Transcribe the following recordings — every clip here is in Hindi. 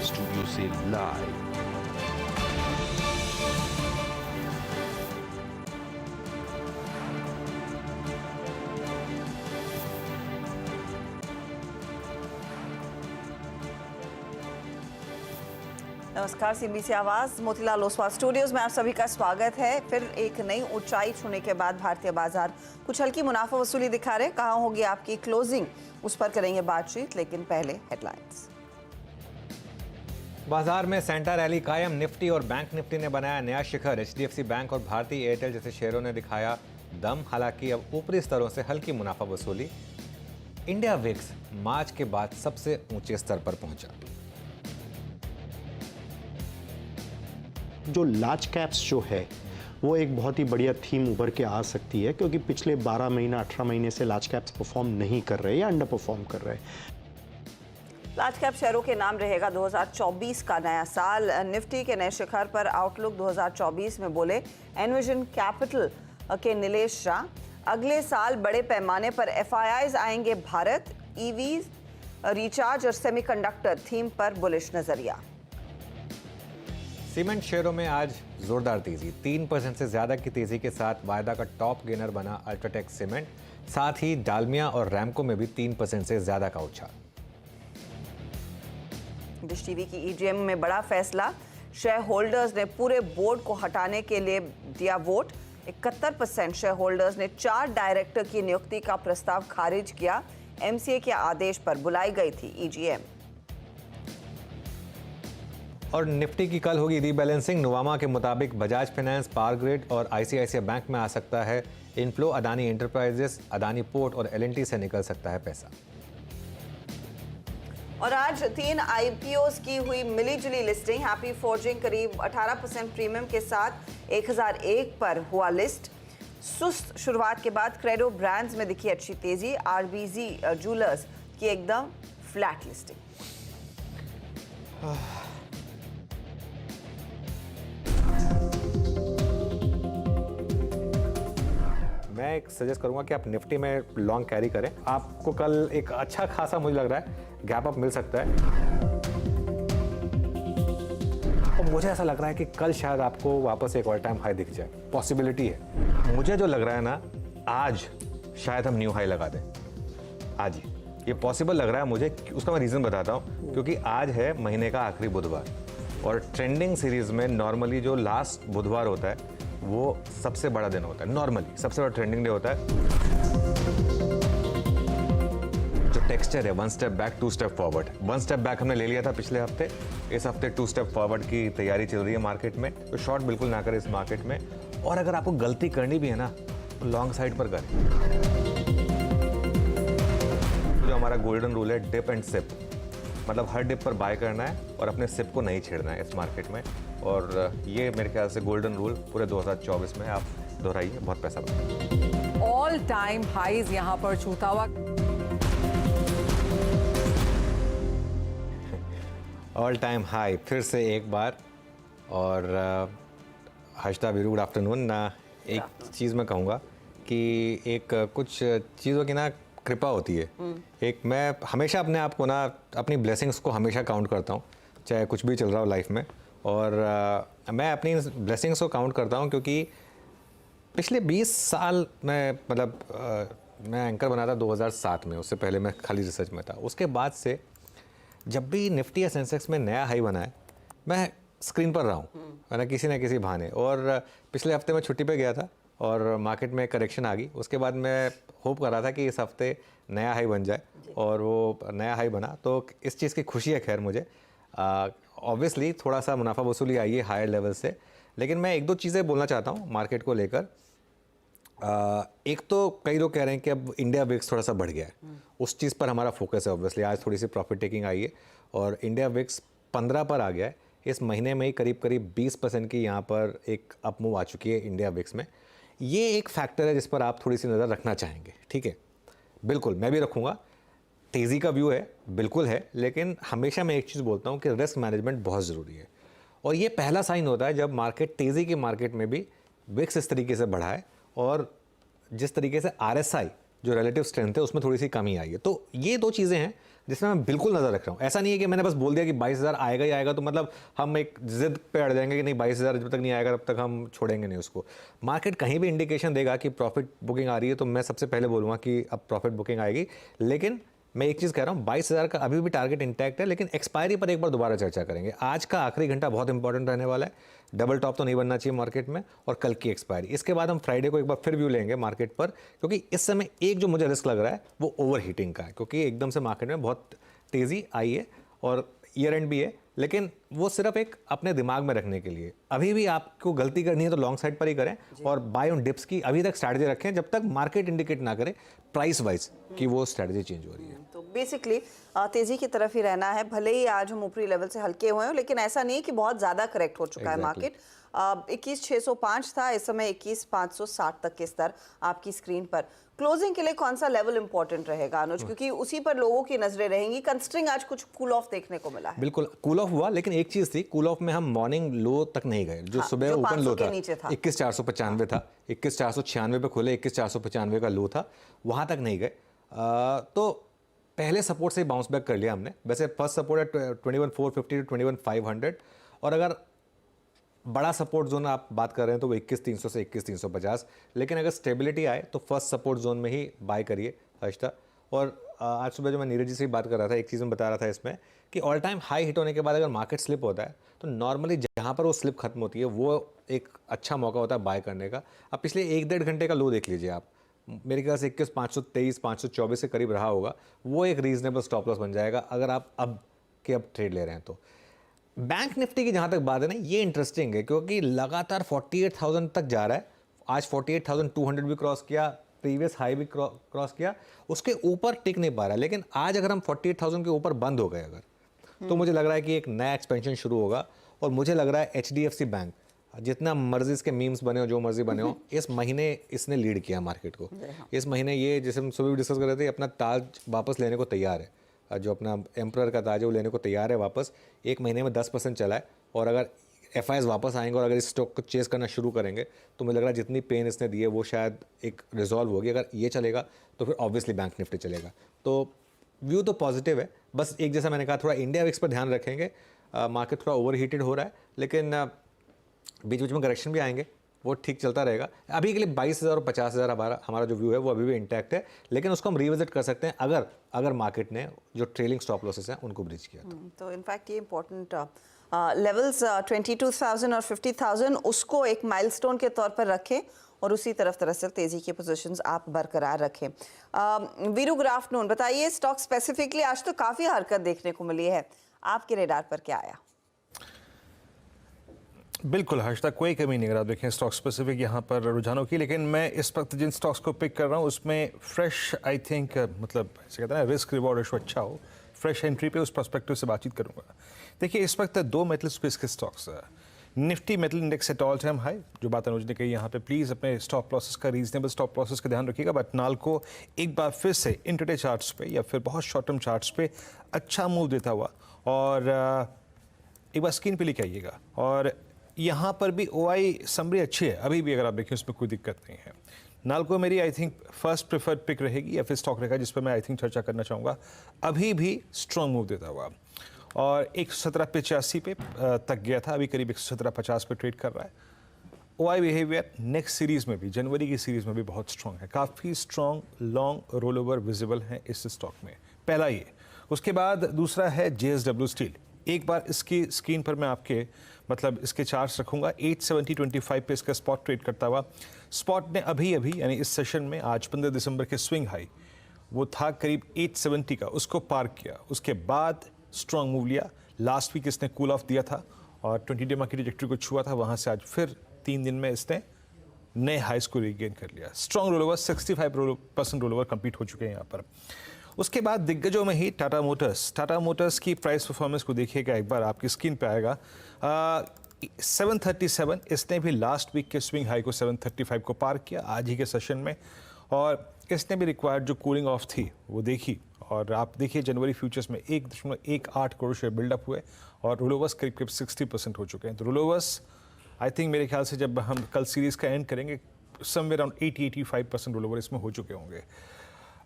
स्टूडियो से लाइव। नमस्कार, सीबीसी आवाज मोतीलाल ओसवाल स्टूडियोज में आप सभी का स्वागत है। फिर एक नई ऊंचाई छूने के बाद भारतीय बाजार कुछ हल्की मुनाफा वसूली दिखा रहे। कहाँ होगी आपकी क्लोजिंग, उस पर करेंगे बातचीत, लेकिन पहले हेडलाइंस। बाजार में सेंटा रैली कायम। निफ्टी और बैंक निफ्टी ने बनाया नया शिखर। एचडीएफसी बैंक और भारतीय एयरटेल जैसे शेयरों ने दिखाया दम। हालांकि अब ऊपरी स्तरों से हल्की मुनाफा वसूली। इंडिया विक्स मार्च के बाद सबसे ऊंचे स्तर पर पहुंचा। जो लार्ज कैप्स जो है वो एक बहुत ही बढ़िया थीम उभर के आ सकती है, क्योंकि पिछले 12 महीना 18 महीने से लार्ज कैप्स परफॉर्म नहीं कर रहे या अंडर परफॉर्म कर रहे। लार्ज कैप शेयरों के नाम रहेगा 2024 का नया साल। निफ्टी के नए शिखर पर आउटलुक 2024 में बोले एनविजन कैपिटल के नीलेश शाह। अगले साल बड़े पैमाने पर एफआईआईज आएंगे भारत। ईवीज, रिचार्ज और सेमीकंडक्टर थीम पर बुलिश नजरिया। सीमेंट शेयरों में आज जोरदार तेजी। 3% से ज्यादा की तेजी के साथ वायदा का टॉप गेनर बना अल्ट्राटेक सीमेंट। साथ ही डालमिया और रैमको में भी 3% से ज्यादा का उछाल। डिश टीवी की ईजीएम में बड़ा फैसला। शेयर होल्डर्स ने पूरे बोर्ड को हटाने के लिए दिया वोट। 71% शेयर होल्डर्स ने 4 डायरेक्टर की नियुक्ति का प्रस्ताव खारिज किया। एमसीए के आदेश पर बुलाई गई थी ईजीएम। और निफ्टी की कल होगी रीबैलेंसिंग। नुवामा के मुताबिक बजाज फाइनेंस, पावर ग्रिड और आईसीआईसीआई बैंक में आ सकता है inflow. Adani enterprises, Adani port और एलएनटी से निकल सकता है पैसा। और आज 3 आईपीओस की हुई मिली-जुली लिस्टिंग। हैप्पी फॉर्जिंग करीब 18% प्रीमियम के साथ 1001 पर हुआ लिस्ट। सुस्त शुरुआत के बाद क्रेडो ब्रांड्स में दिखी अच्छी तेजी। आरबीजी ज्वेलर्स की एकदम फ्लैट लिस्टिंग। मैं एक सजेस्ट करूंगा कि आप निफ्टी में लॉन्ग कैरी करें। आपको कल एक अच्छा खासा, मुझे लग रहा है, गैप अप मिल सकता है। और मुझे ऐसा लग रहा है कि कल शायद आपको वापस एक ऑल टाइम हाई दिख जाए। पॉसिबिलिटी है। मुझे जो लग रहा है ना, आज शायद हम न्यू हाई लगा दें। आज ही ये पॉसिबल लग रहा है मुझे। उसका मैं रीज़न बताता हूँ। क्योंकि आज है महीने का आखिरी बुधवार और ट्रेंडिंग सीरीज में नॉर्मली जो लास्ट बुधवार होता है वो सबसे बड़ा दिन होता है। नॉर्मली सबसे बड़ा ट्रेंडिंग डे होता है। जो टेक्सचर है 1 step back 2 step forward. 1 step back हमने ले लिया था पिछले हफ्ते। इस हफ्ते 2 स्टेप फॉरवर्ड की तैयारी चल रही है मार्केट में। तो शॉर्ट बिल्कुल ना करें इस मार्केट में। और अगर आपको गलती करनी भी है ना, तो लॉन्ग साइड पर करें। जो हमारा गोल्डन रूल है, डिप एंड सिप, मतलब हर डिप पर बाय करना है और अपने सिप को नहीं छेड़ना है इस मार्केट में। और ये मेरे ख्याल से गोल्डन रूल पूरे 2024 में आप दोहराइए, बहुत पैसा बनेगा। ऑल टाइम हाईज यहां पर छूता हुआ। ऑल टाइम हाई फिर से एक बार। और हर्षदा वीरू, गुड आफ्टरनून। एक चीज़ मैं कहूँगा कि एक कुछ चीज़ों की ना कृपा होती है। एक मैं हमेशा अपने आप को ना, अपनी ब्लेसिंग्स को हमेशा काउंट करता हूँ, चाहे कुछ भी चल रहा हो लाइफ में। और मैं अपनी ब्लेसिंग्स को काउंट करता हूँ क्योंकि पिछले 20 साल मैं मैं एंकर बना था 2007 में। उससे पहले मैं खाली रिसर्च में था। उसके बाद से जब भी निफ्टी या सेंसेक्स में नया हाई बना है, मैं स्क्रीन पर रहा हूँ ना किसी बहाने। और पिछले हफ्ते मैं छुट्टी पे गया था और मार्केट में करेक्शन आ गई। उसके बाद मैं होप कर रहा था कि इस हफ्ते नया हाई बन जाए और वो नया हाई बना। तो इस चीज़ की खुशी है खैर मुझे। ऑब्वियसली थोड़ा सा मुनाफा वसूली आई है हायर लेवल से। लेकिन मैं एक दो चीज़ें बोलना चाहता हूँ मार्केट को लेकर। एक तो कई लोग कह रहे हैं कि अब इंडिया विक्स थोड़ा सा बढ़ गया है। उस चीज़ पर हमारा फोकस है। ऑब्वियसली आज थोड़ी सी प्रॉफिट टेकिंग आई है और इंडिया विक्स 15 पर आ गया है। इस महीने में ही करीब 20% की यहाँ पर एक अप मूव आ चुकी है इंडिया विक्स में। ये एक फैक्टर है जिस पर आप थोड़ी सी नज़र रखना चाहेंगे। ठीक है, बिल्कुल मैं भी रखूँगा। तेज़ी का व्यू है, बिल्कुल है, लेकिन हमेशा मैं एक चीज़ बोलता हूँ कि रिस्क मैनेजमेंट बहुत ज़रूरी है। और ये पहला साइन होता है जब मार्केट तेज़ी की मार्केट में भी विक्स इस तरीके से बढ़ा है और जिस तरीके से RSI जो रिलेटिव स्ट्रेंथ है उसमें थोड़ी सी कमी आई है। तो ये दो चीज़ें हैं जिसमें मैं बिल्कुल नज़र रख रहा हूँ। ऐसा नहीं है कि मैंने बस बोल दिया कि 22,000 आएगा ही आएगा, तो मतलब हम एक जिद पे अड़ जाएंगे कि नहीं 22,000 जब तक नहीं आएगा तब तक हम छोड़ेंगे नहीं उसको। मार्केट कहीं भी इंडिकेशन देगा कि प्रॉफिट बुकिंग आ रही है तो मैं सबसे पहले बोलूँगा कि अब प्रॉफिट बुकिंग आएगी। लेकिन मैं एक चीज़ कह रहा हूँ, 22,000 का अभी भी टारगेट इंटैक्ट है, लेकिन एक्सपायरी पर एक बार दोबारा चर्चा करेंगे। आज का आखिरी घंटा बहुत इंपॉर्टेंट रहने वाला है, डबल टॉप तो नहीं बनना चाहिए मार्केट में, और कल की एक्सपायरी। इसके बाद हम फ्राइडे को एक बार फिर व्यू लेंगे मार्केट पर, क्योंकि इस समय एक जो मुझे रिस्क लग रहा है वो ओवर हीटिंग का है, क्योंकि एकदम से मार्केट में बहुत तेज़ी आई है और ईयर एंड भी है, लेकिन वो सिर्फ एक अपने दिमाग में रखने के लिए। अभी भी आपको गलती करनी है तो लॉन्ग साइड पर ही करें, और बाय ऑन डिप्स की अभी तक स्ट्रैटेजी रखें जब तक मार्केट इंडिकेट ना करे प्राइस वाइज कि वो स्ट्रैटेजी चेंज हो रही है। तो बेसिकली तेजी की तरफ ही रहना है, भले ही आज हम ऊपरी लेवल से हल्के हुए हैं, लेकिन ऐसा नहीं है कि बहुत ज्यादा करेक्ट हो चुका है मार्केट। 21,605 था, इस समय 21,560 तक के स्तर आपकी स्क्रीन पर। क्लोजिंग के लिए कौन सा लेवल इंपॉर्टेंट रहेगा अनुज, क्योंकि उसी पर लोगों की नजरें रहेंगी। कंस्ट्रिंग आज कुछ कूल ऑफ देखने को मिला है। बिल्कुल कूल ऑफ हुआ, लेकिन एक चीज थी, कूल ऑफ में हम मॉर्निंग लो तक नहीं गए। जो सुबह जो ओपन लो 500 के था नीचे था। 21,495 था, 21,496 पे खुले, 21,495 का लो था, वहां तक नहीं गए। तो पहले सपोर्ट से ही बाउंस बैक कर लिया हमने। वैसे फर्स्ट सपोर्ट है 21,450 टू 21,500, और अगर बड़ा सपोर्ट जोन आप बात कर रहे हैं तो वो 21,300 से 21,350, लेकिन अगर स्टेबिलिटी आए तो फर्स्ट सपोर्ट जोन में ही बाय करिए हर्षिता। और आज सुबह जो मैं नीरज जी से बात कर रहा था, एक चीज़ में बता रहा था इसमें कि ऑल टाइम हाई हिट होने के बाद अगर मार्केट स्लिप होता है तो नॉर्मली जहाँ पर वो स्लिप खत्म होती है वो एक अच्छा मौका होता है बाय करने का। अब पिछले 1-1.5 घंटे का लो देख लीजिए आप, मेरे ख्याल से 21,523 524 के करीब रहा होगा, वो एक रीजनेबल स्टॉप लॉस बन जाएगा अगर आप अब ट्रेड ले रहे हैं तो। बैंक निफ्टी की जहाँ तक बात है ना, ये इंटरेस्टिंग है क्योंकि लगातार 48,000 तक जा रहा है। आज 48,200 भी क्रॉस किया, प्रीवियस हाई भी क्रॉस किया, उसके ऊपर टिक नहीं पा रहा है। लेकिन आज अगर हम 48,000 के ऊपर बंद हो गए अगर, तो मुझे लग रहा है कि एक नया एक्सपेंशन शुरू होगा। और मुझे लग रहा है HDFC बैंक, जितना मर्जी इसके मीम्स बने हो, जो मर्जी बने हो, इस महीने इसने लीड किया मार्केट को। इस महीने ये, जैसे हम सुबह भी डिस्कस कर रहे थे, अपना ताज वापस लेने को तैयार है। जो अपना एम्प्रर का ताज है वो लेने को तैयार है वापस। एक महीने में 10% चला है, और अगर FIs वापस आएंगे और अगर इस स्टॉक को चेस करना शुरू करेंगे तो मुझे लग रहा है जितनी पेन इसने दी है वो शायद एक रिजॉल्व होगी। अगर ये चलेगा तो फिर ऑब्वियसली बैंक निफ्टी चलेगा। तो व्यू तो पॉजिटिव है, बस एक जैसा मैंने कहा थोड़ा इंडिया विक्स पर ध्यान रखेंगे। मार्केट थोड़ा ओवर हीटेड हो रहा है, लेकिन बीच बीच में करेक्शन भी आएंगे, वो ठीक चलता रहेगा। अभी के लिए 22,000 और 50,000 हमारा जो व्यू है वो अभी भी इंटैक्ट है, लेकिन उसको हम रिविजिट कर सकते हैं अगर मार्केट ने जो ट्रेलिंग स्टॉप लॉसेस हैं उनको ब्रिज किया तो इनफैक्ट ये इंपॉर्टेंट लेवल्स 22,000 और 50,000 उसको एक माइलस्टोन के तौर पर रखें और उसी तरफ दरअसल तेजी की पोजीशंस आप बरकरार रखें। वीरू, गुड आफ्टरनून, बताइए स्टॉक स्पेसिफिकली आज तो काफ़ी हरकत देखने को मिली है, आपके रेडार पर क्या आया? बिल्कुल हर्षिता, कोई कमी नहीं अगर आप देखें स्टॉक स्पेसिफिक यहाँ पर रुझानों की। लेकिन मैं इस वक्त जिन स्टॉक्स को पिक कर रहा हूँ उसमें फ्रेश आई थिंक मतलब ऐसे कहते हैं रिस्क रिवॉर्ड रेशो अच्छा हो, फ्रेश एंट्री पे उस पर्सपेक्टिव से बातचीत करूँगा। देखिए इस वक्त 2 मेटल स्पेस के stocks, Nifty metal index at all time high, जो बात अनुज ने कही यहाँ पे, प्लीज़ अपने स्टॉप लॉसेस का, रीजनेबल स्टॉप लॉसेस का ध्यान रखिएगा। बट नाल्को एक बार फिर से इंट्राडे चार्ट्स पे या फिर बहुत शॉर्ट टर्म चार्ट्स पे अच्छा मूव देता हुआ, और एक बार स्क्रीन पे लेके आइएगा। और यहाँ पर भी OI समरी अच्छी है अभी भी, अगर आप देखें उसमें कोई दिक्कत नहीं है। नाल्को मेरी I think first preferred pick रहेगी या फिर स्टॉक रहेगा जिस पर मैं आई थिंक चर्चा करना चाहूँगा। अभी भी स्ट्रॉन्ग मूव देता हुआ, और 117.85 पे तक गया था, अभी करीब 117.50 पे ट्रेड कर रहा है। OI बिहेवियर नेक्स्ट सीरीज़ में भी, जनवरी की सीरीज़ में भी बहुत स्ट्रॉन्ग है, काफ़ी strong long roll over visible है इस स्टॉक में, पहला ये। उसके बाद दूसरा है JSW स्टील। एक बार इसकी स्क्रीन पर मैं आपके मतलब इसके चार्ट्स रखूंगा। 870.25 पे इसका स्पॉट ट्रेड करता हुआ, स्पॉट ने अभी यानी इस सेशन में आज 15 दिसंबर के स्विंग हाई वो था करीब 870 का, उसको पार किया। उसके बाद स्ट्रॉन्ग मूव लिया, लास्ट वीक इसने कूल ऑफ दिया था और 20 डे की ट्रैजेक्टरी को छुआ था, वहाँ से आज फिर 3 दिन में इसने नए हाइस को रीगेन कर लिया। Strong roll over, 65% roll over complete हो चुके हैं यहाँ पर। उसके बाद दिग्गजों में ही टाटा मोटर्स की प्राइस परफॉर्मेंस को देखिएगा एक बार, आपकी स्क्रीन पे आएगा। 737 इसने भी लास्ट वीक के स्विंग हाई को 735 को पार किया आज ही के सेशन में, और इसने भी रिक्वायर्ड जो कूलिंग ऑफ थी वो देखी। और आप देखिए जनवरी फ्यूचर्स में 1.18 करोड़ शेयर बिल्डअप हुए और रोल ओवर्स करीब 60% हो चुके हैं। तो रोल ओवर्स आई थिंक मेरे ख्याल से जब हम कल सीरीज़ का एंड करेंगे समवेयर अराउंड 80-85% रोल ओवर इसमें हो चुके होंगे।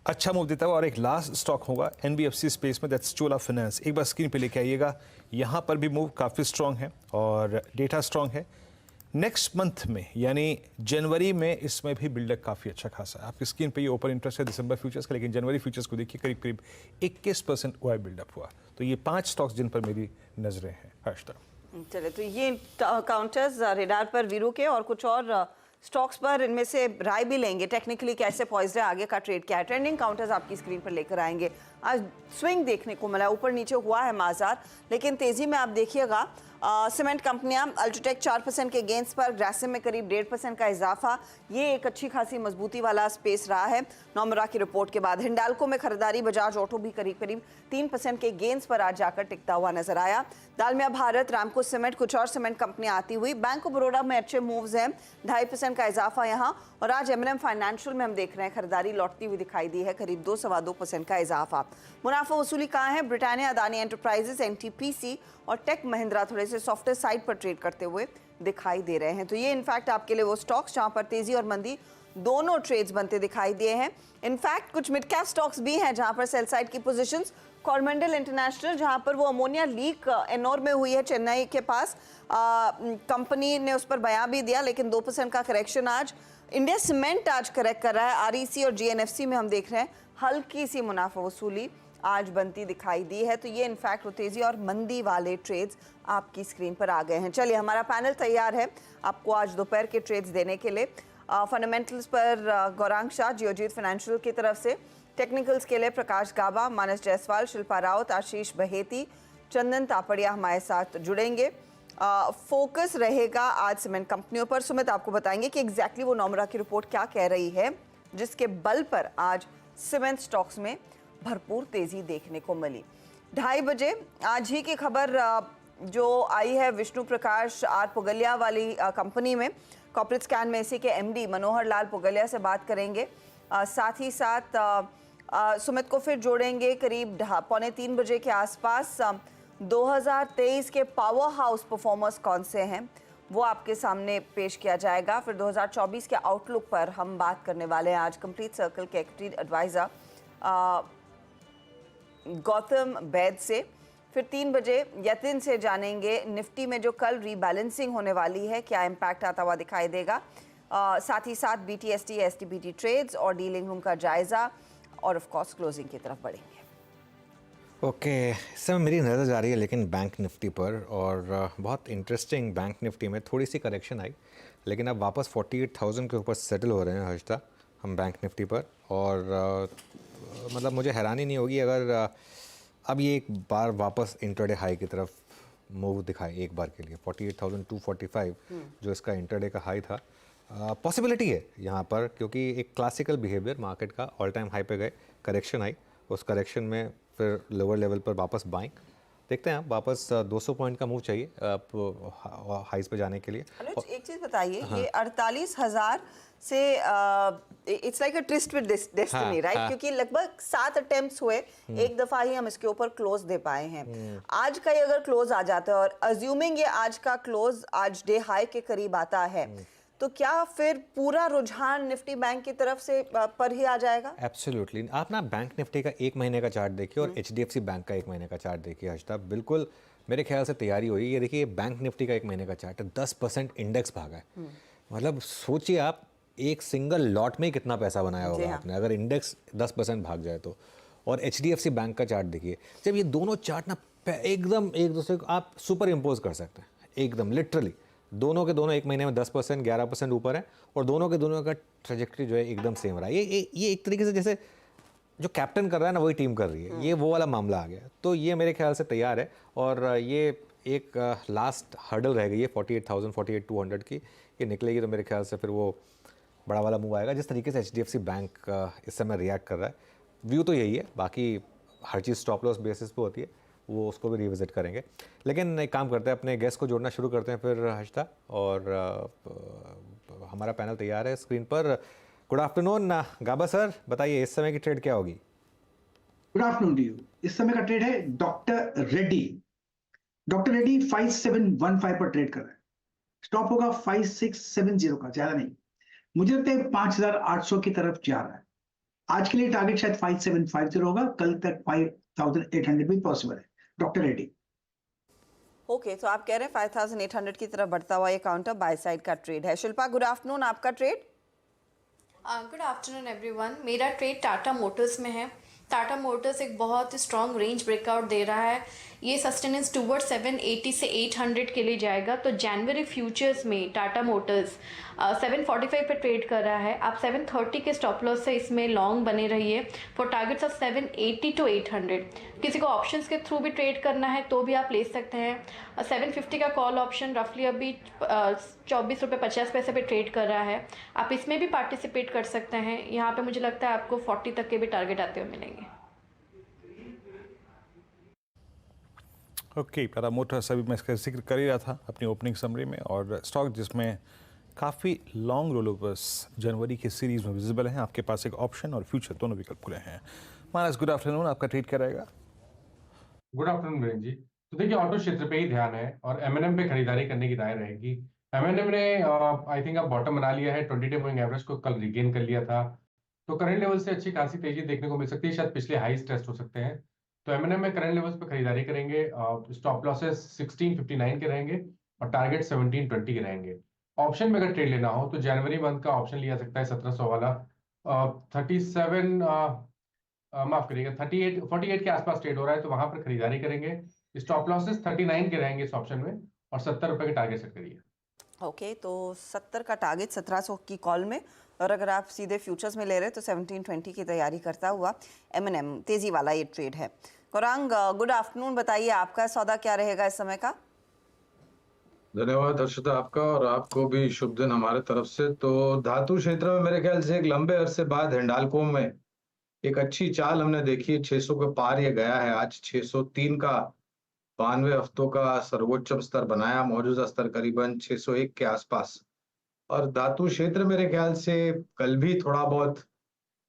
अच्छा मूव देता हुआ। और एक लास्ट स्टॉक होगा एनबीएफसी स्पेस में, दैट्स चोला फाइनेंस। एक बार स्क्रीन पे लेके आइएगा। यहाँ पर भी मूव काफ़ी स्ट्रॉन्ग है और डेटा स्ट्रॉन्ग है। नेक्स्ट मंथ में यानी जनवरी में इसमें भी बिल्डअप काफ़ी अच्छा खासा है। आपकी स्क्रीन पे ये ओपन इंटरेस्ट है दिसंबर फ्यूचर्स का, लेकिन जनवरी फ्यूचर्स को देखिए करीब करीब 21% ओआई बिल्डअप हुआ। तो ये 5 स्टॉक्स जिन पर मेरी नजरें हैं। हर्षदा, चले तो ये काउंटर्स रेडार पर वीरू के, और कुछ और स्टॉक्स पर इनमें से राय भी लेंगे टेक्निकली कैसे पॉइज्ड है, आगे का ट्रेड क्या है। ट्रेंडिंग काउंटर्स आपकी स्क्रीन पर लेकर आएंगे। आज स्विंग देखने को मिला, ऊपर नीचे हुआ है बाजार, लेकिन तेजी में आप देखिएगा सीमेंट कंपनियां अल्ट्राटेक 4% के गेंस पर, ग्रासिम में करीब 1.5% का इजाफा। ये एक अच्छी खासी मजबूती वाला स्पेस रहा है नोमरा की रिपोर्ट के बाद। हिंडाल्को में खरीदारी, बजाज ऑटो भी करीब करीब 3% के गेंस पर आज जाकर टिकता हुआ नजर आया। दालमिया भारत, रामको सीमेंट, कुछ और सीमेंट कंपनियां आती हुई। बैंक ऑफ बड़ौदा में अच्छे मूव्स हैं, 2.5% का इजाफा यहाँ। और आज एमएनएम फाइनेंशियल में हम देख रहे हैं खरीदारी लौटती हुई दिखाई दी है, करीब 2-2.25% का इजाफा। मुनाफा वसूली कहाँ है? ब्रिटानिया, अदानी एंटरप्राइजेस, एनटीपीसी और टेक महिंद्रा थोड़े से सॉफ्टवेयर साइड पर ट्रेड करते हुए दिखाई दे रहे हैं। तो ये इनफैक्ट आपके लिए वो स्टॉक्स जहां पर तेजी और मंदी दोनों ट्रेड्स बनते दिखाई दिए हैं। इनफैक्ट कुछ मिड कैप स्टॉक्स भी हैं जहां पर सेल साइड की पोजीशंस। कॉरमेंडल इंटरनेशनल, जहां पर वो अमोनिया लीक एनोर में हुई है चेन्नई के पास, कंपनी ने उस पर बयान भी दिया, लेकिन 2% का करेक्शन आज। इंडिया सीमेंट आज करेक्ट कर रहा है। आरईसी और जीएनएफसी में हम देख रहे हैं हल्की सी मुनाफा वसूली आज बनती दिखाई दी है। तो ये इनफैक्ट वो तेजी और मंदी वाले ट्रेड्स आपकी स्क्रीन पर आ गए हैं। चलिए, हमारा पैनल तैयार है आपको आज दोपहर के ट्रेड्स देने के लिए। फंडामेंटल्स पर गौरांग शाह जियोजीत फाइनेंशियल की तरफ से, टेक्निकल्स के लिए प्रकाश गाबा, मानस जायसवाल, शिल्पा रावत, आशीष बहेती, चंदन तापड़िया हमारे साथ जुड़ेंगे। फोकस रहेगा आज सीमेंट कंपनियों पर। सुमित आपको बताएंगे कि एग्जैक्टली वो नोमरा की रिपोर्ट क्या कह रही है, जिसके बल पर आज सीमेंट स्टॉक्स में भरपूर तेजी देखने को मिली। 2:30 बजे आज ही की खबर जो आई है विष्णु प्रकाश आर पुगलिया वाली कंपनी में, कॉर्पोरेट स्कैन में इसी के एमडी मनोहर लाल पुगलिया से बात करेंगे। साथ ही साथ सुमित को फिर जोड़ेंगे करीब 2:45 बजे के आसपास। 2023 के पावर हाउस परफॉर्मर्स कौन से हैं वो आपके सामने पेश किया जाएगा। फिर 2024 के आउटलुक पर हम बात करने वाले हैं आज कंप्लीट सर्कल के इक्विटी एडवाइजर गौतम बैद से। फिर 3 बजे यतिन से जानेंगे निफ्टी में जो कल रीबैलेंसिंग होने वाली है क्या इम्पैक्ट आता हुआ दिखाई देगा। साथ ही साथ बीटीएसटी एसटीबीटी ट्रेड्स और डीलिंग रूम का जायजा, और ऑफ कोर्स क्लोजिंग की तरफ बढ़ेंगे। ओके, इस समय मेरी नज़र जा रही है लेकिन बैंक निफ्टी पर, और बहुत इंटरेस्टिंग बैंक निफ्टी में थोड़ी सी करेक्शन आई, लेकिन अब वापस 48,000 के ऊपर सेटल हो रहे हैं हर्षदा हम बैंक निफ्टी पर। और मतलब मुझे हैरानी नहीं होगी अगर अब ये एक बार वापस इंटरडे हाई की तरफ मूव दिखाए एक बार के लिए। 48,245 जो इसका इंटरडे का हाई था, पॉसिबिलिटी है यहाँ पर, क्योंकि एक क्लासिकल बिहेवियर मार्केट का, ऑल टाइम हाई पे गए, करेक्शन आई, उस करेक्शन में फिर लोअर लेवल पर वापस बाइंग देखते हैं। वापस 200 पॉइंट का मूव चाहिए हाइस पे जाने के लिए। एक चीज बताइए, ये 48,000 से it's like a twist with destiny, right? क्योंकि लगभग 7 अटेम्प्ट्स हुए, एक दफा ही हम इसके ऊपर क्लोज दे पाए हैं। आज का ही अगर क्लोज आ जाता है, और अज्यूमिंग ये आज का क्लोज आज डे हाई के करीब आता है, तो क्या फिर पूरा रुझान निफ्टी बैंक की तरफ से पर ही आ जाएगा? एब्सोल्युटली। आप ना बैंक निफ्टी का 1 महीने का चार्ट देखिए और एचडीएफसी बैंक का 1 महीने का चार्ट देखिए हर्षदा, बिल्कुल मेरे ख्याल से तैयारी हुई। ये देखिए बैंक निफ्टी का 1 महीने का चार्ट है, 10% इंडेक्स भागा है। मतलब सोचिए आप, एक सिंगल लॉट में ही कितना पैसा बनाया होगा आपने, अगर इंडेक्स 10% भाग जाए तो। और एचडीएफसी बैंक का चार्ट देखिए, जब ये दोनों चार्ट ना एकदम एक दूसरे को आप सुपर इम्पोज कर सकते हैं, एकदम लिटरली दोनों के दोनों 1 महीने में 10%, 11% ऊपर है, और दोनों के दोनों का ट्रेजेक्टरी जो है एकदम सेम रहा है। ये एक तरीके से जैसे जो कैप्टन कर रहा है ना वही टीम कर रही है, ये वो वाला मामला आ गया। तो ये मेरे ख्याल से तैयार है, और ये एक लास्ट हर्डल रह गई है 48,000, 48,200 की। ये निकलेगी तो मेरे ख्याल से फिर वो बड़ा वाला मूव आएगा। जिस तरीके से एचडीएफसी बैंक इस समय रिएक्ट कर रहा है, व्यू तो यही है, बाकी हर चीज़ स्टॉप लॉस बेसिस पे होती है, वो उसको भी रिविजिट करेंगे। लेकिन एक काम करते हैं, अपने गेस्ट को जोड़ना शुरू करते हैं फिर हर्षदा, और हमारा पैनल तैयार है स्क्रीन पर। गुड आफ्टरनून गाबा सर, बताइए इस समय की ट्रेड क्या होगी? Good afternoon to you. इस समय का ट्रेड है डॉक्टर रेड्डी। डॉक्टर रेड्डी 5715 पर ट्रेड कर रहा है, स्टॉप होगा 5670 का, ज्यादा नहीं। मुझे लगता है 5800 की तरफ जा रहा है। आज के लिए टारगेट शायद 5750 होगा, कल तक 5800 भी पॉसिबल है। डॉक्टर रेड्डी। ओके, तो आप कह रहे हैं 5800 की तरफ बढ़ता हुआ ये काउंटर बाय साइड का ट्रेड है। शिल्पा, गुड आफ्टरनून, आपका ट्रेड? Good afternoon everyone. मेरा ट्रेड टाटा मोटर्स में है। टाटा मोटर्स एक बहुत स्ट्रॉन्ग रेंज ब्रेकआउट दे रहा है। ये सस्टेनेंस टूवर्ड 780 से 800 के लिए जाएगा। तो जनवरी फ्यूचर्स में टाटा मोटर्स 745 पे ट्रेड कर रहा है। आप 730 के स्टॉप लॉस से इसमें लॉन्ग बने रहिए फॉर टारगेट्स ऑफ 780 टू 800। किसी को ऑप्शंस के थ्रू भी ट्रेड करना है तो भी आप ले सकते हैं। 750 का कॉल ऑप्शन रफली अभी 24 रुपये 50 पैसे पे ट्रेड कर रहा है। आप इसमें भी पार्टिसिपेट कर सकते हैं। यहाँ पे मुझे लगता है आपको 40 तक के भी टारगेट आते हुए मिलेंगे। ओके, टाटा मोटर्स अभी मैं इसका जिक्र कर ही रहा था अपनी ओपनिंग समरी में, और स्टॉक जिसमें काफ़ी लॉन्ग रोल ओवर्स जनवरी की सीरीज में विजिबल हैं। आपके पास एक ऑप्शन और फ्यूचर दोनों विकल्प खुले हैं। महाराज, गुड आफ्टरनून, आपका ट्रेड क्या रहेगा? Good afternoon Virendra ji. तो देखिए, ऑटो क्षेत्र पे ही ध्यान है और एमएनएम पे खरीदारी करने की राय रहेगी। एमएनएम ने आई थिंक अब बॉटम बना लिया है, 20 डे मूविंग एवरेज को कल रिगेन कर लिया था। तो करंट लेवल से अच्छी खासी तेजी देखने को मिल सकती है, शायद पिछले हाईज टेस्ट हो सकते हैं। तो एमएनएम में करंट लेवल्स पे खरीदारी करेंगे। स्टॉप लॉसेस 1659 के रहेंगे और टारगेट 1720 के रहेंगे। ऑप्शन में अगर ट्रेड लेना हो तो जनवरी मंथ का ऑप्शन लिया सकता है 1700 वाला। 37 माफ करिएगा 48 के आसपास ट्रेड हो रहा है, तो वहां पर खरीदारी करेंगे। स्टॉप लॉसेस 39 के रहेंगे इस ऑप्शन में और 70 रुपए के टारगेट सेट करिए। ओके, तो 70 का टारगेट 1700 की कॉल में, और अगर आप सीधे फ्यूचर्स में ले रहे हैं तो 1720 की तैयारी करता हुआ एमएनएम तेजी वाला ये ट्रेड है। गौरांग, गुड आफ्टरनून, बताइए आपका सौदा क्या रहेगा इस समय का? धन्यवाद हर्षिता, आपका और आपको भी शुभ दिन हमारे तरफ से। तो धातु क्षेत्र में मेरे ख्याल से एक लंबे अरसे बाद हिंडाल्को में एक अच्छी चाल हमने देखी है। 600 के पार ये गया है, आज 603 का 92 हफ्तों का सर्वोच्च स्तर बनाया, मौजूदा स्तर करीबन 601 के आसपास। और धातु क्षेत्र मेरे ख्याल से कल भी थोड़ा बहुत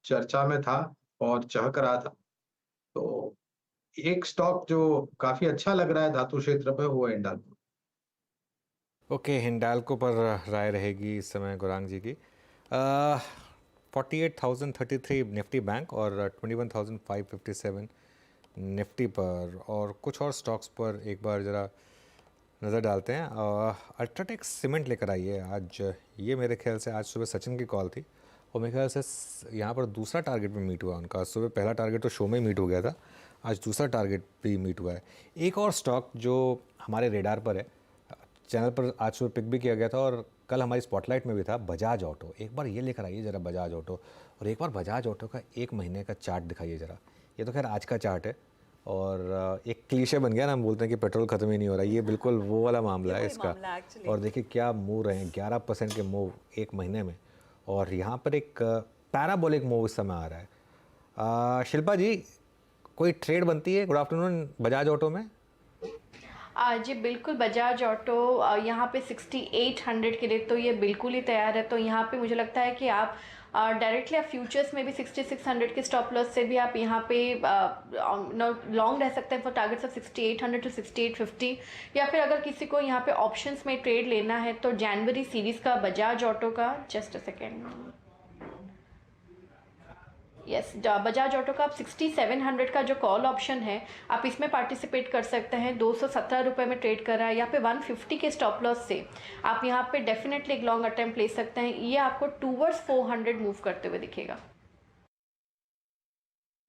चर्चा में था और चहक रहा था। तो एक स्टॉक जो काफी अच्छा लग रहा है धातु क्षेत्र पे वो है हिंडाल्को। ओके, हिंडाल्को पर राय रहेगी इस समय गौरांग जी की। 48,033 निफ्टी बैंक और 21,557 निफ्टी पर, और कुछ और स्टॉक्स पर एक बार ज़रा नज़र डालते हैं। अल्ट्राटेक सीमेंट लेकर आई है आज। ये मेरे ख्याल से आज सुबह सचिन की कॉल थी और मेरे ख्याल से यहाँ पर दूसरा टारगेट भी मीट हुआ उनका। सुबह पहला टारगेट तो शो में ही मीट हो गया था, आज दूसरा टारगेट भी मीट हुआ है। एक और स्टॉक जो हमारे रेडार पर है, चैनल पर आज सुबह पिक भी किया गया था और कल हमारी स्पॉटलाइट में भी था, बजाज ऑटो। एक बार ये लेकर आइए ज़रा बजाज ऑटो, और एक बार बजाज ऑटो का एक महीने का चार्ट दिखाइए ज़रा। ये तो खैर आज का चार्ट है और एक क्लीशे बन गया ना, हम बोलते हैं कि पेट्रोल ख़त्म ही नहीं हो रहा, ये बिल्कुल वो वाला मामला है इसका। और देखिए क्या मूव रहे हैं, 11% के मूव एक महीने में, और यहाँ पर एक पैराबोलिक मूव इस समय आ रहा है। शिल्पा जी, कोई ट्रेड बनती है? गुड आफ्टरनून, बजाज ऑटो में। जी बिल्कुल, बजाज ऑटो यहाँ पे 6800 के लिए तो ये बिल्कुल ही तैयार है। तो यहाँ पे मुझे लगता है कि आप डायरेक्टली आप फ्यूचर्स में भी 6600 के स्टॉप लॉस से भी आप यहाँ पे लॉन्ग रह सकते हैं फॉर टारगेट्स ऑफ 6800 टू 6850। या फिर अगर किसी को यहाँ पे ऑप्शंस में ट्रेड लेना है तो जनवरी सीरीज़ का बजाज ऑटो का, just a second, yes, Bajaj auto का आप 6700 का जो कॉल ऑप्शन है आप इसमें पार्टिसिपेट कर सकते हैं। 217 रुपये में ट्रेड कर रहा है। यहाँ पे 150 के स्टॉप लॉस से आप यहाँ पे डेफिनेटली एक लॉन्ग अटेम्प्ट ले सकते हैं। ये आपको टूवर्ड्स 400 मूव करते हुए दिखेगा।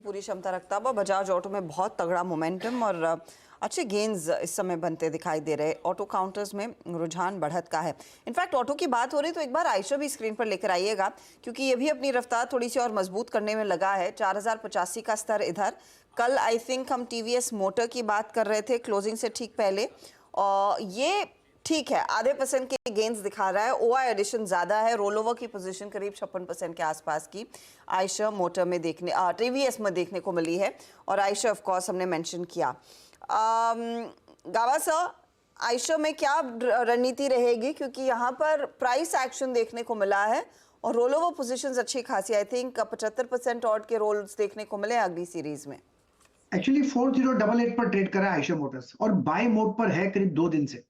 पूरी क्षमता रखता हुआ बजाज ऑटो में बहुत तगड़ा मोमेंटम और अच्छे गेंस इस समय बनते दिखाई दे रहे। ऑटो काउंटर्स में रुझान बढ़त का है। इनफैक्ट ऑटो की बात हो रही तो एक बार आयशा भी स्क्रीन पर लेकर आइएगा, क्योंकि ये भी अपनी रफ्तार थोड़ी सी और मजबूत करने में लगा है। 4085 का स्तर इधर। कल आई थिंक हम टीवीएस मोटर की बात कर रहे थे क्लोजिंग से ठीक पहले, और ये ठीक है, आधे % के गेंस दिखा रहा है। ओआई एडिशन ज़्यादा है। रोल ओवर की पोजीशन करीब 56% के आसपास की आयशा मोटर में देखने, टीवीएस में देखने को मिली है। और आयशा ऑफ कोर्स हमने मेंशन किया। गावा सर, आयशा में क्या रणनीति रहेगी, क्योंकि यहाँ पर प्राइस एक्शन देखने को मिला है और रोल ओवर पोजीशंस अच्छी खासी, आई थिंक 75% ऑड के रोल्स देखने को मिले अगली सीरीज में। एक्चुअली 4088 पर ट्रेड कर रहा है आयशा मोटर्स और बाय मोड पर है करीब 2 दिन से,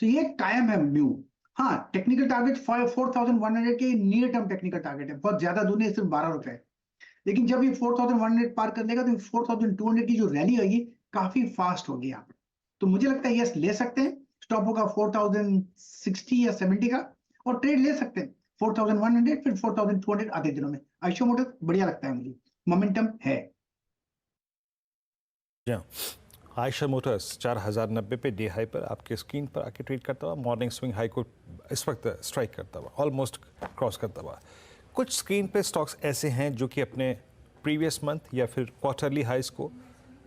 तो ये कायम है व्यू। हाँ, टेक्निकल टारगेट 4100 के नियर टर्म टेक्निकल टारगेट है, बहुत ज्यादा दूर नहीं, सिर्फ 12 रुपए। लेकिन जब ये 4100 पार कर लेगा तो 4200 की जो रैली होगी काफी फास्ट होगी यहाँ पर। तो मुझे लगता है यस ले सकते हैं, स्टॉप होगा 4060 या 70 का, और ट्रेड ले सकते हैं 4100 फिर 4200 आधे दिनों में। आयशा मोटर्स बढ़िया लगता है मुझे, मोमेंटम है। आयशा मोटर्स 4090 पे डे हाई पर आपके स्क्रीन पर आके ट्रेड करता हुआ, मॉर्निंग स्विंग हाई को इस वक्त स्ट्राइक करता हुआ, ऑलमोस्ट क्रॉस करता हुआ। कुछ स्क्रीन पे स्टॉक्स ऐसे हैं जो कि अपने प्रीवियस मंथ या फिर क्वार्टरली हाइस को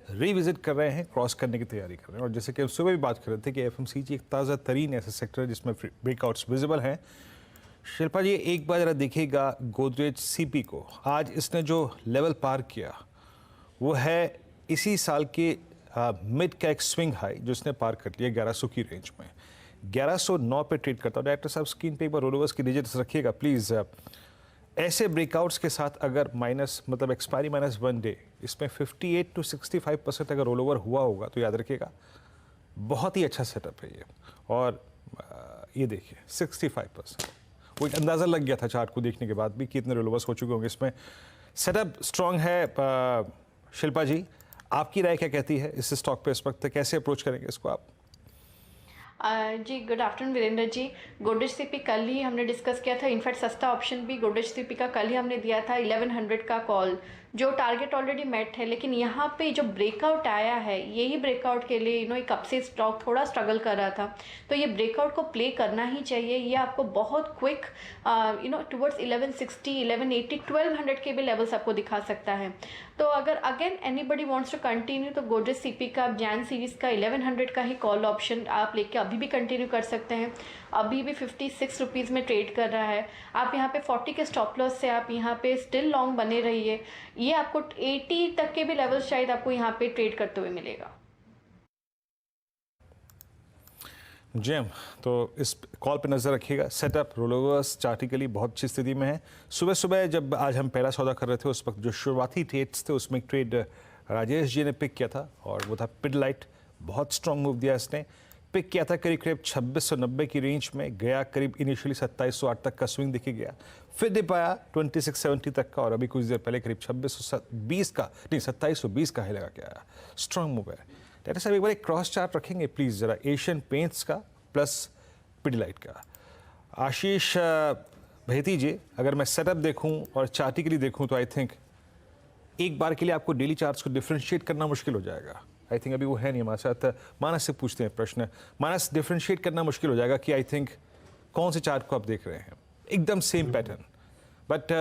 रिविजिट कर रहे हैं, क्रॉस करने की तैयारी कर रहे हैं। और जैसे कि हम सुबह भी बात कर रहे थे कि एफएमसीजी एक ताज़ा तरीन ऐसा सेक्टर है जिसमें ब्रेकआउट्स विजिबल हैं। शिल्पा जी, एक बार जरा देखिएगा गोदरेज सीपी को। आज इसने जो लेवल पार किया वो है इसी साल के मिड कैक स्विंग हाई जो इसने पार कर लिया 1100 की रेंज में। 1109 पे ट्रेड करता हूँ। डायरेक्टर साहब स्क्रीन पे एक बार रोलोवर्स की डिजिट्स रखिएगा प्लीज़। ऐसे ब्रेकआउट्स के साथ अगर माइनस मतलब एक्सपायरी -1 डे, इसमें 58 to 65% अगर रोल ओवर हुआ होगा तो याद रखिएगा बहुत ही अच्छा सेटअप है ये। और ये देखिए 65%, वो एक अंदाज़ा लग गया था चार्ट को देखने के बाद भी कि इतने रोल ओवर्स हो चुके होंगे इसमें। सेटअप स्ट्रॉन्ग है। शिल्पा जी, आपकी राय क्या कहती है इस स्टॉक पे इस वक्त, कैसे अप्रोच करेंगे इसको आप? जी good afternoon Virendra ji. Godrej CP कल ही हमने डिस्कस किया था, इनफैक्ट सस्ता ऑप्शन भी गोदरेज सीपी का कल ही हमने दिया था 1100 का कॉल, जो टारगेट ऑलरेडी मेट है। लेकिन यहाँ पे जो ब्रेकआउट आया है, यही ब्रेकआउट के लिए एक कब से स्टॉक थोड़ा स्ट्रगल कर रहा था, तो ये ब्रेकआउट को प्ले करना ही चाहिए। ये आपको बहुत क्विक टुवर्ड्स 1160, 1180, 1200 के भी लेवल्स आपको दिखा सकता है। तो अगर again anybody wants to continue तो गोदरेज सीपी का जैन सीरीज का 1100 का ही कॉल ऑप्शन आप लेके अभी भी कंटिन्यू कर सकते हैं। अभी भी 56 रुपीज़ में ट्रेड कर रहा है। आप यहाँ पे 40 के स्टॉप लॉस से आप यहाँ पे स्टिल लॉन्ग बने रहिए। ये आपको 80 तक के भी लेवल शायद आपको यहाँ पे ट्रेड करते हुए मिलेगा। जैम, तो इस कॉल पे नज़र रखिएगा। सेटअप रोलोवर्स चार्टिकली बहुत अच्छी स्थिति में है। सुबह सुबह जब आज हम पहला सौदा कर रहे थे उस वक्त जो शुरुआती ट्रेड्स थे उसमें एक ट्रेड राजेश जी ने पिक किया था और वो था पिडलाइट। बहुत स्ट्रॉन्ग मूव दिया इसने, पिक किया था करीब 2690 की रेंज में, गया करीब इनिशियली 2708 तक का स्विंग दिखे गया, फिर डिप आया 2670 तक का और अभी कुछ देर पहले करीब 2620 का नहीं 2720 का ही लगा के आया। स्ट्रॉन्ग मूव है। डॉक्टर साहब एक बार एक क्रॉस चार्ट रखेंगे प्लीज़ ज़रा, एशियन पेंट्स का प्लस पिडलाइट का। आशीष भेती जी, अगर मैं सेटअप देखूं और चार्टिकली देखूं तो आई थिंक एक बार के लिए आपको डेली चार्ट्स को डिफ्रेंशिएट करना मुश्किल हो जाएगा। आई थिंक अभी वो है नहीं हमारे साथ। मानस से पूछते हैं प्रश्न। मानस, डिफ्रेंशिएट करना मुश्किल हो जाएगा कि आई थिंक कौन से चार्ट को आप देख रहे हैं, एकदम सेम पैटर्न, बट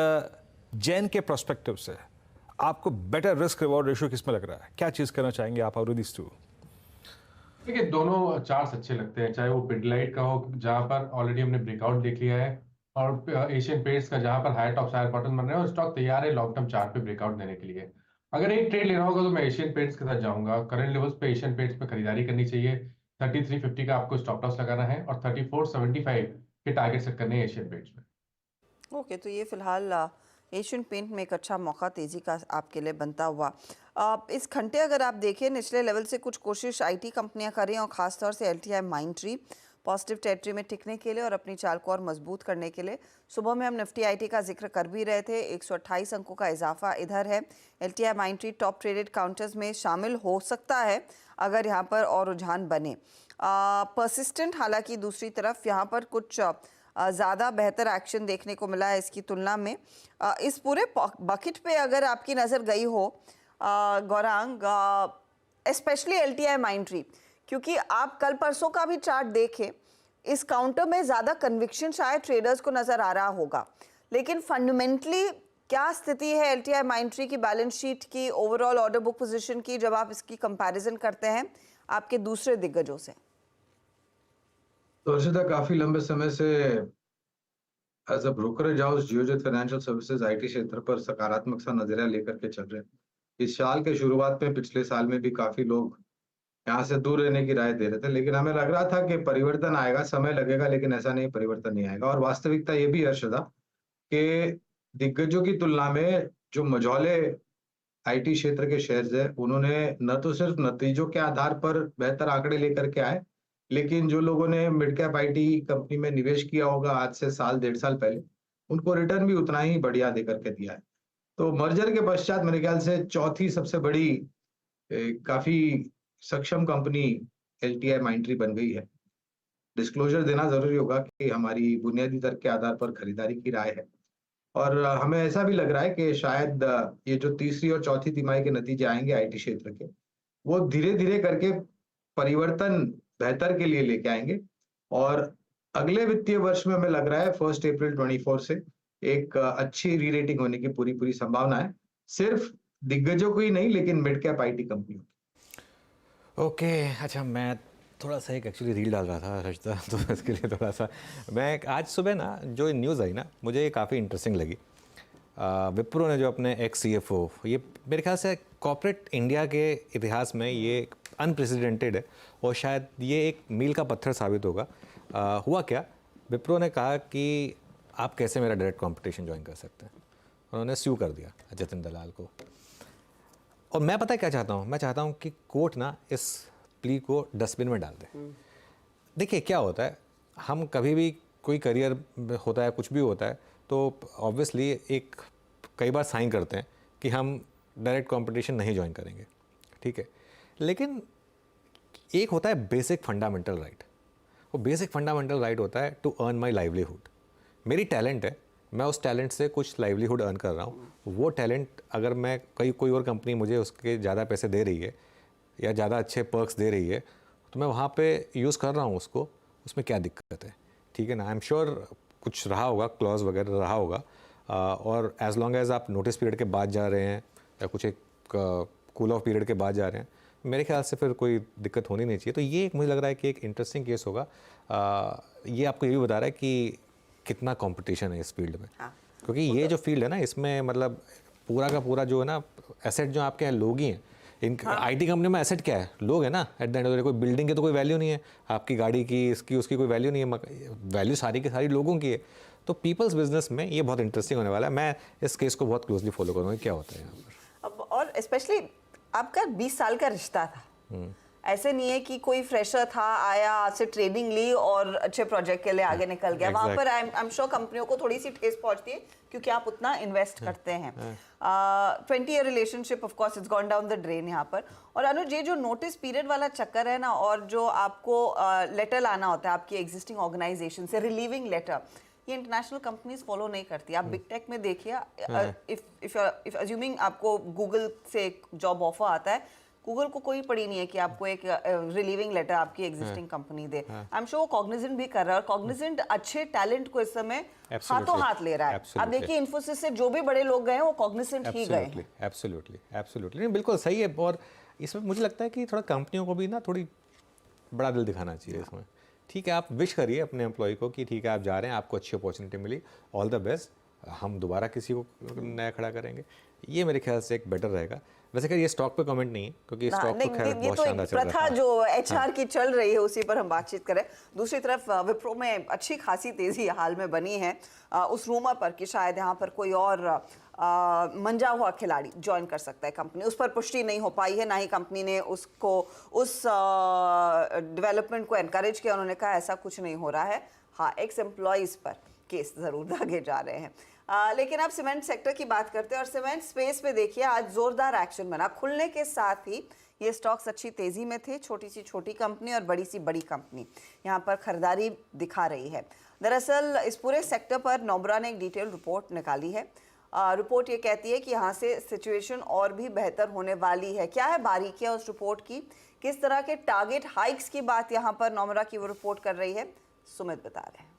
जैन के प्रोस्पेक्टिव से आपको बेटर रिस्क रिवॉर्ड रेशियो किस में लग रहा है, क्या चीज़ करना चाहेंगे आप आउट ऑफ दिस टू? देखिए दोनों चार्ट्स अच्छे लगते हैं, चाहे वो पिडलाइट का हो जहां पर ऑलरेडी हमने ब्रेकआउट देख लिया है, और एशियन पेंट्स का जहां पर हाई टॉप हायर बॉटम बन रहे हैं और स्टॉक तैयार है लॉन्ग टर्म चार्ट पे ब्रेकआउट देने के लिए। अगर एक ट्रेड लेना होगा तो मैं एशियन पेंट्स के साथ जाऊंगा। करंट लेवल्स पे एशियन पेंट्स पे खरीदारी करनी चाहिए। 3350 का आपको स्टॉप लॉस लगाना है और 3475 के टारगेट सेट करने हैं एशियन पेंट्स में। ओके, तो ये फिलहाल एशियन पेंट में एक अच्छा मौका तेज़ी का आपके लिए बनता हुआ। इस घंटे अगर आप देखें निचले लेवल से कुछ कोशिश आईटी कंपनियां कर रही हैं और ख़ासतौर से एलटीआई माइंडट्री पॉजिटिव टेरिटरी में टिकने के लिए और अपनी चाल को और मजबूत करने के लिए। सुबह में हम निफ्टी आईटी का जिक्र कर भी रहे थे, 128 अंकों का इजाफा इधर है। LTI Mindtree top traded counters में शामिल हो सकता है अगर यहाँ पर और रुझान बने। परसिस्टेंट हालांकि दूसरी तरफ यहाँ पर कुछ ज़्यादा बेहतर एक्शन देखने को मिला है इसकी तुलना में। इस पूरे बकेट पे अगर आपकी नज़र गई हो गौरांग, स्पेशली एलटीआई माइंडट्री, क्योंकि आप कल परसों का भी चार्ट देखें, इस काउंटर में ज़्यादा कन्विक्शन शायद ट्रेडर्स को नज़र आ रहा होगा, लेकिन फंडामेंटली क्या स्थिति है एलटीआई माइंडट्री की, बैलेंस शीट की, ओवरऑल ऑर्डर बुक पोजीशन की, जब आप इसकी कंपैरिजन करते हैं आपके दूसरे दिग्गजों से? तो अर्षिता, काफी लंबे समय से as a brokerage house Geojit Financial Services IT क्षेत्र पर सकारात्मक सा नजरिया लेकर के चल रहे हैं। इस साल के शुरुआत में पिछले साल में भी काफी लोग यहाँ से दूर रहने की राय दे रहे थे, लेकिन हमें लग रहा था कि परिवर्तन आएगा, समय लगेगा, लेकिन ऐसा नहीं, परिवर्तन नहीं आएगा। और वास्तविकता ये भी अर्षदा कि दिग्गजों की तुलना में जो मझौले आईटी क्षेत्र के शेयर्स है उन्होंने न तो सिर्फ नतीजों के आधार पर बेहतर आंकड़े लेकर के आए, लेकिन जो लोगों ने मिड कैप आईटी कंपनी में निवेश किया होगा आज से साल 1.5 साल पहले, उनको रिटर्न भी उतना ही बढ़िया दे करके दिया है। तो मर्जर के पश्चात मेरे ख्याल से चौथी सबसे बड़ी काफी सक्षम कंपनी LTI माइंट्री बन गई है। डिस्क्लोजर देना जरूरी होगा कि हमारी बुनियादी तर्क के आधार पर खरीदारी की राय है, और हमें ऐसा भी लग रहा है कि शायद ये जो तीसरी और चौथी तिमाही के नतीजे आएंगे IT क्षेत्र के, वो धीरे धीरे करके परिवर्तन बेहतर के लिए लेके आएंगे। और अगले वित्तीय वर्ष में हमें लग रहा है 1 अप्रैल 24 से एक अच्छी री रेटिंग होने की पूरी संभावना है, सिर्फ दिग्गजों को ही नहीं लेकिन मिड कैप IT कंपनियों की। ओके अच्छा, मैं थोड़ा सा एक एक्चुअली रील डाल रहा था रजता, तो इसके लिए थोड़ा सा मैं आज सुबह ना जो न्यूज़ आई ना, मुझे ये काफ़ी इंटरेस्टिंग लगी। विप्रो ने जो अपने एक्स CFO, ये मेरे ख्याल से कॉर्पोरेट इंडिया के इतिहास में ये अनप्रेसिडेंटेड है और शायद ये एक मील का पत्थर साबित होगा। हुआ क्या, विप्रो ने कहा कि आप कैसे मेरा डायरेक्ट कंपटीशन ज्वाइन कर सकते हैं। उन्होंने स्यू कर दिया जतिन दलाल को। और मैं पता है क्या चाहता हूँ, मैं चाहता हूँ कि कोर्ट ना इस प्ली को डस्टबिन में डाल दे। देखिए क्या होता है, हम कभी भी कोई करियर होता है, कुछ भी होता है, तो ऑब्वियसली एक कई बार साइन करते हैं कि हम डायरेक्ट कंपटीशन नहीं ज्वाइन करेंगे, ठीक है। लेकिन एक होता है बेसिक फंडामेंटल राइट, वो बेसिक फंडामेंटल राइट होता है टू अर्न माई लाइवलीहुड। मेरी टैलेंट है, मैं उस टैलेंट से कुछ लाइवलीहुड अर्न कर रहा हूँ। वो टैलेंट अगर मैं कोई और कंपनी मुझे उसके ज़्यादा पैसे दे रही है या ज़्यादा अच्छे पर्क्स दे रही है, तो मैं वहाँ पे यूज़ कर रहा हूँ उसको, उसमें क्या दिक्कत है, ठीक है ना। आई एम श्योर कुछ रहा होगा, क्लॉज वगैरह रहा होगा, और एज लॉन्ग एज आप नोटिस पीरियड के बाद जा रहे हैं या कुछ एक कूल ऑफ पीरियड के बाद जा रहे हैं, मेरे ख्याल से फिर कोई दिक्कत होनी नहीं चाहिए। तो ये एक मुझे लग रहा है कि एक इंटरेस्टिंग केस होगा। ये आपको ये भी बता रहा है कि कितना कंपटीशन है इस फील्ड में। क्योंकि ये जो फील्ड है ना, इसमें मतलब पूरा का पूरा जो है ना, एसेट जो आपके हैं लोग ही हैं। इन IT कंपनी में एसेट क्या है, लोग है ना। At the end of the day कोई बिल्डिंग की तो कोई वैल्यू नहीं है, आपकी गाड़ी की, इसकी उसकी कोई वैल्यू नहीं है, वैल्यू सारी की सारी लोगों की है। तो पीपल्स बिजनेस में ये बहुत इंटरेस्टिंग होने वाला है। मैं इस केस को बहुत क्लोजली फॉलो करूँगा क्या होता है यहाँ पर। अब और स्पेशली आपका 20 साल का रिश्ता था, ऐसे नहीं है कि कोई फ्रेशर था, आया, आपसे ट्रेनिंग ली और अच्छे प्रोजेक्ट के लिए आगे निकल गया। वहाँ पर आई एम श्योर कंपनियों को थोड़ी सी ठेस पहुंचती है क्योंकि आप उतना इन्वेस्ट करते हैं। 20 year relationship of course it's gone down the drain यहाँ पर। और अनुज, ये जो नोटिस पीरियड वाला चक्कर है ना, और जो आपको लेटर लाना होता है आपकी एग्जिस्टिंग ऑर्गेनाइजेशन से, रिलीविंग लेटर, ये इंटरनेशनल कंपनीज फॉलो नहीं करती। आप बिग टेक में देखिए, इफ अज्यूमिंग आपको गूगल से एक जॉब ऑफर आता है, गूगल को कोई पड़ी नहीं है कि आपको एक रिलीविंग लेटर आपकी existing company they. I am sure वो कॉग्निजेंट भी कर रहा है, और कॉग्निजेंट अच्छे टैलेंट को इस समय हाथों हाथ ले रहा है। आप देखिए इन्फोसिस से जो भी बड़े लोग गए हैं वो कॉग्निजेंट ही गए हैं। एब्सोल्युटली नहीं, बिल्कुल सही है। और इसमें मुझे लगता है कि थोड़ा कंपनियों को भी ना थोड़ी बड़ा दिल दिखाना चाहिए इसमें। ठीक है, आप विश करिए अपने एम्प्लॉय को कि ठीक है आप जा रहे हैं, आपको अच्छी अपॉर्चुनिटी मिली, ऑल द बेस्ट, हम दोबारा किसी को नया खड़ा करेंगे। ये मेरे ख्याल से एक बेटर रहेगा। वैसे खैर ये स्टॉक पे कमेंट नहीं है क्योंकि स्टॉक तो खैर बहुत शानदार चल रहा है। प्रथा जो HR की चल रही है उसी पर हम बातचीत करें। दूसरी तरफ विप्रो में अच्छी खासी तेजी हाल में बनी है उस रूमर पर कि शायद यहाँ पर कोई और मंजा हुआ खिलाड़ी ज्वाइन कर सकता है कंपनी। उस पर पुष्टि नहीं हो पाई है, ना ही कंपनी ने उसको उस डेवलपमेंट को एनकरेज किया। उन्होंने कहा ऐसा कुछ नहीं हो रहा है। हाँ, एक्स एम्प्लॉयज़ पर केस ज़रूर दागे जा रहे हैं। लेकिन अब सीमेंट सेक्टर की बात करते हैं और सीमेंट स्पेस पे देखिए आज जोरदार एक्शन बना। खुलने के साथ ही ये स्टॉक्स अच्छी तेजी में थे। छोटी सी छोटी कंपनी और बड़ी सी बड़ी कंपनी यहाँ पर खरीदारी दिखा रही है। दरअसल इस पूरे सेक्टर पर नोबरा ने एक डिटेल रिपोर्ट निकाली है। रिपोर्ट ये कहती है कि यहाँ से सिचुएशन और भी बेहतर होने वाली है। क्या है बारीकियाँ उस रिपोर्ट की, किस तरह के टारगेट हाइक्स की बात यहाँ पर नोबरा की वो रिपोर्ट कर रही है, सुमित बता रहे हैं।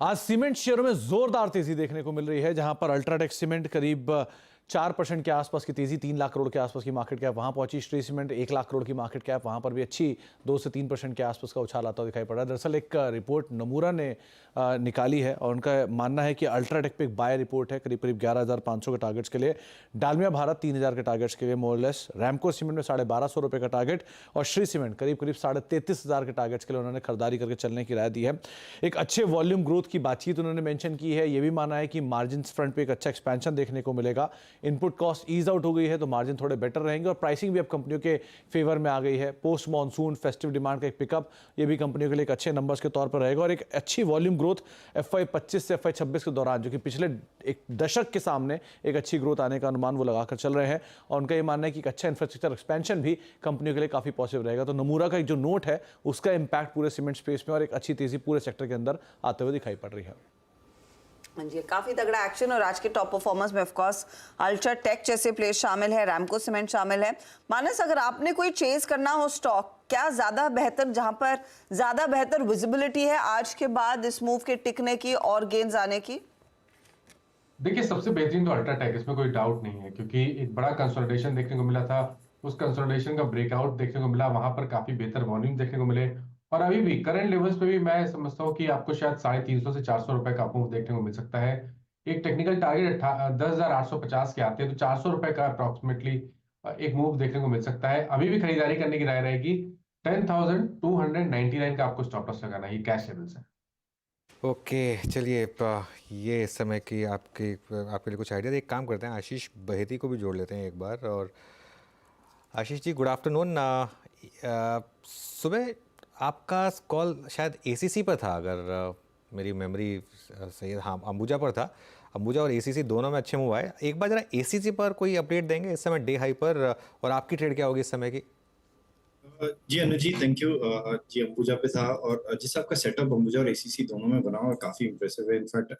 आज सीमेंट शेयरों में जोरदार तेजी देखने को मिल रही है, जहां पर अल्ट्राटेक सीमेंट करीब 4% के आसपास की तेजी, 3 लाख करोड़ के आसपास की मार्केट कैप वहां पहुंची। श्री सीमेंट 1 लाख करोड़ की मार्केट कैप, वहां पर भी अच्छी 2 से 3% के आसपास का उछाल आता हुआ दिखाई पड़ रहा है। दरअसल एक रिपोर्ट नमूरा ने निकाली है और उनका मानना है कि अल्ट्राटेक पे एक बाय रिपोर्ट है करीब 11,500 के टारगेट्स के लिए, डालमिया भारत 3,000 के टारगेट्स के लिए मोरलेस, रैमको सीमेंट में 1,250 रुपये का टारगेट और श्री सीमेंट करीब 33,500 के टारगेट्स के लिए उन्होंने खरीदारी करके चलने की राय दी है। एक अच्छे वॉल्यूम ग्रोथ की बातचीत उन्होंने मेंशन की है। ये भी माना है कि मार्जिन फ्रंट पे एक अच्छा एक्सपेंशन देखने को मिलेगा। इनपुट कॉस्ट ईज आउट हो गई है तो मार्जिन थोड़े बेटर रहेंगे और प्राइसिंग भी अब कंपनियों के फेवर में आ गई है। पोस्ट मॉनसून फेस्टिव डिमांड का एक पिकअप, ये भी कंपनियों के लिए एक अच्छे नंबर्स के तौर पर रहेगा और एक अच्छी वॉल्यूम ग्रोथ FY25 से FY26 के दौरान, जो कि पिछले एक दशक के सामने एक अच्छी ग्रोथ आने का अनुमान वो लगाकर चल रहे हैं और उनका ये मानना है कि एक अच्छा इंफ्रास्ट्रक्चर एक्सपेंशन भी कंपनियों के लिए काफ़ी पॉजिटिव रहेगा। तो नमूरा का एक जो नोट है उसका इंपैक्ट पूरे सीमेंट स्पेस में और एक अच्छी तेजी पूरे सेक्टर के अंदर आते हुए दिखाई पड़ रही है। हाँ जी, काफी तगड़ा एक्शन और आज के टॉप परफॉर्मर्स में ऑफ कोर्स अल्ट्राटेक जैसे प्लेस शामिल है, रैमको सीमेंट शामिल है। मानस, अगर आपने कोई चेज करना हो स्टॉक, क्या ज्यादा बेहतर, जहां पर ज्यादा बेहतर विजिबिलिटी है आज के बाद इस मूव के टिकने की और गेन्स आने की? देखिए, सबसे बेहतरीन तो अल्ट्राटेक, इसमें कोई डाउट नहीं है, क्योंकि एक बड़ा कंसोलिडेशन देखने को मिला था, उस कंसोलिडेशन का ब्रेकआउट देखने को मिला, वहां पर काफी बेहतर वॉल्यूम देखने को मिले और अभी भी करंट लेवल्स पे भी मैं समझता हूँ कि आपको शायद 350 से 400 रुपए का मूव देखने को मिल सकता है। एक टेक्निकल टारगेट 10,850 के आते हैं तो 400 रुपए का अप्रोक्सीमेटली एक मूव देखने को मिल सकता है। अभी भी खरीदारी करने की राय रहेगी। 10,299 का आपको स्टॉप लॉस लगाना है, ये कैश लेवल्स है। ओके, चलिए ये इस समय की आपके लिए कुछ आइडिया। एक काम करते हैं, आशीष बहेती को भी जोड़ लेते हैं एक बार। और आशीष जी, गुड आफ्टरनून। सुबह आपका कॉल शायद ACC पर था, अगर मेरी मेमोरी सही है। हाँ, अंबुजा पर था। अंबुजा और ACC दोनों में अच्छे मूव आए। एक बार जरा ACC पर कोई अपडेट देंगे इस समय डे हाई पर, और आपकी ट्रेड क्या होगी इस समय की? जी अनुज जी, थैंक यू। जी अंबुजा पे था और जिस आपका सेटअप अंबुजा और ACC दोनों में बना और काफी इंप्रेसिव है। इनफैक्ट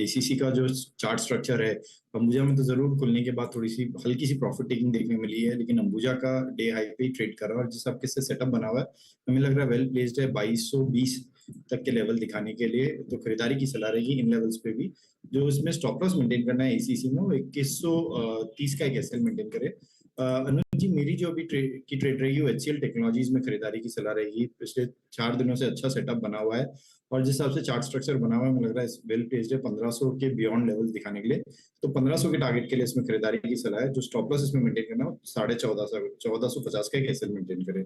ACC का जो चार्ट स्ट्रक्चर है, अंबुजा में तो जरूर खुलने के बाद थोड़ी सी हल्की सी प्रॉफिट टेकिंग देखने मिली है, लेकिन अंबुजा का डे हाई पे ट्रेड कर रहा है और जिस आपके से सेटअप बना हुआ है, हमें लग रहा है वेल प्लेस्ड है 2220 तक के लेवल दिखाने के लिए। तो खरीदारी की सलाह रहेगी इन लेवल्स पे भी। जो इसमें स्टॉप लॉस मेंटेन करना है ACC में, वो 2130 का एक SL मेंटेन करे। अनुज जी, मेरी जो अभी ट्रेड रहेगी वो HCL टेक्नोलॉजीज में खरीदारी की सलाह रहेगी। पिछले 4 दिनों से अच्छा सेटअप बना हुआ है और जिस हिसाब से चार्ट स्ट्रक्चर बना हुआ है, मुझे लग रहा है वेल प्लेस्ड है 1500 के बियॉन्ड लेवल दिखाने के लिए। तो 1500 के टारगेट के लिए इसमें खरीदारी की सलाह है। जो स्टॉप लॉस इसमें मेंटेन करना है 1450 का एक SL मेंटेन करे।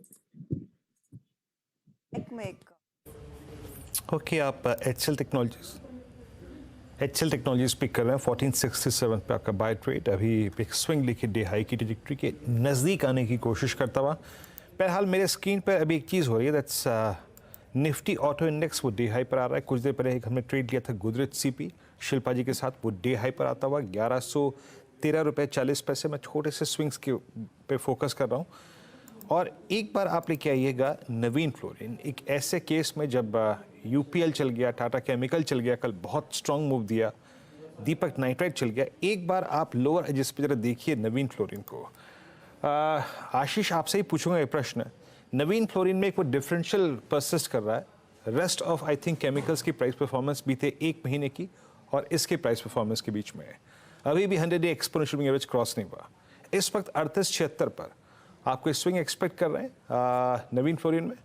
ओके, आप HCL टेक्नोलॉजीज पिक कर रहे हैं। 1467 पे आपका बाय ट्रेड। अभी एक स्विंग लेके डे हाई की ट्रैजेक्टरी के नज़दीक आने की कोशिश करता हुआ। बहरहाल मेरे स्क्रीन पर अभी एक चीज़ हो रही है, दैट्स निफ्टी ऑटो इंडेक्स, वो डे हाई पर आ रहा है। कुछ देर पहले एक हमने ट्रेड लिया था गोदरेज CP शिल्पा जी के साथ, वो डे हाई पर आता हुआ 1113 रुपये 40 पैसे। मैं छोटे से स्विंग्स के पे फोकस कर रहा हूँ। और एक बार आप लेके आइएगा नवीन फ्लोरिन, एक ऐसे केस में जब UPL चल गया, टाटा केमिकल चल गया, कल बहुत स्ट्रॉन्ग मूव दिया, दीपक नाइट्राइट चल गया। एक बार आप लोअर एजेस पे जरा देखिए नवीन फ्लोरिन को। आशीष, आपसे ही पूछूंगा ये प्रश्न। नवीन फ्लोरिन में एक वो डिफरेंशियल परसिस्ट कर रहा है। Rest of I think chemicals की प्राइस परफॉर्मेंस बीते 1 महीने की और इसके प्राइस परफॉर्मेंस के बीच में है। अभी भी 100 day exponential moving average cross नहीं हुआ। इस वक्त 3876 पर आपको स्विंग एक्सपेक्ट कर रहे हैं नवीन फ्लोरिन में?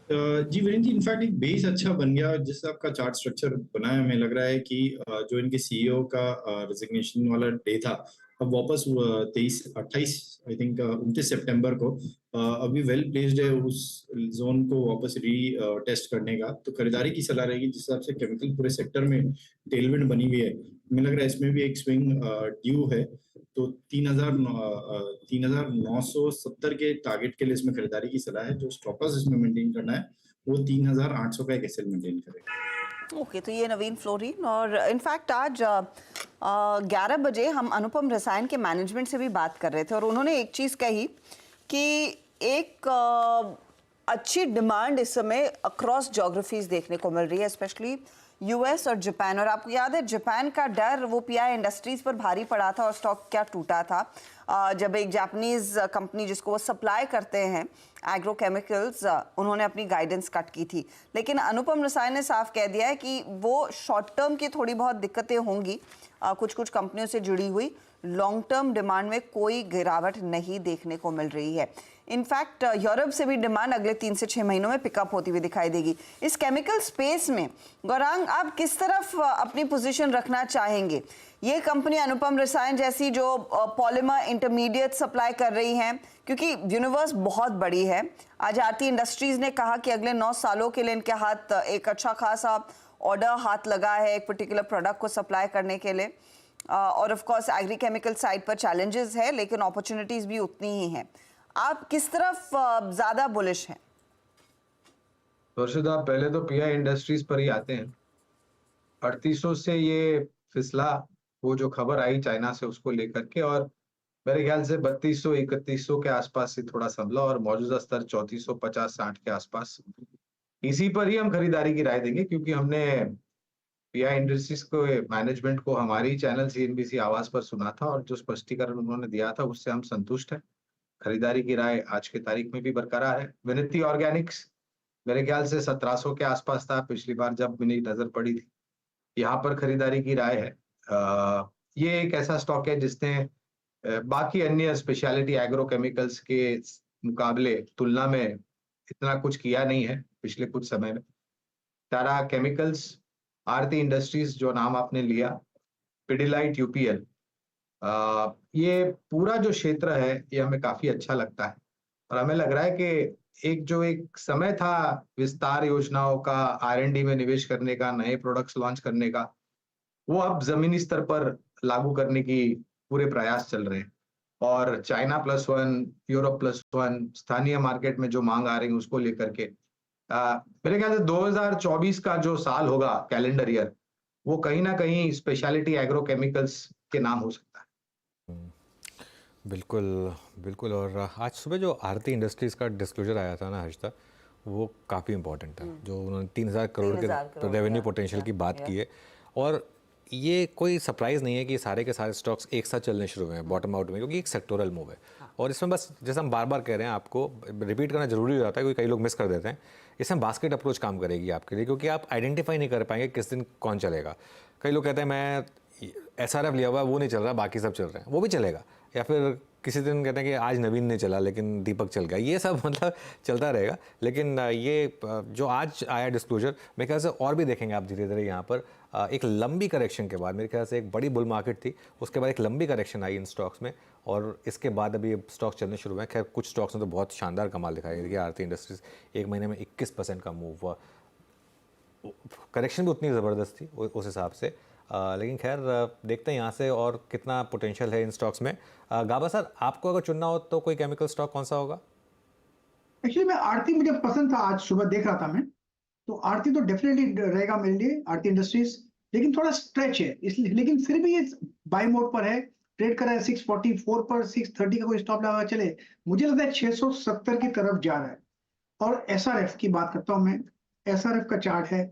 जी वीरेंद्र जी, इनफैक्ट एक बेस अच्छा बन गया जिससे आपका चार्ट स्ट्रक्चर बना है। हमें लग रहा है कि जो इनके CEO का रेजिग्नेशन वाला डे था, अब वापस 28 आई थिंक 29 सितंबर को अभी वेल प्लेस्ड है उस जोन को वापस टेस्ट करने का। तो खरीदारी की सलाह रहेगी जिस हिसाब से केमिकल पूरे सेक्टर में टेलविंड बनी हुई है। हमें लग रहा है इसमें भी एक स्विंग ड्यू है। तो 3,970 के टारगेट के लिए इसमें खरीदारी की सलाह है। जो स्टॉप लॉस इसमें मेंटेन करना है वो 3,800 का एक SL मेंटेन करेगा। ओके, तो ये नवीन फ्लोरिन। और इनफैक्ट आज 11 बजे हम अनुपम रसायन के मैनेजमेंट से भी बात कर रहे थे और उन्होंने एक चीज़ कही कि एक अच्छी डिमांड इस समय अक्रॉस ज्योग्राफीज देखने को मिल रही है, स्पेशली US और जापान। और आपको याद है जापान का डर वो PI इंडस्ट्रीज पर भारी पड़ा था और स्टॉक क्या टूटा था जब एक जापानीज कंपनी जिसको वो सप्लाई करते हैं एग्रोकेमिकल्स, उन्होंने अपनी गाइडेंस कट की थी। लेकिन अनुपम रसायन ने साफ कह दिया है कि वो शॉर्ट टर्म की थोड़ी बहुत दिक्कतें होंगी कुछ कंपनियों से जुड़ी हुई, लॉन्ग टर्म डिमांड में कोई गिरावट नहीं देखने को मिल रही है। इनफैक्ट यूरोप से भी डिमांड अगले 3 से 6 महीनों में पिकअप होती हुई दिखाई देगी। इस केमिकल स्पेस में गौरांग, आप किस तरफ अपनी पोजीशन रखना चाहेंगे? ये कंपनी अनुपम रसायन जैसी जो पॉलीमर इंटरमीडिएट सप्लाई कर रही हैं, क्योंकि यूनिवर्स बहुत बड़ी है। आज आरती इंडस्ट्रीज ने कहा कि अगले 9 सालों के लिए इनके हाथ एक अच्छा खासा ऑर्डर हाथ लगा है एक पर्टिकुलर प्रोडक्ट को सप्लाई करने के लिए। और of course agri chemical side पर चैलेंजेस है, लेकिन अपॉर्चुनिटीज भी उतनी ही हैं। आप किस तरफ ज्यादा बुलिश हैं? हर्षदा, पहले तो पीआई इंडस्ट्रीज पर ही आते हैं। 3800 से ये फिसला, वो जो खबर आई चाइना से उसको लेकर के, और मेरे ख्याल से 3200 3100 के आसपास से थोड़ा संभला, और मौजूदा स्तर 3450-60 के आसपास। इसी पर ही हम खरीदारी की राय देंगे, क्योंकि हमने पीआई इंडस्ट्रीज को मैनेजमेंट को हमारी चैनल सीएनबीसी आवाज पर सुना था, और जो स्पष्टीकरण उन्होंने दिया था उससे हम संतुष्ट हैं। खरीदारी की राय आज की तारीख में भी बरकरार है। विनिति ऑर्गेनिक्स मेरे ख्याल से 1700 के आसपास था पिछली बार जब मेरी नजर पड़ी थी। यहाँ पर खरीदारी की राय है। ये एक ऐसा स्टॉक है जिसने बाकी अन्य स्पेशलिटी एग्रो केमिकल्स के मुकाबले तुलना में इतना कुछ किया नहीं है पिछले कुछ समय में। टाटा केमिकल्स, आरती इंडस्ट्रीज जो नाम आपने लिया, पिडिलाइट, यूपीएल, ये पूरा जो क्षेत्र है ये हमें काफी अच्छा लगता है, और हमें लग रहा है कि एक समय था विस्तार योजनाओं का, R&D में निवेश करने का, नए प्रोडक्ट्स लॉन्च करने का, वो अब जमीनी स्तर पर लागू करने की पूरे प्रयास चल रहे हैं। और चाइना +1, यूरोप +1, स्थानीय मार्केट में जो मांग आ रही है उसको लेकर के मेरे ख्याल से 2024 का जो साल होगा, कैलेंडर ईयर, वो कहीं ना कहीं स्पेशलिटी एग्रो केमिकल्स के नाम हो सकता है। बिल्कुल बिल्कुल। और आज सुबह जो आरती इंडस्ट्रीज़ का डिस्क्लोजर आया था ना हर्षिता, वो काफ़ी इंपॉर्टेंट था। जो उन्होंने 3000 करोड़ के रेवेन्यू पोटेंशियल की बात की है, और ये कोई सरप्राइज़ नहीं है कि सारे के सारे स्टॉक्स एक साथ चलने शुरू हुए हैं बॉटम आउट में, क्योंकि एक सेक्टोरल मूव है। और इसमें बस जैसे हम बार बार कह रहे हैं, आपको रिपीट करना जरूरी हो जाता है क्योंकि कई लोग मिस कर देते हैं। इसमें बास्केट अप्रोच काम करेगी आपके लिए, क्योंकि आप आइडेंटिफाई नहीं कर पाएंगे किस दिन कौन चलेगा। कई लोग कहते हैं मैं SRF लिया हुआ है, वो नहीं चल रहा, बाकी सब चल रहे हैं, वो भी चलेगा। या फिर किसी दिन कहते हैं कि आज नवीन नहीं चला लेकिन दीपक चल गया, ये सब मतलब चलता रहेगा। लेकिन ये जो आज आया डिस्क्लोजर, मेरे ख्याल से और भी देखेंगे आप धीरे धीरे यहाँ पर। एक लंबी करेक्शन के बाद, मेरे ख्याल से एक बड़ी बुल मार्केट थी, उसके बाद एक लंबी करेक्शन आई इन स्टॉक्स में, और इसके बाद अभी स्टॉक्स चलने शुरू हुए हैं। खैर कुछ स्टॉक्स में तो बहुत शानदार कमाल दिखाई। देखिए आरती इंडस्ट्रीज एक महीने में 21% का मूव हुआ, करेक्शन भी उतनी ज़बरदस्त थी उस हिसाब से। लेकिन खैर देखते हैं यहाँ से और कितना पोटेंशियल है इन स्टॉक्स में। गाबा सर, आपको अगर चुनना हो तो कोई केमिकल स्टॉक कौन सा होगा? एक्चुअली मैं आरती मुझे पसंद था, आज सुबह देख रहा था मैं, तो आरती तो डेफिनेटली रहेगा मेरे लिए, आरती इंडस्ट्रीज। लेकिन थोड़ा स्ट्रेच है इसलिए, लेकिन फिर भी ये बाय मोड पर है, ट्रेड कर रहा है 644 पर, 630 का कोई स्टॉप लगा चले। मुझे लगता है 670 की तरफ जा रहा है। और SRF की बात करता हूं मैं, SRF का चार्ट है,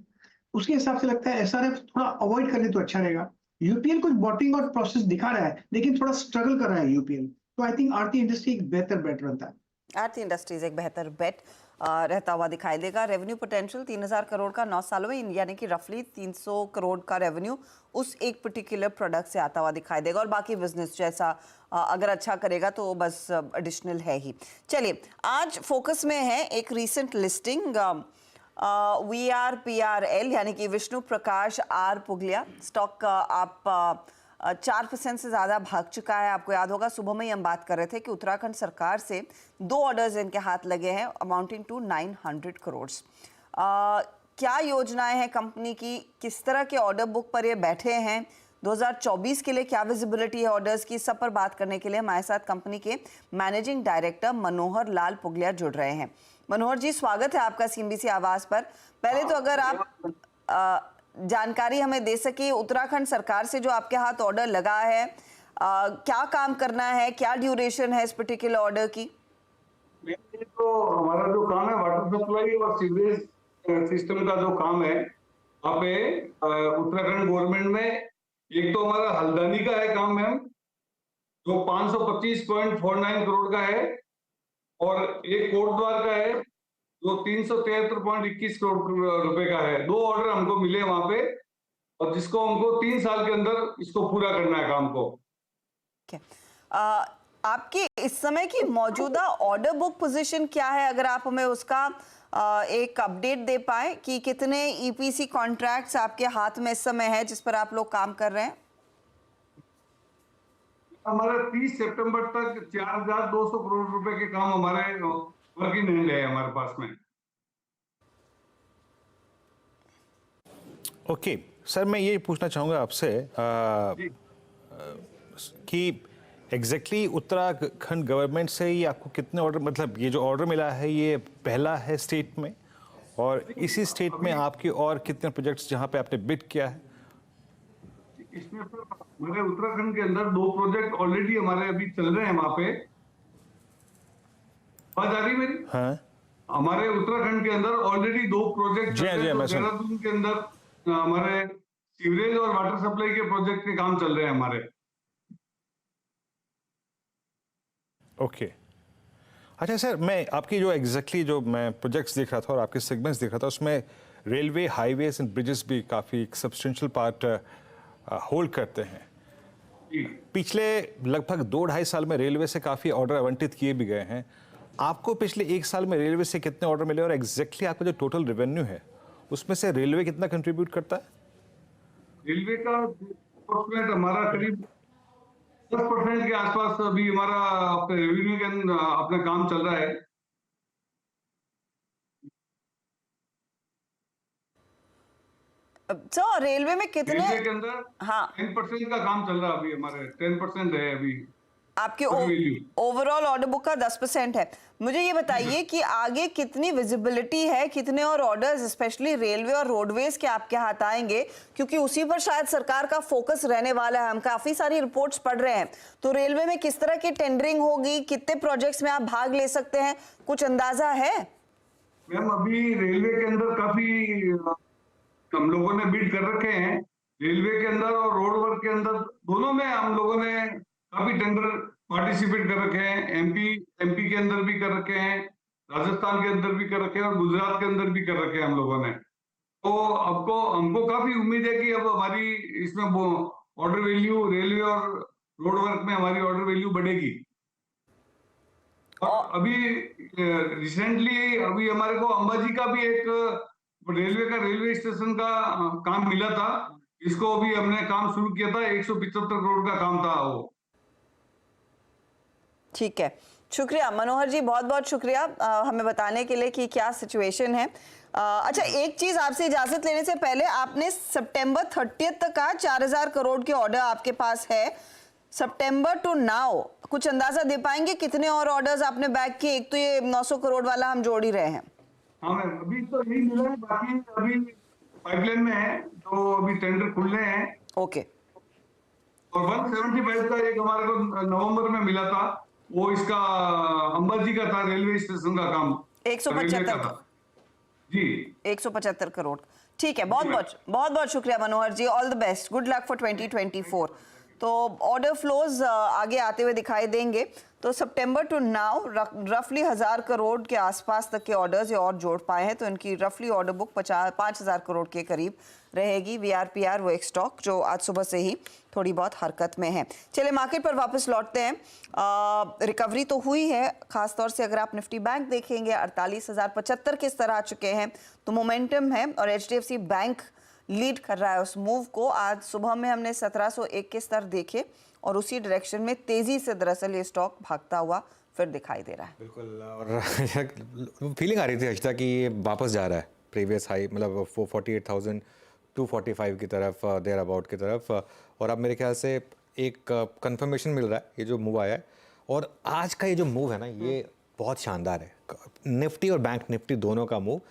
उसके हिसाब से लगता है SRF थोड़ा अवॉइड कर ले तो अच्छा रहेगा। यूपीएल कुछ बॉटिंग और प्रोसेस दिखा रहा है, लेकिन थोड़ा स्ट्रगल कर रहा है यूपीएल, तो आई थिंक आरती इंडस्ट्री एक बेहतर बेट बनता है। आरती इंडस्ट्रीज एक बेहतर बेट रहता हुआ दिखाई देगा। रेवेन्यू पोटेंशियल 3000 करोड़ का 9 सालों में, यानी कि रफली 300 करोड़ का रेवेन्यू उस एक पर्टिकुलर प्रोडक्ट से आता हुआ दिखाई देगा, और बाकी बिजनेस जैसा अगर अच्छा करेगा तो बस एडिशनल है ही। चलिए, आज फोकस में है एक रीसेंट लिस्टिंग, VRPRL यानी कि विष्णु प्रकाश आर पुगलिया। स्टॉक आप 4% से ज़्यादा भाग चुका है। आपको याद होगा सुबह में ही हम बात कर रहे थे कि उत्तराखंड सरकार से 2 ऑर्डर्स इनके हाथ लगे हैं अमाउंटिंग टू 900 करोड़। क्या योजनाएं हैं कंपनी की, किस तरह के ऑर्डर बुक पर ये बैठे हैं, 2024 के लिए क्या विजिबिलिटी है ऑर्डर्स की, सब पर बात करने के लिए हमारे साथ कंपनी के मैनेजिंग डायरेक्टर मनोहर लाल पुगलिया जुड़ रहे हैं। मनोहर जी, स्वागत है आपका सीएनबीसी आवाज पर। पहले तो अगर आप जानकारी हमें दे सके, उत्तराखंड सरकार से जो आपके हाथ ऑर्डर लगा है, क्या काम करना है, क्या ड्यूरेशन है इस पर्टिकुलर ऑर्डर की? तो हमारा जो काम है वाटर सप्लाई और सीवरेज सिस्टम का जो काम है, वहाँ पे उत्तराखंड गवर्नमेंट में एक तो हमारा हल्द्वानी का है काम मैम, जो 525.49 करोड़ का है, और एक कोटद्वार का है जो 373.21 करोड़ रुपए का है। 2 ऑर्डर हमको मिले वहां पे, और जिसको हमको 3 साल के अंदर इसको पूरा करना है काम को। आपकी इस समय की मौजूदा ऑर्डर बुक पोजीशन क्या है, अगर आप हमें उसका एक अपडेट दे पाए कि कितने ईपीसी कॉन्ट्रैक्ट्स आपके हाथ में इस समय है जिस पर आप लोग काम कर रहे हैं? हमारा 30 सितंबर तक 4200 करोड़ रुपए के काम हमारे वर्किंग हैंड है हमारे पास में। ओके सर, मैं ये पूछना चाहूँगा आपसे, कि एग्जैक्टली उत्तराखंड गवर्नमेंट से ही आपको कितने ऑर्डर, मतलब ये जो ऑर्डर मिला है ये पहला है स्टेट में, और इसी स्टेट में आपके और कितने प्रोजेक्ट्स जहां पे आपने बिड किया है? इसमें सर हमारे उत्तराखंड के अंदर 2 प्रोजेक्ट ऑलरेडी हमारे अभी चल रहे हैं वहां पे। बात आ रही मेरी? हाँ, हमारे उत्तराखंड के अंदर ऑलरेडी 2 प्रोजेक्ट जी हाँ, मैं सुन- देहरादून के अंदर हमारे सीवरेज और वाटर सप्लाई के प्रोजेक्ट के काम चल रहे हैं हमारे। ओके। अच्छा सर, मैं आपकी जो एग्जैक्टली जो मैं प्रोजेक्ट्स देख रहा था और आपके सेगमेंट्स देख रहा था, उसमें रेलवे, हाईवेज एंड ब्रिजेस भी काफ़ी सब्सटेंशियल पार्ट होल्ड करते हैं। पिछले लगभग 2-2.5 साल में रेलवे से काफ़ी ऑर्डर आवंटित किए भी गए हैं। आपको पिछले 1 साल में रेलवे से कितने ऑर्डर मिले, और एग्जैक्टली आपका जो टोटल रेवेन्यू है उसमें से रेलवे कितना कंट्रीब्यूट करता है? रेलवे का अप्रोक्सीमेट हमारा करीब 10% के आसपास अभी हमारा अपने रेवेन्यू के अंदर अपना काम चल रहा है। सर रेलवे में कितने, रेलवे के अंदर हाँ 10% का काम चल रहा है अभी हमारे, 10% है अभी आपके value। ओवरऑल ऑर्डर बुक का 10% है। मुझे ये बताइए कि आगे कितनी विजिबिलिटी है, कितने और ऑर्डर्स स्पेशली रेलवे और रोडवेज के आपके हाथ आएंगे, क्योंकि उसी पर शायद सरकार का फोकस रहने वाला है। हम काफी सारी रिपोर्ट्स पढ़ रहे हैं, तो रेलवे में किस तरह की टेंडरिंग होगी, कितने प्रोजेक्ट्स में आप भाग ले सकते हैं, कुछ अंदाजा है? मैम अभी रेलवे के अंदर काफी हम लोगों ने बिड कर रखे हैं। रेलवे के अंदर और रोड वर्क के अंदर दोनों में हम लोगों ने काफी टेंडर पार्टिसिपेट कर रखे हैं। एमपी के अंदर भी कर रखे हैं, राजस्थान के अंदर भी कर रखे हैं और गुजरात के अंदर भी कर रखे हैं हम लोगों ने। तो हमको काफी उम्मीद है कि अब हमारी इसमें ऑर्डर वैल्यू रेलवे और रोड वर्क में हमारी ऑर्डर वैल्यू बढ़ेगी। और अभी रिसेंटली अभी हमारे को अंबाजी का भी एक रेलवे स्टेशन का काम मिला था, इसको अभी हमने काम शुरू किया था। 175 करोड़ का काम था वो। ठीक है, शुक्रिया मनोहर जी, बहुत बहुत शुक्रिया हमें बताने के लिए कि क्या सिचुएशन है। अच्छा, एक चीज आपसे इजाजत लेने से पहले, आपने सितंबर 30 तक का 4000 करोड़ के ऑर्डर आपके पास है। सितंबर टू नाउ कुछ अंदाजा दे पाएंगे कितने और ऑर्डर्स आपने बैक किए? एक तो ये 900 करोड़ वाला हम जोड़ ही रहे हैं। हाँ मैम, अभी तो यही मिला है, बाकी अभी पाइपलाइन में है, तो अभी टेंडर खुलने हैं। ओके। और 175 का एक हमारे को नवंबर में मिला था, वो इसका अंबाजी का था, रेलवे स्टेशन का काम 175 जी 175 करोड़। ठीक है, बहुत बहुत शुक्रिया Manohar ji, all the best, good luck for 2024। तो ऑर्डर फ्लोज आगे आते हुए दिखाई देंगे। तो सितंबर टू नाउ रफली 1000 करोड़ के आसपास तक के ऑर्डर्स ये और जोड़ पाए हैं, तो इनकी रफली ऑर्डर बुक 5000 करोड़ के करीब रहेगी। VRPR वो एक स्टॉक जो आज सुबह से ही थोड़ी बहुत हरकत में है। चलिए मार्केट पर वापस लौटते हैं। रिकवरी तो हुई है, खासतौर से अगर आप निफ्टी बैंक देखेंगे 48,075 के स्तर आ चुके हैं, तो मोमेंटम है और HDFC बैंक लीड कर रहा है उस मूव को। आज सुबह में हमने 1701 के स्तर देखे और उसी डायरेक्शन में तेजी से दरअसल ये स्टॉक भागता हुआ फिर दिखाई दे रहा है। बिल्कुल, और फीलिंग आ रही थी हर्षिता कि ये वापस जा रहा है प्रीवियस हाई, मतलब 48,245 की तरफ, देयर अबाउट की तरफ। और अब मेरे ख्याल से एक कंफर्मेशन मिल रहा है ये जो मूव आया है। और आज का ये जो मूव है ना, ये बहुत शानदार है। निफ्टी और बैंक निफ्टी दोनों का मूव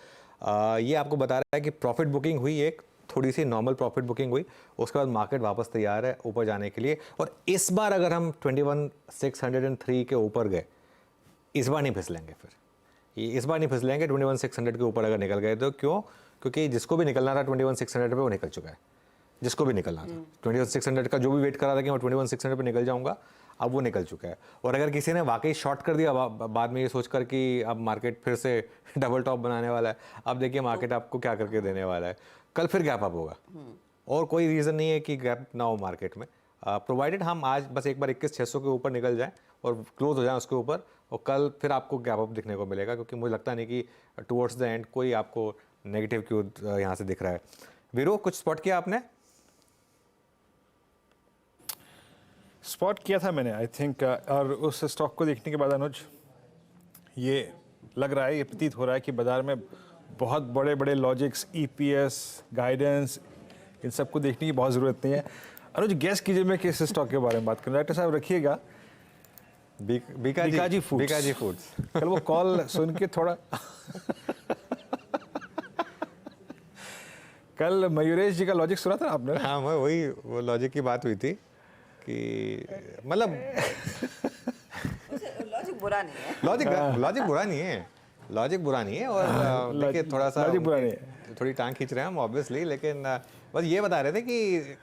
ये आपको बता रहा है कि प्रॉफिट बुकिंग हुई, एक थोड़ी सी नॉर्मल प्रॉफिट बुकिंग हुई, उसके बाद मार्केट वापस तैयार है ऊपर जाने के लिए। और इस बार अगर हम 21,603 के ऊपर गए, इस बार नहीं फिसलेंगे, फिर इस बार नहीं फिसलेंगे। 21,600 के ऊपर अगर निकल गए तो क्यों? क्योंकि जिसको भी निकलना था 21,600 पे वो निकल चुका है। जिसको भी निकलना था 21,600 का, जो भी वेट कर रहा था कि मैं 21,600 पे निकल जाऊंगा, अब वो निकल चुका है। और अगर किसी ने वाकई शॉर्ट कर दिया बाद में ये सोचकर कि अब मार्केट फिर से डबल टॉप बनाने वाला है, अब देखिए मार्केट आपको क्या करके देने वाला है। कल फिर गैप अप होगा और कोई रीज़न नहीं है कि गैप ना हो मार्केट में, प्रोवाइडेड हम आज बस एक बार 21,600 के ऊपर निकल जाएं और क्लोज हो जाए उसके ऊपर, और कल फिर आपको गैप अप दिखने को मिलेगा। क्योंकि मुझे लगता नहीं कि टुवर्ड्स द एंड कोई आपको नेगेटिव क्यू यहाँ से दिख रहा है। वीरो, कुछ स्पॉट किया आपने? स्पॉट किया था मैंने, आई थिंक, और उस स्टॉक को देखने के बाद अनुज, ये लग रहा है, ये प्रतीत हो रहा है कि बाजार में बहुत बड़े बड़े लॉजिक्स, EPS, गाइडेंस, इन सबको देखने की बहुत ज़रूरत नहीं है। अनुज गैस कीजिए मैं किस स्टॉक के बारे में बात कर रहा हूं। डॉक्टर साहब रखिएगा। बीकाजी फूड्स। कल वो कॉल सुन के थोड़ा कल मयूरेश जी का लॉजिक सुना था आपने? हाँ, मैं वो लॉजिक की बात हुई थी कि मतलब लॉजिक बुरा नहीं है। लॉजिक बुरा नहीं है, लॉजिक बुरा नहीं है। और देखिए थोड़ा सा लॉजिक बुरा नहीं है, थोड़ी टांग खींच रहे हैं हम ऑब्वियसली, लेकिन बस ये बता रहे थे कि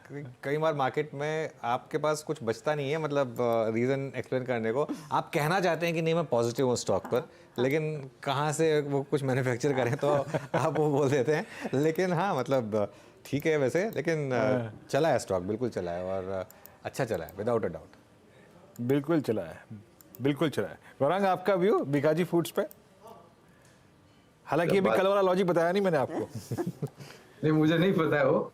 कई बार मार्केट में आपके पास कुछ बचता नहीं है, मतलब रीज़न एक्सप्लेन करने को। आप कहना चाहते हैं कि नहीं मैं पॉजिटिव हूँ स्टॉक पर, लेकिन कहाँ से वो कुछ मैन्युफैक्चर करें तो आप वो बोल देते हैं। लेकिन हाँ, मतलब ठीक है वैसे, लेकिन चला है स्टॉक, बिल्कुल चला है और अच्छा चला है विदाउट अ डाउट। बिल्कुल चला है, बिल्कुल चला है। गौरांग आपका व्यू बीकाजी फूड्स पे? हालांकि अभी कल वाला लॉजिक बताया नहीं मैंने आपको। नहीं, मुझे नहीं पता है वो,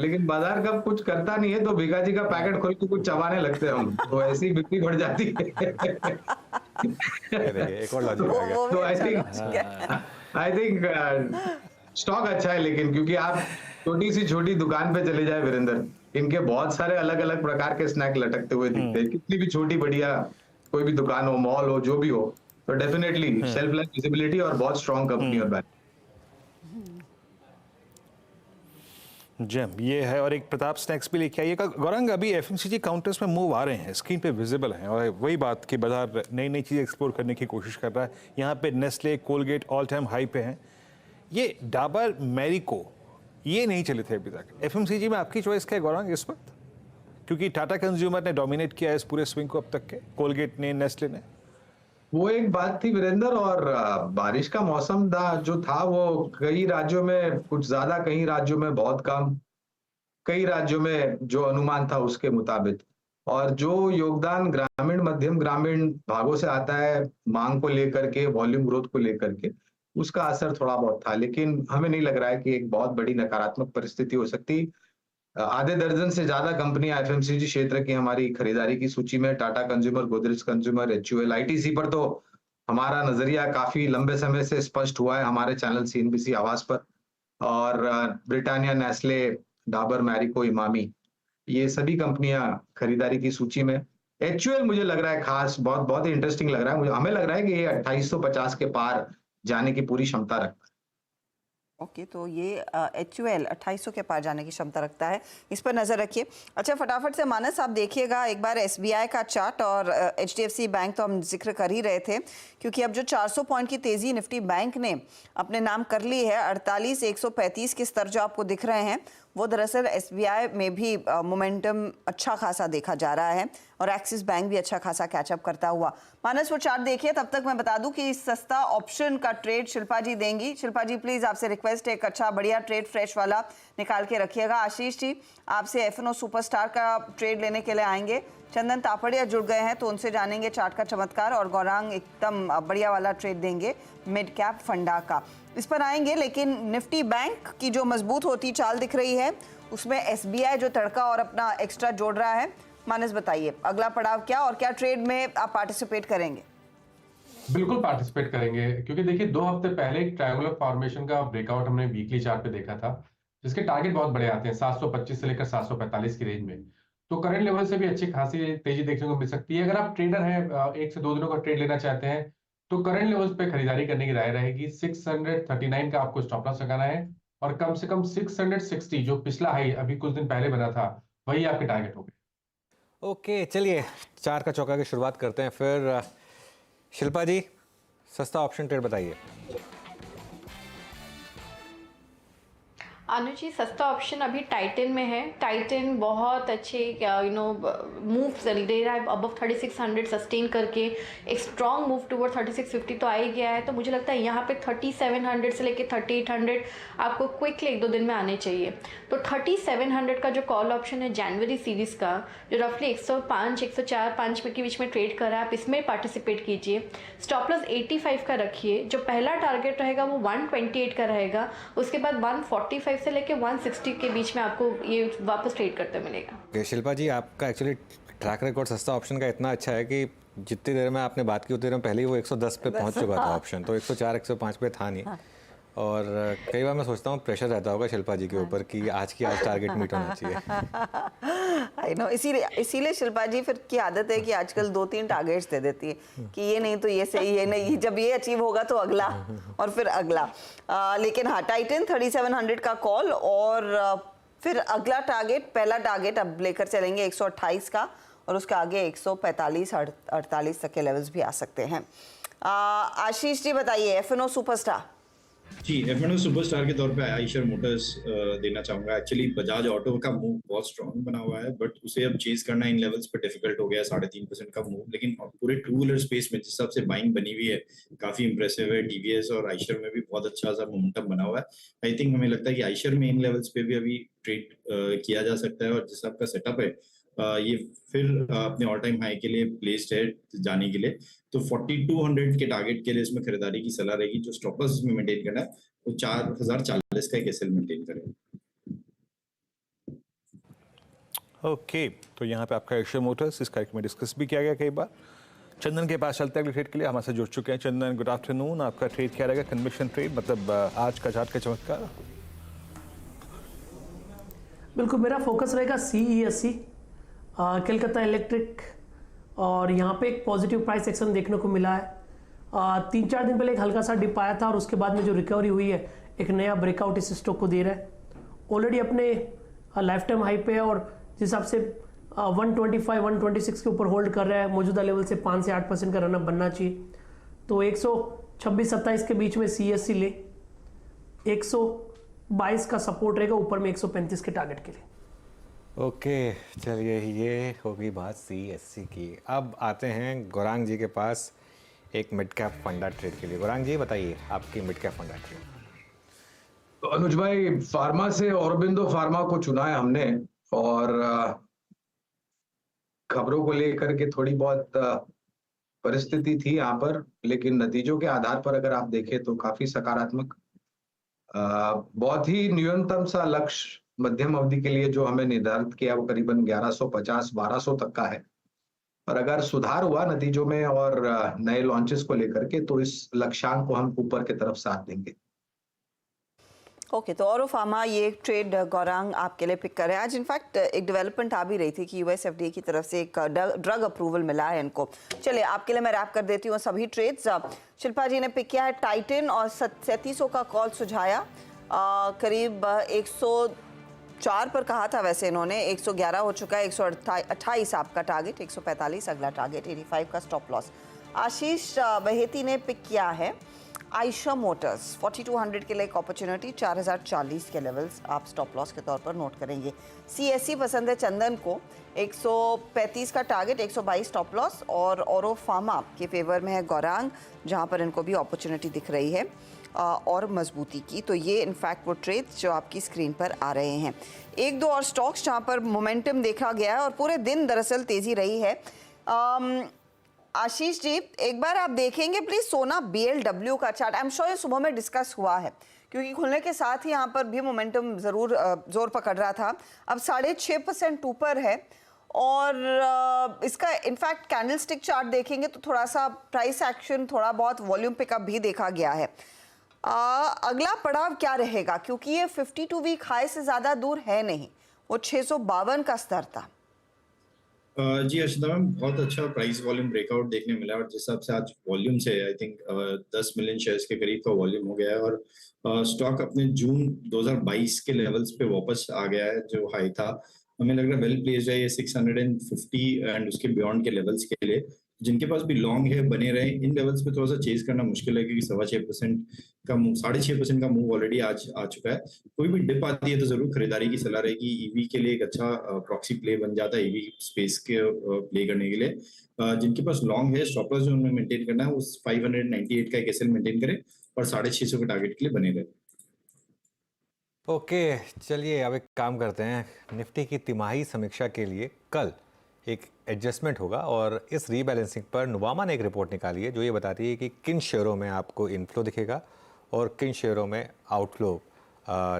लेकिन बाजार कब कुछ करता नहीं है तो बीकाजी का पैकेट खोल के कुछ चबाने लगते हैं हम, तो ऐसी ही बिक्री बढ़ जाती है। एक और लॉजिक आ गया। तो आई थिंक स्टॉक अच्छा है, लेकिन क्योंकि आप छोटी सी छोटी दुकान पे चले जाए वीरेंद्र, इनके बहुत सारे अलग अलग प्रकार के स्नैक लटकते हुए दिखते हैं। कितनी भी छोटी बढ़िया कोई भी दुकान हो, मॉल हो, जो भी हो, तो डेफिनेटली सेल्फ लाइफ विजिबिलिटी और बहुत स्ट्रॉन्ग कंपनी और ब्रांड। जैम ये है, और एक प्रताप स्नैक्स भी लेके आइएगा। गौरांग अभी एफएमसीजी काउंटर्स में मूव आ रहे हैं, स्क्रीन पे विजिबल हैं, और वही बात कि बाजार नई नई चीज़ें एक्सप्लोर करने की कोशिश कर रहा है। यहाँ पे Nestle, Colgate all time high पे हैं। ये डाबर, मैरिको ये नहीं चले थे अभी तक। एफएमसीजी में आपकी चॉइस क्या है गौरांग इस वक्त? क्योंकि टाटा कंज्यूमर ने डोमिनेट किया है इस पूरे स्विंग को अब तक के, कोलगेट ने, नेस्ले ने। वो एक बात थी वीरेंद्र, और बारिश का मौसम जो था वो कई राज्यों में कुछ ज्यादा, कई राज्यों में बहुत कम, कई राज्यों में जो अनुमान था उसके मुताबिक। और जो योगदान ग्रामीण, मध्यम ग्रामीण भागों से आता है मांग को लेकर के, वॉल्यूम ग्रोथ को लेकर के, उसका असर थोड़ा बहुत था। लेकिन हमें नहीं लग रहा है कि एक बहुत बड़ी नकारात्मक परिस्थिति हो सकती। आधे दर्जन से ज्यादा कंपनियां एफएमसीजी क्षेत्र की हमारी खरीदारी की सूची में, Tata consumer, Godrej consumer, HUL, ITC पर तो हमारा नजरिया काफी लंबे समय से स्पष्ट हुआ है हमारे चैनल सीएनबीसी आवाज पर। और ब्रिटानिया, नेस्ले, डाबर, मैरिको, इमामी, ये सभी कंपनियां खरीदारी की सूची में। एचयूएल मुझे लग रहा है खास, बहुत बहुत ही इंटरेस्टिंग लग रहा है मुझे। हमें लग रहा है कि ये 2850 के पार जाने की पूरी क्षमता रखता है। ओके, तो ये एचयूएल 2800 के पार जाने की क्षमता रखता है, इस पर नज़र रखिए। अच्छा, फटाफट से मानस आप देखिएगा एक बार एसबीआई का चार्ट, और एचडीएफसी बैंक तो हम जिक्र कर ही रहे थे, क्योंकि अब जो 400 पॉइंट की तेज़ी निफ्टी बैंक ने अपने नाम कर ली है, 48,135 के स्तर जो आपको दिख रहे हैं, वो दरअसल एसबीआई में भी मोमेंटम अच्छा खासा देखा जा रहा है, और एक्सिस बैंक भी अच्छा खासा कैचअप करता हुआ। मानस वो चार्ट देखिए, तब तक मैं बता दूं कि सस्ता ऑप्शन का ट्रेड शिल्पा जी देंगी। शिल्पा जी प्लीज आपसे रिक्वेस्ट है, एक अच्छा बढ़िया ट्रेड फ्रेश वाला निकाल के रखिएगा। आशीष जी आपसे एफएनओ सुपरस्टार का ट्रेड लेने के लिए आएंगे। चंदन तापड़िया जुड़ गए हैं तो उनसे जानेंगे चार्ट का चमत्कार, और गौरांग एकदम बढ़िया वाला ट्रेड देंगे मिड कैप फंडा का, इस पर आएंगे। लेकिन निफ्टी बैंक की जो मजबूत होती चाल दिख रही है, उसमें एसबीआई जो तड़का और अपना एक्स्ट्रा जोड़ रहा है। मानस बताइए अगला पड़ाव क्या, और क्या ट्रेड में आप पार्टिसिपेट करेंगे? बिल्कुल पार्टिसिपेट करेंगे, क्योंकि देखिए 2 हफ्ते पहले एक ट्रायंगुलर फॉर्मेशन का ब्रेकआउट हमने वीकली चार्ट पे देखा था, जिसके टारगेट बहुत बड़े आते हैं 725 से लेकर 745 की रेंज में। तो करंट लेवल से भी अच्छी खासी तेजी देखने को मिल सकती है। अगर आप ट्रेडर हैं, 1 से 2 दिनों का ट्रेड लेना चाहते हैं, तो करंट लेवल्स पे खरीदारी करने की राय रहेगी। 639 का आपको स्टॉप लॉस लगाना है, और कम से कम 660 जो पिछला हाई अभी कुछ दिन पहले बना था, वही आपके टारगेट होंगे। ओके, चलिए चार का चौका की शुरुआत करते हैं। फिर शिल्पा जी सस्ता ऑप्शन ट्रेड बताइए। अनु जी, सस्ता ऑप्शन अभी टाइटन में है। टाइटन बहुत अच्छे मूव दे रहा है, अबव 3600 सस्टेन करके एक स्ट्रॉन्ग मूव टूवर्ड 3650 तो आ ही गया है। तो मुझे लगता है यहाँ पे 3700 से लेके 3800 आपको क्विकली 1-2 दिन में आने चाहिए। तो 3700 का जो कॉल ऑप्शन है जनवरी सीरीज़ का, जो रफली 105, 104, 5 के बीच में ट्रेड कर रहा है, आप इसमें पार्टिसिपेट कीजिए। स्टॉप लॉस 85 का रखिए। जो पहला टारगेट रहेगा वो 128 का रहेगा, उसके बाद 145 से लेके 160 के बीच में आपको ये वापस ट्रेड करते मिलेगा। शिल्पा जी, आपका एक्चुअली ट्रैक रिकॉर्ड सस्ता ऑप्शन का इतना अच्छा है कि जितनी देर में आपने बात की उतनी देर में पहले ही वो 110 पे पहुंच चुका था ऑप्शन, तो 104, 105 पे था नहीं। और कई बार मैं सोचता हूँ प्रेशर रहता होगा शिल्पा जी के ऊपर कि आज टारगेट मीट होना चाहिए। आई नो, इसीलिए शिल्पा जी फिर की आदत है कि आजकल 2-3 टारगेट्स दे देती है कि ये नहीं तो ये सही, ये नहीं, जब ये अचीव होगा तो अगला और फिर अगला। लेकिन हाँ, टाइटन 3700 का कॉल और फिर अगला टारगेट, पहला टारगेट अब लेकर चलेंगे 128 का और उसके आगे 145 48 तक के लेवल्स भी आ सकते हैं। आशीष जी बताइए, एफएनओ सुपरस्टार। जी, एफएनओ सुपरस्टार के तौर पे आइशर मोटर्स देना चाहूंगा। एक्चुअली बजाज ऑटो का मूव बहुत स्ट्रांग बना हुआ है, बट उसे अब चेज करना इन लेवल्स पे डिफिकल्ट हो गया है, 3.5% का मूव। लेकिन पूरे टू व्हीलर स्पेस में जिस हिसाब से बाइंग बनी हुई है काफी इंप्रेसिव है। टीवीएस और आइशर में भी बहुत अच्छा सा मोमेंटम बना हुआ है। आई थिंक हमें लगता है कि आइशर में इन लेवल्स पे भी अभी ट्रेड किया जा सकता है, और जिस आपका सेटअप है ये फिर अपने ऑल टाइम हाई के लिए प्लेस्ड है जाने के लिए। तो 4200 के टारगेट के लिए इसमें खरीदारी की सलाह रहेगी। जो स्टॉप लॉस इसमें मेंटेन करना है वो 4040 का एक एसएल मेंटेन करें। ओके, तो यहाँ पे आपका आइशर मोटर्स इस कार्यक्रम में डिस्कस भी किया गया कई बार। चंदन के पास चलते हैं अगले ट्रेड के लिए, हमारे साथ जुड़ चुके हैं। चंदन, गुड आफ्टरनून। आपका ट्रेड क्या रहेगा? कन्विक्शन ट्रेड, मतलब आज का चार्ट का चमत्कार। बिल्कुल, मेरा फोकस रहेगा CESC, कलकत्ता इलेक्ट्रिक, और यहाँ पे एक पॉजिटिव प्राइस एक्शन देखने को मिला है। 3-4 दिन पहले एक हल्का सा डिप आया था और उसके बाद में जो रिकवरी हुई है एक नया ब्रेकआउट इस स्टॉक को दे रहा है। ऑलरेडी अपने लाइफ टाइम हाई पे है और जिस हिसाब से 125 126 के ऊपर होल्ड कर रहा है, मौजूदा लेवल से 5 से 8% का रनअप बनना चाहिए। तो 126-27 के बीच में CESC ले, 122 का सपोर्ट रहेगा, ऊपर में 135 के टारगेट के लिए। ओके, चलिए ये होगी बात CESC की। अब आते हैं गौरांग जी के पास एक मिड कैप फंडा ट्रेड के लिए। गौरांग जी बताइए आपकी मिड कैप फंडा ट्रेड। तो अनुज भाई, फार्मा से औरबिंदो फार्मा को चुना है हमने, और खबरों को लेकर के थोड़ी बहुत परिस्थिति थी यहाँ पर, लेकिन नतीजों के आधार पर अगर आप देखें तो काफी सकारात्मक। बहुत ही न्यूनतम सा लक्ष्य मध्यम अवधि के लिए जो हमें निर्धारित किया वो करीबन 1150-1200 तक का है। और अगर सुधार हुआ नतीजों में और नए लॉन्चेस को लेकर के, तो इस लक्ष्यांक को हम ऊपर की तरफ साथ देंगे। ओके, तो औरो फार्मा ये ट्रेड गौरांग आपके लिए पिक कर रहे हैं। आज इनफैक्ट एक डेवलपमेंट आ भी रही थी कि US FDA की तरफ से एक ड्रग अप्रूवल मिला है इनको। चलिए आपके लिए मैं रैप कर देती हूँ सभी ट्रेड्स। शिल्पा जी ने पिक किया है टाइटन और 3700 का कॉल सुझाया। करीब 104 पर कहा था वैसे इन्होंने, 111 हो चुका है। 128 आपका टारगेट, 145 अगला टारगेट, 85 का स्टॉप लॉस। आशीष बहेती ने पिक किया है आइशर मोटर्स, 4200 के लिए एक अपॉर्चुनिटी, 4040 के लेवल्स आप स्टॉप लॉस के तौर पर नोट करेंगे। CSC पसंद है चंदन को, 135 का टारगेट, 122 स्टॉप लॉस। और औरो फार्मा के फेवर में है गौरांग, जहां पर इनको भी अपॉर्चुनिटी दिख रही है और मजबूती की। तो ये इनफैक्ट वो ट्रेड्स जो आपकी स्क्रीन पर आ रहे हैं। एक दो और स्टॉक्स जहां पर मोमेंटम देखा गया है और पूरे दिन दरअसल तेजी रही है। आशीष जी, एक बार आप देखेंगे प्लीज सोना BLW का चार्ट। आई एम श्योर ये सुबह में डिस्कस हुआ है, क्योंकि खुलने के साथ ही यहाँ पर भी मोमेंटम जरूर जोर पकड़ रहा था। अब 6.5% ऊपर है और इसका इनफैक्ट कैंडलस्टिक चार्ट देखेंगे तो थोड़ा सा प्राइस एक्शन, थोड़ा बहुत वॉल्यूम पिकअप भी देखा गया है। अगला पड़ाव क्या रहेगा, क्योंकि ये 52 वीक हाई से ज्यादा दूर है नहीं, वो 652 का स्तर था। जी अर्षिता मैम, बहुत अच्छा प्राइस वॉल्यूम ब्रेकआउट देखने मिला है, और जिस हिसाब से आज वॉल्यूम से आई थिंक 10 मिलियन शेयर्स के करीब का वॉल्यूम हो गया है, और स्टॉक अपने जून 2022 के लेवल्स पे वापस आ गया है जो हाई था। हमें लग रहा है वेल प्लेस्ड है ये 650 एंड उसके बियॉन्ड के लेवल्स के लिए। जिनके पास भी लॉन्ग है बने रहे, इन लेवल्स पे थोड़ा सा चेज करना मुश्किल है, क्योंकि 6.25% का मूव, 6.5% का मूव ऑलरेडी आज आ चुका है। कोई भी डिप आती है तो जरूर खरीदारी की सलाह रहेगी। ईवी के लिए एक अच्छा प्रॉक्सी प्ले बन जाता है ईवी स्पेस के प्ले करने के लिए। जिनके पास लॉन्ग है, स्टॉप लॉस जो उन्हें मेंटेन करना है उस 598 का एक एसएल मेंटेन करें और 650 के टारगेट के लिए बने रहे। ओके, चलिए अब एक काम करते हैं। निफ्टी की तिमाही समीक्षा के लिए कल एक एडजस्टमेंट होगा, और इस रीबैलेंसिंग पर नुवामा ने एक रिपोर्ट निकाली है जो ये बताती है कि किन शेयरों में आपको इनफ्लो दिखेगा और किन शेयरों में आउटफ्लो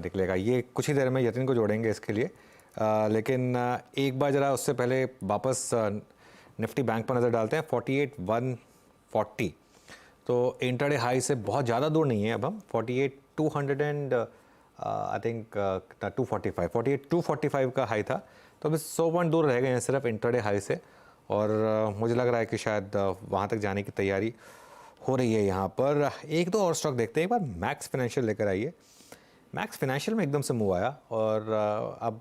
निकलेगा। ये कुछ ही देर में यतिन को जोड़ेंगे इसके लिए, लेकिन एक बार ज़रा उससे पहले वापस निफ्टी बैंक पर नज़र डालते हैं। 48,140, तो इंट्राडे हाई से बहुत ज़्यादा दूर नहीं है अब हम 48,200 एंड आई थिंक 245 48,245 का हाई था, तो अभी 100 पॉइंट दूर रह गए हैं सिर्फ इंट्राडे हाई से। और मुझे लग रहा है कि शायद वहाँ तक जाने की तैयारी हो रही है यहाँ पर। एक दो और स्टॉक देखते हैं, एक बार मैक्स फाइनेंशियल लेकर आइए। मैक्स फाइनेंशियल में एकदम से मूव आया और अब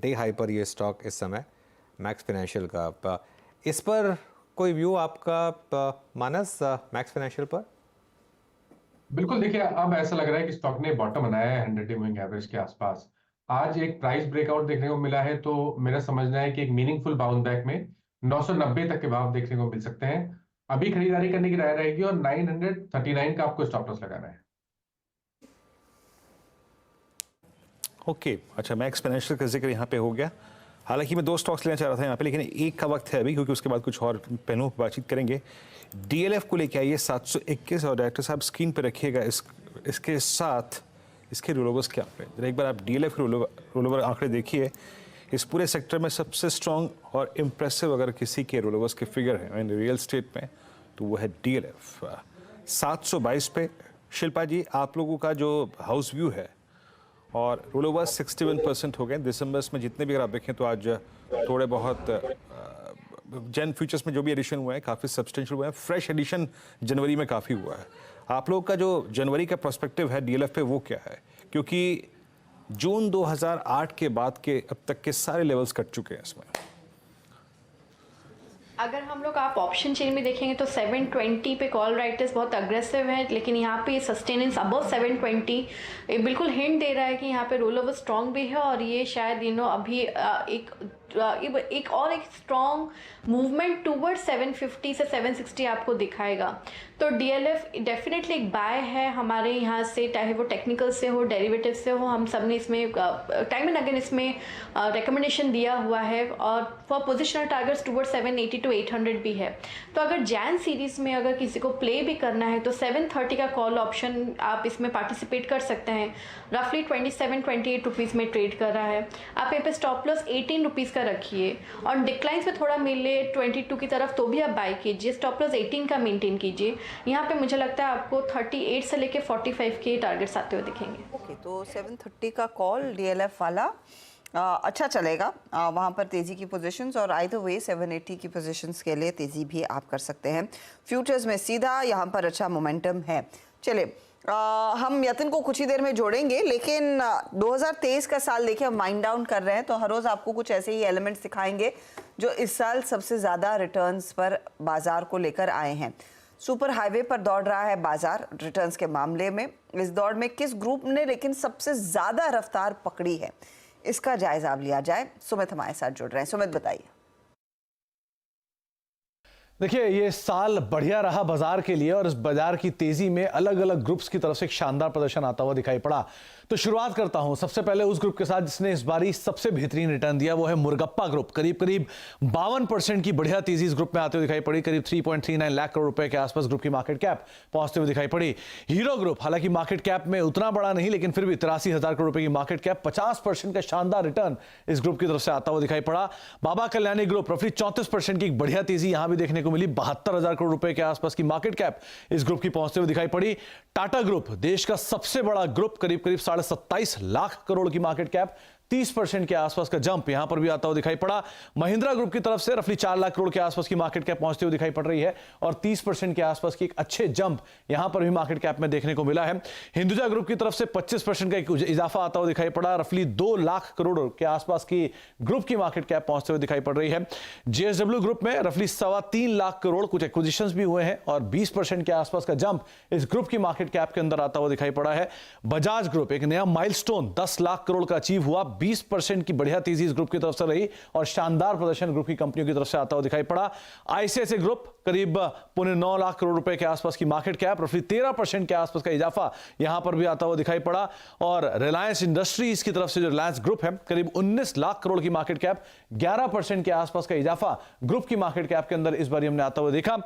डे हाई पर ये स्टॉक इस समय मैक्स फाइनेंशियल का। इस पर कोई व्यू आपका मानस मैक्स फाइनेंशियल पर? बिल्कुल, देखिए अब ऐसा लग रहा है कि स्टॉक ने बॉटम बनाया है 100 डे मूविंग एवरेज के आसपास। आज एक प्राइस ब्रेकआउट देखने को मिला है, तो मेरा समझना है कि एक मीनिंगफुल बाउंस बैक में 990 तक के भाव देखने को मिल सकते हैं। अभी खरीदारी करने की राय रहेगी और 939 का आपको स्टॉप लॉस लगाना है। ओके, अच्छा, मैक्स फाइनेंशियल का जिक्र यहाँ पे हो गया। हालांकि मैं 2 स्टॉक्स लेना चाह रहा था यहाँ पे, लेकिन एक का वक्त है अभी, क्योंकि उसके बाद कुछ और पहलुओं पर बातचीत करेंगे। डीएलएफ को लेके आइए 721, और डायरेक्टर साहब स्क्रीन पे रखिएगा इसके साथ इसके रोलोवर्स क्या पे। जरा एक बार आप डीएलएफ के रोलोवर आंकड़े देखिए। इस पूरे सेक्टर में सबसे स्ट्रॉन्ग और इम्प्रेसिव अगर किसी के रोलोवर्स के फिगर हैं रियल स्टेट में, तो वो है डीएलएफ 722 पे। शिल्पा जी, आप लोगों का जो हाउस व्यू है, और रोलोवर 61% हो गए दिसंबर में। जितने भी अगर आप देखें तो आज थोड़े बहुत जन फ्यूचर्स में जो भी एडिशन हुआ है काफ़ी सब्सटेंशियल हुआ है। फ्रेश एडिशन जनवरी में काफ़ी हुआ है। आप लोग का जो जनवरी का पर्सपेक्टिव है डीएलएफ पे वो क्या है? क्योंकि जून 2008 के बाद के अब तक के सारे लेवल्स कट चुके हैं इसमें। अगर हम लोग आप ऑप्शन चेन में देखेंगे तो 720 पे कॉल राइटर्स बहुत अग्रेसिव है, लेकिन यहाँ पे सस्टेनेंस अबव 720 बिल्कुल हिंट दे रहा है कि यहाँ पे रोल ओवर स्ट्रॉन्ग भी है, और ये शायद अभी एक स्ट्रॉन्ग मूवमेंट टूवर्ड 750 से 760 आपको दिखाएगा। तो डीएलएफ डेफिनेटली एक बाय है हमारे यहाँ से, चाहे वो टेक्निकल से हो, डेरिवेटिव से हो। हम सब ने इसमें टाइम एंड अगेन इसमें रिकमेंडेशन दिया हुआ है, और for positional targets toward 780 to 800 भी है। तो अगर जैन सीरीज में अगर किसी को प्ले भी करना है तो 730 का कॉल ऑप्शन आप इसमें पार्टिसिपेट कर सकते हैं। रफली 27-28 रुपीज़ में ट्रेड कर रहा है। आप यहाँ पे स्टॉप लॉस 18 रुपीज़ का रखिए, और डिक्लाइंस में थोड़ा मिले 22 की तरफ तो भी आप बाय कीजिए। स्टॉप लॉस 18 का मेंटेन कीजिए। यहाँ पे मुझे लगता है आपको 38 से लेके 45 के टारगेट्स आते हुए दिखेंगे। ओके, तो 730 का कॉल डीएलएफ वाला अच्छा चलेगा। वहाँ पर तेज़ी की पोजीशंस, और आइदर वे 780 की पोजीशंस के लिए तेज़ी भी आप कर सकते हैं। फ्यूचर्स में सीधा यहाँ पर अच्छा मोमेंटम है। चलिए, हम यतिन को कुछ ही देर में जोड़ेंगे, लेकिन 2023 का साल देखिए हम माइंड डाउन कर रहे हैं, तो हर रोज़ आपको कुछ ऐसे ही एलिमेंट्स दिखाएंगे जो इस साल सबसे ज़्यादा रिटर्न्स पर बाजार को लेकर आए हैं। सुपर हाईवे पर दौड़ रहा है बाजार रिटर्न्स के मामले में। इस दौड़ में किस ग्रुप ने लेकिन सबसे ज़्यादा रफ्तार पकड़ी है, इसका जायजा अब लिया जाए। सुमित हमारे साथ जुड़ रहे हैं। सुमित, बताइए। देखिए, ये साल बढ़िया रहा बाजार के लिए, और इस बाजार की तेजी में अलग अलग ग्रुप्स की तरफ से एक शानदार प्रदर्शन आता हुआ दिखाई पड़ा। तो शुरुआत करता हूं सबसे पहले उस ग्रुप के साथ जिसने इस बारी सबसे बेहतरीन रिटर्न दिया, वो है मुर्गप्पा ग्रुप। करीब 52% की बढ़िया तेजी इस ग्रुप में आते हुए दिखाई पड़ी। करीब 3.39 लाख करोड़ रुपए के आसपास ग्रुप की मार्केट कैप पहुंचते हुए दिखाई पड़ी। हीरो ग्रुप, हालांकि मार्केट कैप में उतना बड़ा नहीं, लेकिन फिर भी 83,000 करोड़ रुपए की मार्केट कैप, 50% का शानदार रिटर्न इस ग्रुप की तरफ से आता हुआ दिखाई पड़ा। बाबा कल्याणी ग्रुप, रफली 34% की एक बढ़िया तेजी यहां भी देखने को मिली। 72,000 करोड़ रुपए के आसपास की मार्केट कैप इस ग्रुप की पहुंचते हुए दिखाई पड़ी। टाटा ग्रुप, देश का सबसे बड़ा ग्रुप, करीब 27.5 लाख करोड़ की मार्केट कैप, 30% के आसपास का जंप यहां पर भी आता हुआ दिखाई पड़ा। महिंद्रा ग्रुप की तरफ से रफली 4 लाख करोड़ के आसपास की मार्केट कैप पहुंचते हुए दिखाई पड़ रही है, और 30% के आसपास की एक अच्छे जंप यहां पर भी मार्केट कैप में देखने को मिला है। हिंदुजा ग्रुप की तरफ से 25% का एक इजाफा आता हुआ दिखाई पड़ा। रफली 2 लाख करोड़ के आसपास की ग्रुप की मार्केट कैप पहुंचते हुए दिखाई पड़ रही है। जेएसडब्ल्यू ग्रुप में रफली 3.25 लाख करोड़, कुछ एक्विजिशंस भी हुए हैं, और 20% के आसपास का जंप इस ग्रुप की मार्केट कैप के अंदर आता हुआ दिखाई पड़ा है। बजाज ग्रुप, एक नया माइलस्टोन 10 लाख करोड़ का अचीव हुआ। 20% की बढ़िया तेजी इस ग्रुप की तरफ से रही, और शानदार प्रदर्शन ग्रुप की कंपनियों की तरफ से आता हुआ दिखाई पड़ा। आईसीआईसीआई ग्रुप, करीब 9 लाख करोड़ रुपए के आसपास की मार्केट कैप, रफली 13% के आसपास का इजाफा यहां पर भी आता हुआ दिखाई पड़ा। और रिलायंस इंडस्ट्रीज की तरफ से जो रिलायंस ग्रुप है, करीब 19 लाख करोड़ की मार्केट कैप, 11% के आसपास का इजाफा ग्रुप की मार्केट कैप के अंदर इस बार हमने आता हुआ देखा।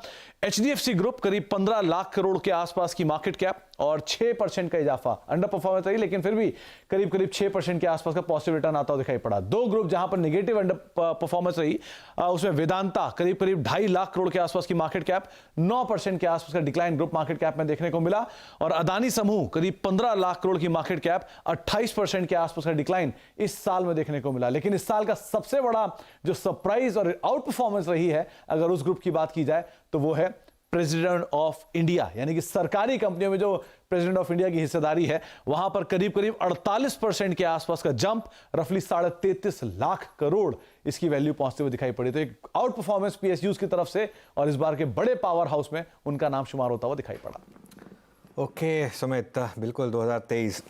एचडीएफसी ग्रुप, करीब 15 लाख करोड़ के आसपास की मार्केट कैप, और 6% का इजाफा। अंडर परफॉर्मेंस रही लेकिन फिर भी करीब करीब 6% के आसपास का पॉजिटिव रिटर्न आता हुआ दिखाई पड़ा। दो ग्रुप जहां पर नेगेटिव अंडर परफॉर्मेंस रही, उसमें वेदांता करीब करीब 2.5 लाख करोड़ के आसपास की मार्केट कैप, 9% के आसपास का डिक्लाइन ग्रुप मार्केट कैप में देखने को मिला। और अदानी समूह करीब 15 लाख करोड़ की मार्केट कैप, 28% के आसपास का डिक्लाइन इस साल में देखने को मिला। लेकिन इस साल का सबसे बड़ा जो सरप्राइज और आउट परफॉर्मेंस रही है अगर उस ग्रुप की बात की जाए तो वो है प्रेसिडेंट ऑफ इंडिया, यानी कि सरकारी कंपनियों में जो प्रेसिडेंट ऑफ इंडिया की हिस्सेदारी है वहां पर करीब करीब 48% के आसपास का जंप, रफली 33.5 लाख करोड़ इसकी वैल्यू पहुंचते हुए दिखाई पड़ी। तो एक आउट परफॉर्मेंस पीएसयूज की तरफ से और इस बार के बड़े पावर हाउस में उनका नाम शुमार होता हुआ दिखाई पड़ा। ओके सुमित, बिल्कुल 2023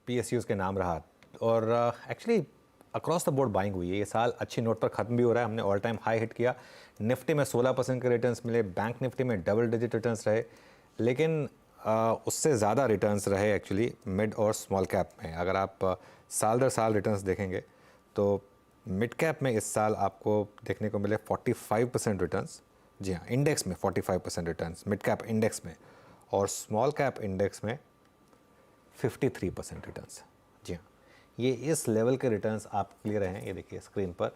पीएसयूज के नाम रहा और actually across the board buying हुई है। ये साल अच्छी नोट पर खत्म भी हो रहा है। हमने ऑल टाइम हाई हिट किया, निफ्टी में 16% के रिटर्न्स मिले, बैंक निफ्टी में डबल डिजिट रिटर्न्स रहे, लेकिन उससे ज़्यादा रिटर्न्स रहे एक्चुअली मिड और स्मॉल कैप में। अगर आप साल दर साल रिटर्न्स देखेंगे तो मिड कैप में इस साल आपको देखने को मिले 45% रिटर्न्स, जी हाँ इंडेक्स में 45% रिटर्न्स मिड कैप इंडेक्स में, और स्मॉल कैप इंडेक्स में 53% रिटर्न्स। जी हाँ, ये इस लेवल के रिटर्न्स आप क्लियर हैं। ये देखिए स्क्रीन पर,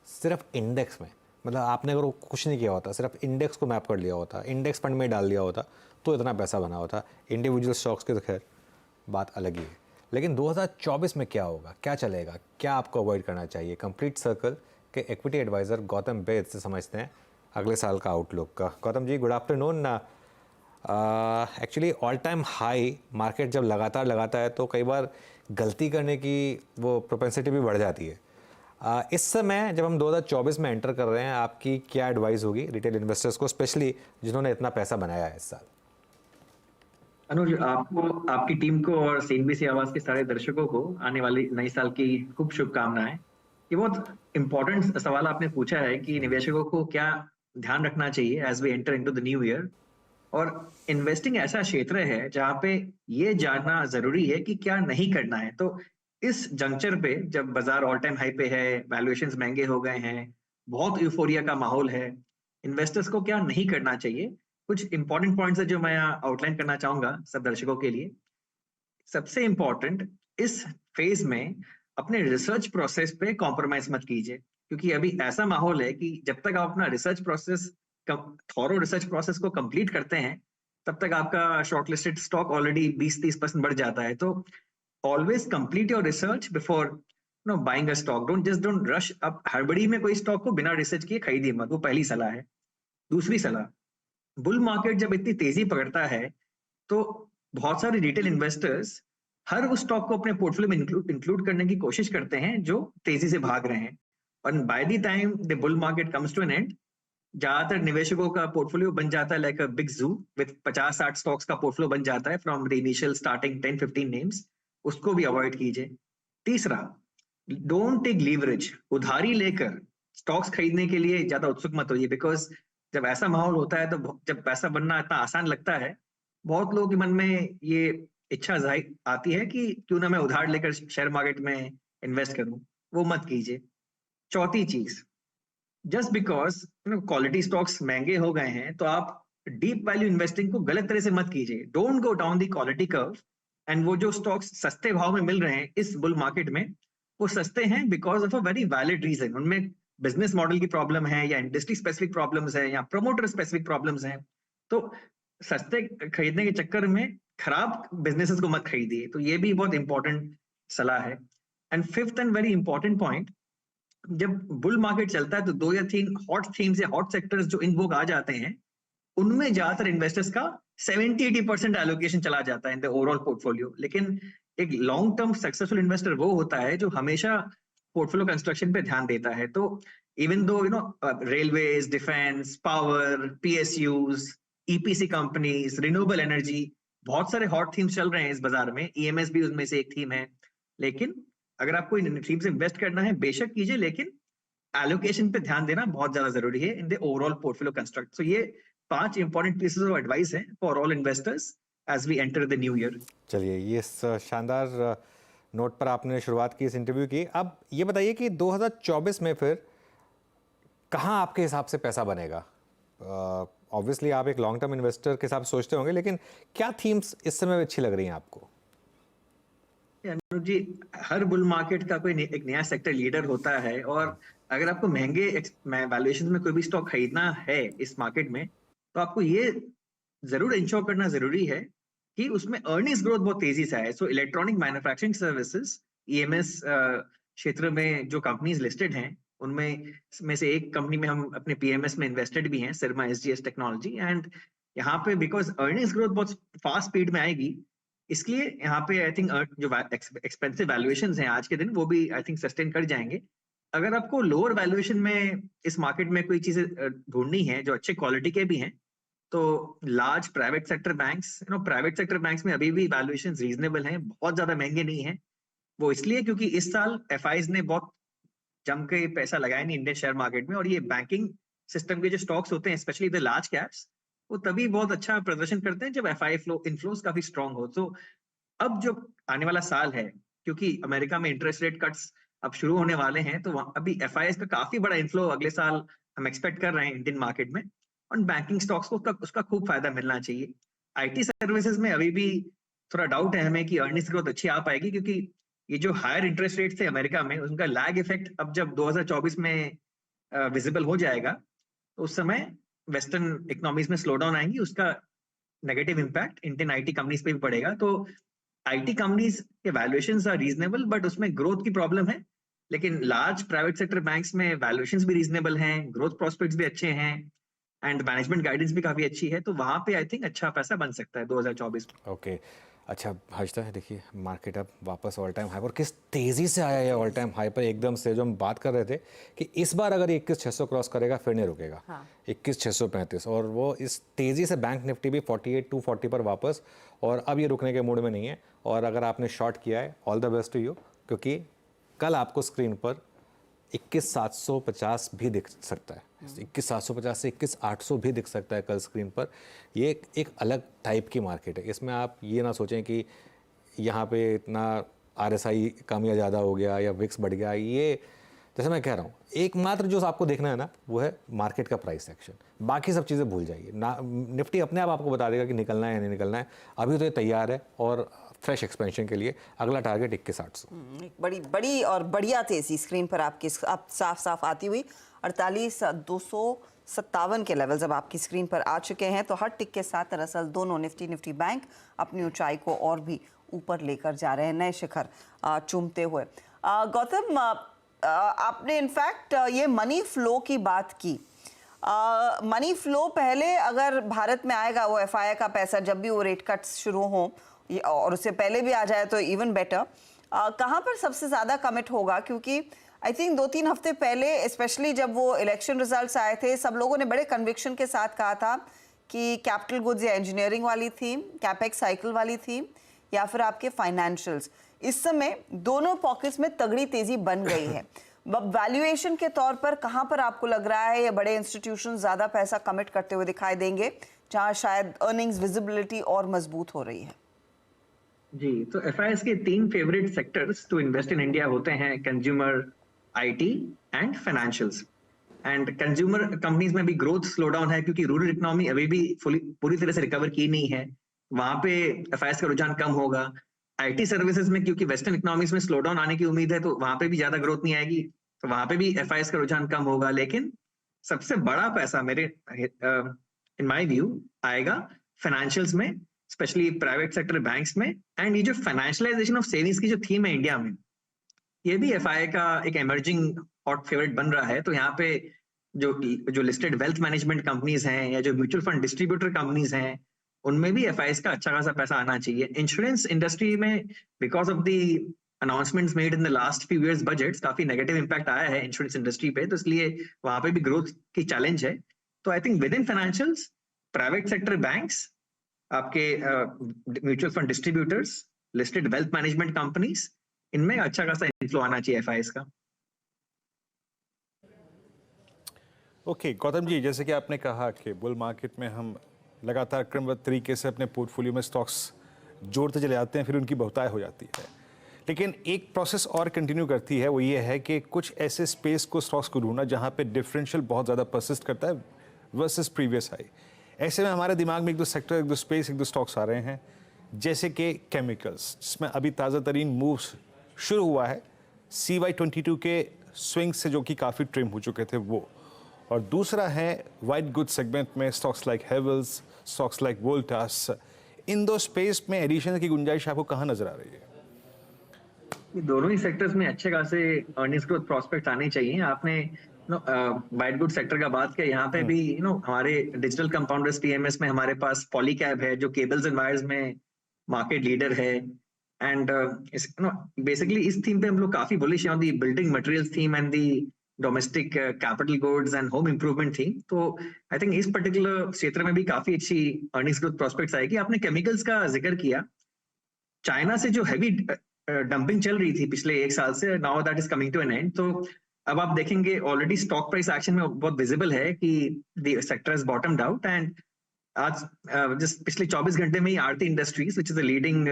सिर्फ इंडेक्स में, मतलब आपने अगर कुछ नहीं किया होता, सिर्फ इंडेक्स को मैप कर लिया होता, इंडेक्स फंड में डाल लिया होता तो इतना पैसा बना होता। इंडिविजुअल स्टॉक्स की तो खैर बात अलग ही है। लेकिन 2024 में क्या होगा, क्या चलेगा, क्या आपको अवॉइड करना चाहिए? कंप्लीट सर्कल के इक्विटी एडवाइज़र गौतम बेद से समझते हैं अगले साल का आउटलुक का। Gautam ji good afternoon. Actually all time high market जब लगातार लगाता है तो कई बार गलती करने की वो प्रोपेंसिटी भी बढ़ जाती है। इस समय जब हम 2024 में एंटर कर रहे हैं, आपकी क्या एडवाइस होगी रिटेल इन्वेस्टर्स को, स्पेशली जिन्होंने इतना पैसा बनाया है इस साल? अनुज, आपको, आपकी टीम को और सीएनबीसी आवाज के सारे दर्शकों को आने वाली नई साल की खूब शुभकामनाएं। ये बहुत इंपॉर्टेंट सवाल आपने पूछा है कि निवेशकों को क्या ध्यान रखना चाहिए as we enter into the new year. और इन्वेस्टिंग ऐसा क्षेत्र है जहां पे ये जानना जरूरी है कि क्या नहीं करना है। तो इस जंक्चर पे जब बाजार ऑल टाइम हाई पे है, वैल्यूएशंस महंगे हो गए हैं, बहुत यूफोरिया का माहौल है, इन्वेस्टर्स को क्या नहीं करना चाहिए, कुछ इंपॉर्टेंट पॉइंट्स है जो मैं आउटलाइन करना चाहूंगा सब दर्शकों के लिए। सबसे इंपॉर्टेंट, इस फेज में अपने रिसर्च प्रोसेस पे कॉम्प्रोमाइज मत कीजिए, क्योंकि अभी ऐसा माहौल है कि जब तक आप अपना research process, thorough research process को कंप्लीट करते हैं तब तक आपका शॉर्टलिस्टेड स्टॉक ऑलरेडी 20-30% बढ़ जाता है। तो always complete your research before buying a stock. Don't rush. अब हड़बड़ी में कोई स्टॉक को बिना रिसर्च किए खरीदिए मत, वो पहली सलाह है। दूसरी सलाह, बुल मार्केट जब इतनी तेजी पकड़ता है तो बहुत सारे रिटेल इन्वेस्टर्स हर उस स्टॉक को अपने पोर्टफोलियो में इंक्लूड करने की कोशिश करते हैं जो तेजी से भाग रहे हैं। और by the time the bull market comes to an end, ज्यादातर निवेशकों का पोर्टफोलियो बन जाता है like a big zoo with 50-60 stocks का पोर्टफोलियो बन जाता है from the initial starting 10-15 names. उसको भी अवॉइड कीजिए। तीसरा, डोंट टेक लीवरेज। उधारी लेकर स्टॉक्स खरीदने के लिए ज्यादा उत्सुक मत होइए, बिकॉज जब ऐसा माहौल होता है तो जब पैसा बनना इतना आसान लगता है, बहुत लोगों के मन में ये इच्छा जाहिर आती है कि क्यों ना मैं उधार लेकर शेयर मार्केट में इन्वेस्ट करूं। वो मत कीजिए। चौथी चीज, जस्ट बिकॉज क्वालिटी स्टॉक्स महंगे हो गए हैं तो आप डीप वैल्यू इन्वेस्टिंग को गलत तरह से मत कीजिए। Don't go down the quality curve. And वो जो स्टॉक्स सस्ते भाव में मिल रहे हैं इस बुल मार्केट में, वो सस्ते हैं because of a very valid reason. उनमें बिजनेस मॉडल की प्रॉब्लम है, या इंडस्ट्री स्पेसिफिक प्रॉब्लम्स है, या प्रमोटर स्पेसिफिक प्रॉब्लम्स हैं। तो सस्ते खरीदने के चक्कर में खराब बिजनेसेस को मत खरीदिए। तो ये भी बहुत इंपॉर्टेंट सलाह है। And fifth and very important point, जब बुल मार्केट चलता है तो 2 या 3 हॉट थीम्स या हॉट सेक्टर्स जो इन वोग आ जाते हैं, उनमें ज्यादातर इन्वेस्टर्स का 70-80% एलोकेशन चला जाता है इन द ओवरऑल पोर्टफोलियो। लेकिन एक लॉन्ग टर्म सक्सेसफुल इन्वेस्टर वो होता है जो हमेशा पोर्टफोलियो कंस्ट्रक्शन पे ध्यान देता है। तो even though railways, defence, power, PSUs, EPC companies, renewable energy, बहुत सारे हॉट थीम्स चल रहे हैं इस बाजार में। ईएमएस भी उनमें से एक थीम है। लेकिन अगर आपको इन थीम्स में इन्वेस्ट करना है बेशक कीजिए, लेकिन एलोकेशन पे ध्यान देना बहुत ज्यादा जरूरी है in the overall portfolio construct. So ये 5 इंपॉर्टेंट पीसेस ऑफ एडवाइस है for all investors as we enter the new year. चलिए, ये शानदार नोट पर आपने शुरुआत की इस इंटरव्यू की। अब ये बताइए कि 2024 में फिर कहाँ आपके हिसाब से पैसा बनेगा? ऑब्वियसली आप एक लॉन्ग टर्म इन्वेस्टर के हिसाब से सोचते होंगे, लेकिन क्या थीम्स इस समय अच्छी लग रही हैं आपको? अनुज जी, हर बुल मार्केट का कोई एक नया सेक्टर लीडर होता है, और अगर आपको महंगे वैल्यूएशन में कोई भी स्टॉक खरीदना है इस मार्केट में, तो आपको ये जरूर इंश्योर करना जरूरी है कि उसमें अर्निंग्स ग्रोथ बहुत तेजी से आए। So electronic manufacturing services EMS क्षेत्र में जो कंपनीज लिस्टेड हैं, उनमें से एक कंपनी में हम अपने पीएमएस में इन्वेस्टेड भी हैं, सिरमा एसजीएस टेक्नोलॉजी। एंड यहाँ पे बिकॉज अर्निंग्स ग्रोथ बहुत फास्ट स्पीड में आएगी, इसलिए यहाँ पे आई थिंक जो एक्सपेंसिव वैल्यूएशंस हैं आज के दिन, वो भी आई थिंक सस्टेन कर जाएंगे। अगर आपको लोअर वैल्यूएशन में इस मार्केट में कोई चीजें ढूंढनी है जो अच्छे क्वालिटी के भी हैं, तो large private sector banks, private sector banks में अभी भी वैल्यूएशन रीजनेबल हैं, बहुत ज्यादा महंगे नहीं हैं। वो इसलिए क्योंकि इस साल एफआईज ने बहुत जम के पैसा लगाया नहीं इंडियन शेयर मार्केट में, और ये बैंकिंग सिस्टम के जो स्टॉक्स होते हैं, स्पेशली द लार्ज कैप्स, वो तभी बहुत अच्छा प्रदर्शन करते हैं जब एफआई इनफ्लोज काफी स्ट्रांग हो। तो अब जो आने वाला साल है, क्योंकि अमेरिका में इंटरेस्ट रेट कट्स अब शुरू होने वाले हैं, तो अभी एफआईएस का काफी बड़ा इनफ्लो अगले साल हम एक्सपेक्ट कर रहे हैं इंडियन मार्केट में, और बैंकिंग स्टॉक्स को उसका खूब फायदा मिलना चाहिए। आईटी सर्विसेज में अभी भी थोड़ा डाउट है हमें कि अर्निंग्स ग्रोथ अच्छी आ पाएगी, क्योंकि ये जो हायर इंटरेस्ट रेट थे अमेरिका में, उनका लैग इफेक्ट अब जब 2024 में विजिबल हो जाएगा, तो उस समय वेस्टर्न इकोनॉमीज में स्लो डाउन आएंगी, उसका negative impact Indian IT companies पे भी पड़ेगा। तो आईटी कंपनीज के वैल्यूएशंस आर रीजनेबल, बट उसमें ग्रोथ की प्रॉब्लम है। लेकिन लार्ज प्राइवेट सेक्टर बैंक्स में वैल्यूएशंस भी रीजनेबल हैं, ग्रोथ प्रोस्पेक्ट्स भी अच्छे हैं, एंड मैनेजमेंट गाइडेंस भी काफी अच्छी है, तो वहां पे आई थिंक अच्छा पैसा बन सकता है 2024 में। ओके, अच्छा हर्षदा, देखिए मार्केट अब वापस ऑल टाइम हाई पर, किस तेज़ी से आया है ऑल टाइम हाई पर एकदम से। जो हम बात कर रहे थे कि इस बार अगर 21,600 क्रॉस करेगा फिर नहीं रुकेगा। हाँ। 21,635, और वो इस तेज़ी से बैंक निफ्टी भी 48,240 पर वापस, और अब ये रुकने के मूड में नहीं है। और अगर आपने शॉर्ट किया है, all the best to you, क्योंकि कल आपको स्क्रीन पर 21,750 भी दिख सकता है, 21,750 से 21,800 भी दिख सकता है कल स्क्रीन पर। ये एक अलग टाइप की मार्केट है। इसमें आप ये ना सोचें कि यहाँ पे इतना आरएसआई कम या ज़्यादा हो गया या विक्स बढ़ गया। ये जैसे मैं कह रहा हूँ, एकमात्र जो आपको देखना है ना, वो है मार्केट का प्राइस एक्शन। बाकी सब चीज़ें भूल जाइए ना, निफ्टी अपने आप आपको बता देगा कि निकलना है या नहीं निकलना है। अभी तो ये तैयार है, और फ्रेश एक्सपेंशन के लिए अगला टारगेट 21,800। एक बड़ी और बढ़िया तेजी स्क्रीन पर आपकी साफ आती हुई 48,257 के लेवल्स अब आपकी स्क्रीन पर आ चुके हैं। तो हर टिक के साथ दरअसल दोनों निफ्टी बैंक अपनी ऊंचाई को और भी ऊपर लेकर जा रहे हैं, नए शिखर चूमते हुए। गौतम, आपने इनफैक्ट ये मनी फ्लो की बात की। मनी फ्लो पहले अगर भारत में आएगा, वो एफआई का पैसा जब भी वो रेट कट्स शुरू हों, और उससे पहले भी आ जाए तो इवन बेटर, कहाँ पर सबसे ज़्यादा कमिट होगा? क्योंकि आई थिंक 2-3 हफ्ते पहले, स्पेशली जब वो इलेक्शन रिजल्ट्स आए थे, सब लोगों ने बड़े कन्विक्शन के साथ कहा था कि कैपिटल गुड्स या इंजीनियरिंग वाली थीम, कैपेक्स साइकिल वाली थीम, या फिर आपके फाइनेंशियल्स। इस समय दोनों पॉकेट्स में तगड़ी तेजी बन गई है। वैल्यूएशन के तौर पर कहाँ पर आपको लग रहा है ये बड़े इंस्टीट्यूशन ज़्यादा पैसा कमिट करते हुए दिखाई देंगे, जहाँ शायद अर्निंग्स विजिबिलिटी और मजबूत हो रही है? जी, तो एफआईएस के 3 favourite sectors to invest in India होते हैं, consumer, IT and financials. And consumer companies में भी ग्रोथ स्लो डाउन है, क्योंकि रूरल इकोनॉमी अभी भी पूरी तरह से रिकवर की नहीं है, वहां पे एफआईएस का रुझान कम होगा। आईटी सर्विसेज में क्योंकि वेस्टर्न इकोनॉमीज में स्लो डाउन आने की उम्मीद है, तो वहां पे भी ज्यादा ग्रोथ नहीं आएगी, तो वहां पे भी एफआईएस का रुझान कम होगा। लेकिन सबसे बड़ा पैसा मेरे इन माय व्यू आएगा फाइनेंशियल्स में, स्पेशली प्राइवेट सेक्टर बैंक्स में। एंड ये जो फाइनेंशियलाइजेशन ऑफ सेविंग्स की जो थीम है इंडिया में, ये भी एफआई का एक एमर्जिंग हॉट फेवरेट बन रहा है। तो यहाँ पे जो लिस्टेड वेल्थ मैनेजमेंट कंपनीज हैं या जो म्यूचुअल फंड डिस्ट्रीब्यूटर कंपनीज हैं, उनमें भी एफआईएस का अच्छा खासा पैसा आना चाहिए। इंश्योरेंस इंडस्ट्री में because of the announcements made in the last few years budgets, काफी नेगेटिव इंपैक्ट आया है इंश्योरेंस इंडस्ट्री पे, तो इसलिए वहां पे भी ग्रोथ की चैलेंज है। तो I think within financials, private sector banks, आपके mutual fund distributors, listed wealth management companies, इनमें अच्छा खासा इन्फ्लो आना चाहिए एफआईएस का। ओके, गौतम जी, जैसे कि आपने कहा कि बुल मार्केट में हम लगातार क्रमबद्ध तरीके से अपने पोर्टफोलियो में स्टॉक्स जोड़ते चले जाते हैं, फिर उनकी बहुतायत हो जाती है। लेकिन एक प्रोसेस और कंटिन्यू करती है, वो ये है कि कुछ ऐसे स्पेस को, स्टॉक्स को ढूंढना जहाँ पे डिफरेंशियल बहुत ज़्यादा परसिस्ट करता है वर्सेस प्रीवियस हाई। ऐसे में हमारे दिमाग में एक दो सेक्टर, एक दो स्पेस, एक दो स्टॉक्स आ रहे हैं, जैसे कि केमिकल्स, जिसमें अभी ताज़ा तरीन मूव्स शुरू हुआ है CY22 के स्विंग से, जो कि काफ़ी ट्रिम हो चुके थे वो। और दूसरा है वाइट गुड सेगमेंट में stocks like Havells, stocks like Voltas. इन दो स्पेस में एडिशन की गुंजाइश आपको कहाँ नजर आ रही है? दोनों ही सेक्टर्स में अच्छे खासे अर्निंग्स ग्रोथ प्रोस्पेक्ट आने चाहिए। आपने वाइट गुड सेक्टर का बात किया, यहाँ पे भी हमारे डिजिटल कंपाउंडर्स PMS में हमारे पास पॉलीकैब है जो केबल्स एंड वायर्स में मार्केट लीडर है। एंड बेसिकली इस थीम पे हम लोग काफी बुलिश हैं on the building materials theme and the domestic capital goods and home improvement theme. तो आई थिंक इस पर्टिकुलर क्षेत्र में भी काफी अच्छी अर्निंग्स ग्रोथ प्रोस्पेक्ट्स आएगी। आपने केमिकल्स का जिक्र किया, चाइना से जो हैवी डंपिंग चल रही थी पिछले एक साल से, now that is coming to an end. तो अब आप देखेंगे ऑलरेडी स्टॉक प्राइस एक्शन में बहुत विजिबल है कि the sector is bottomed out. And आज जिस पिछले 24 घंटे में ही Aarti Industries which is a leading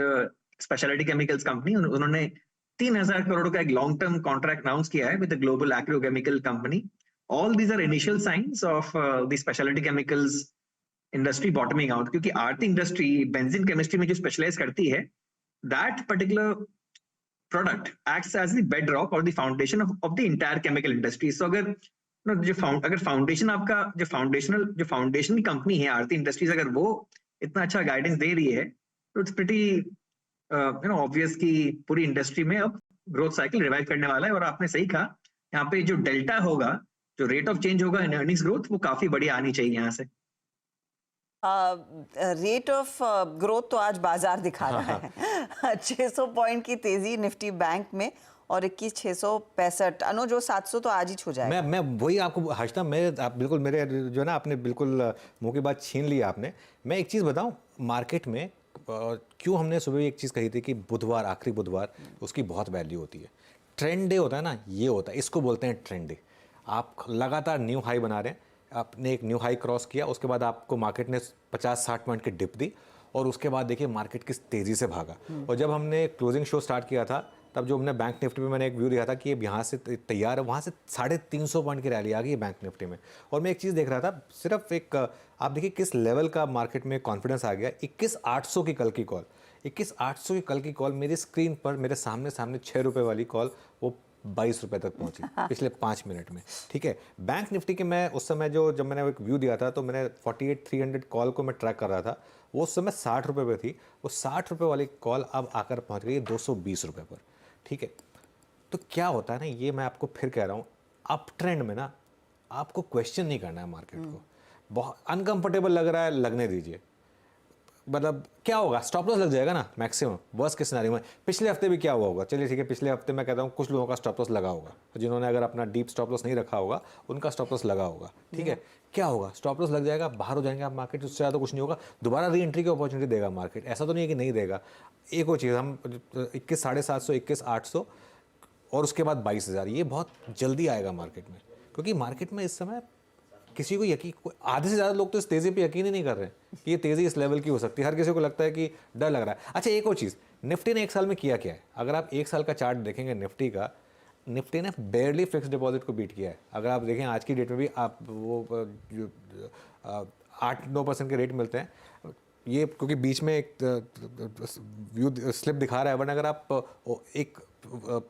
specialty chemicals company, उन्होंने 3,000 करोड़ का एक लॉन्ग टर्म कॉन्ट्रैक्ट अनाउंस किया है with the global agrochemical company. All these are initial signs of the speciality chemicals industry bottoming out, क्योंकि आरती इंडस्ट्री बेंजीन केमिस्ट्री में जो स्पेशलाइज करती है, that particular product acts as the bedrock or the foundation of the entire chemical industry. So अगर फाउंडेशन आपका जो फाउंडेशनल कंपनी है आरती इंडस्ट्रीज, अगर वो इतना अच्छा गाइडेंस दे रही है, तो इट्स प्रीटी ऑब्वियस कि पूरी इंडस्ट्री में अब ग्रोथ साइकिल रिवाइव करने वाला है। और आपने सही कहा, यहाँ पे जो डेल्टा होगा, जो रेट ऑफ चेंज होगा इन अर्निंग्स ग्रोथ, वो काफी बढ़िया आनी चाहिए यहाँ से। रेट ऑफ ग्रोथ तो आज बाजार दिखा रहा है 600 पॉइंट की तेजी निफ्टी बैंक में और 21,665। अनुज, जो 700 तो आज ही छू जाएगा। मैं वही आपको हर्षदा, आप बिल्कुल मेरे जो है ना, आपने बिल्कुल मुंह की बात छीन ली आपने। मैं एक चीज़ बताऊं, मार्केट में क्यों हमने सुबह एक चीज़ कही थी कि बुधवार, आखिरी बुधवार, उसकी बहुत वैल्यू होती है। ट्रेंड डे होता है ना, ये होता है, इसको बोलते हैं ट्रेंड डे। आप लगातार न्यू हाई बना रहे हैं, आपने एक न्यू हाई क्रॉस किया, उसके बाद आपको मार्केट ने 50-60 पॉइंट की डिप दी, और उसके बाद देखिए मार्केट किस तेज़ी से भागा। और जब हमने क्लोजिंग शो स्टार्ट किया था, तब जो हमने बैंक निफ्टी में मैंने एक व्यू दिया था कि ये यहाँ से तैयार है, वहाँ से 350 पॉइंट की रैली आ गई है बैंक निफ्टी में। और मैं एक चीज़ देख रहा था, सिर्फ एक आप देखिए किस लेवल का मार्केट में कॉन्फिडेंस आ गया। 21,800 की कल की कॉल, 21,800 की कल की कॉल मेरी स्क्रीन पर मेरे सामने 6 रुपये वाली कॉल, वो 22 रुपये तक पहुंची पिछले 5 मिनट में। ठीक है, बैंक निफ्टी के मैं उस समय जब मैंने एक व्यू दिया था, तो मैंने 48,300 कॉल को मैं ट्रैक कर रहा था, वो उस समय 60 रुपये पे थी। वो 60 रुपये वाली कॉल अब आकर पहुंच गई 220 रुपये पर। ठीक है, तो क्या होता है ना, ये मैं आपको फिर कह रहा हूँ, अप ट्रेंड में ना आपको क्वेश्चन नहीं करना है मार्केट को। बहुत अनकंफर्टेबल लग रहा है, लगने दीजिए। मतलब क्या होगा, स्टॉप लॉस लग जाएगा ना मैक्सिमम, वर्स्ट के सिनेरियो में। पिछले हफ्ते भी क्या हुआ होगा, चलिए ठीक है, पिछले हफ्ते मैं कहता हूँ कुछ लोगों का स्टॉप लॉस लगा होगा, जिन्होंने अगर अपना डीप स्टॉप लॉस नहीं रखा होगा, उनका स्टॉप लॉस लगा होगा। ठीक है, क्या होगा, स्टॉप लॉस लग जाएगा, बाहर हो जाएंगे आप मार्केट, उससे ज़्यादा कुछ नहीं होगा। दोबारा री एंट्री की अपॉर्चुनिटी देगा मार्केट, ऐसा तो नहीं है कि नहीं देगा। एक और चीज़, हम 21,750, 21,800 और उसके बाद 22,000, ये बहुत जल्दी आएगा मार्केट में, क्योंकि मार्केट में इस समय किसी को यकीन, आधे से ज़्यादा लोग तो इस तेज़ी पे यकीन ही नहीं कर रहे हैं कि ये तेज़ी इस लेवल की हो सकती है। हर किसी को लगता है कि डर लग रहा है। अच्छा, एक और चीज़, निफ्टी ने 1 साल में किया क्या है? अगर आप 1 साल का चार्ट देखेंगे निफ्टी का, निफ्टी ने बेयरली फिक्स डिपॉजिट को बीट किया है। अगर आप देखें आज की डेट में भी, आप वो 8-9% के रेट मिलते हैं, ये क्योंकि बीच में एक व्यू स्लिप दिखा रहा है, वरना अगर आप एक